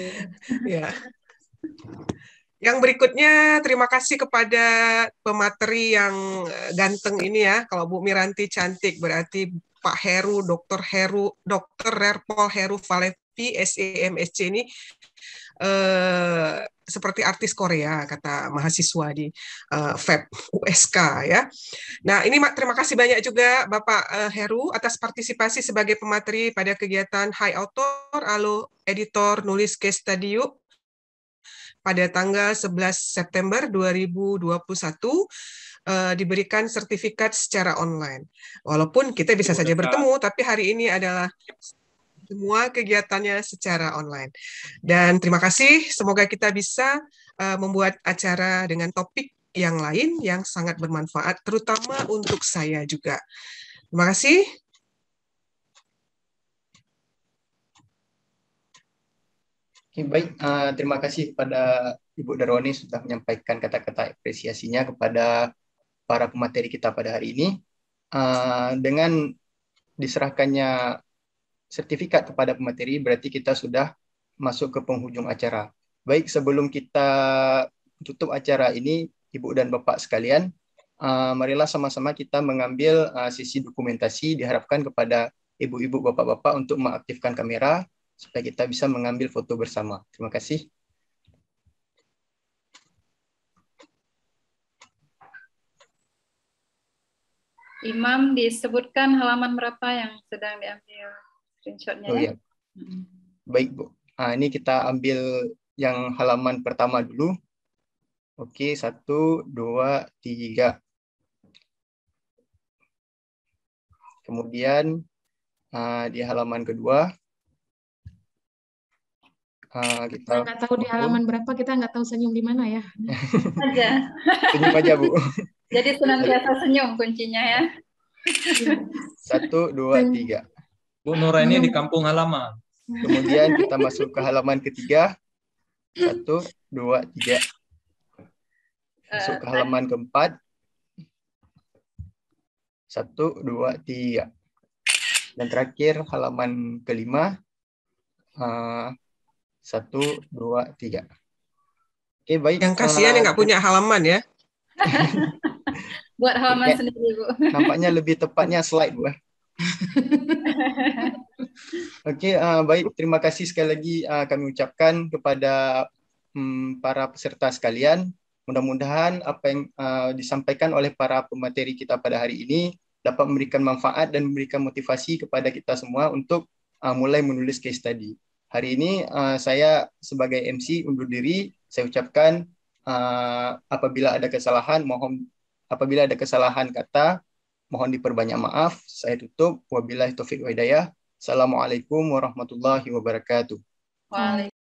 B: Ya. Yang berikutnya terima kasih kepada pemateri yang ganteng ini ya. Kalau Bu Miranti cantik berarti Pak Heru, Dr. Rerpol Heru Valevi, SE MSc ini seperti artis Korea, kata mahasiswa di FEB USK ya. Nah, ini terima kasih banyak juga Bapak Heru atas partisipasi sebagai pemateri pada kegiatan Hai Author, Halo Editor, Nulis Case Study pada tanggal 11 September 2021. Diberikan sertifikat secara online. Walaupun kita bisa saja bertemu, tapi hari ini adalah semua kegiatannya secara online. Dan terima kasih, semoga kita bisa membuat acara dengan topik yang lain yang sangat bermanfaat, terutama untuk saya juga. Terima kasih.
A: Baik, terima kasih kepada Ibu Darwani sudah menyampaikan kata-kata apresiasinya kepada para pemateri kita pada hari ini. Dengan diserahkannya sertifikat kepada pemateri, berarti kita sudah masuk ke penghujung acara. Baik, sebelum kita tutup acara ini, Ibu dan Bapak sekalian, marilah sama-sama kita mengambil sisi dokumentasi. Diharapkan kepada Ibu-ibu, Bapak-bapak untuk mengaktifkan kamera, supaya kita bisa mengambil foto bersama. Terima kasih.
F: Imam, disebutkan halaman berapa yang sedang diambil screenshot-nya ya?
A: Baik Bu, ini kita ambil yang halaman pertama dulu. Oke, 1, 2, 3. Kemudian di halaman kedua kita
D: nggak tahu di halaman berapa, kita nggak tahu senyum di mana ya.
F: Aja.
A: Senyum aja Bu.
F: Jadi senantiasa senyum kuncinya ya.
A: 1, 2, 3.
L: Bu Nuraini di kampung halaman.
A: Kemudian kita masuk ke halaman ketiga. 1, 2, 3. Masuk ke halaman keempat. 1, 2, 3. Dan terakhir halaman kelima. 1, 2, 3. Oke, baik.
B: Yang kasihan yang nggak punya halaman ya.
F: Buat halaman
A: Oke.
F: sendiri, Bu.
A: Nampaknya lebih tepatnya slide, Bu. Oke, baik. Terima kasih sekali lagi kami ucapkan kepada para peserta sekalian. Mudah-mudahan apa yang disampaikan oleh para pemateri kita pada hari ini dapat memberikan manfaat dan memberikan motivasi kepada kita semua untuk mulai menulis case study. Hari ini saya sebagai MC undur diri. Saya ucapkan apabila ada kesalahan kata, mohon diperbanyak maaf. Saya tutup. Wabillahi taufiq wa hidayah. Assalamualaikum warahmatullahi wabarakatuh.
F: Waalaikumsalam.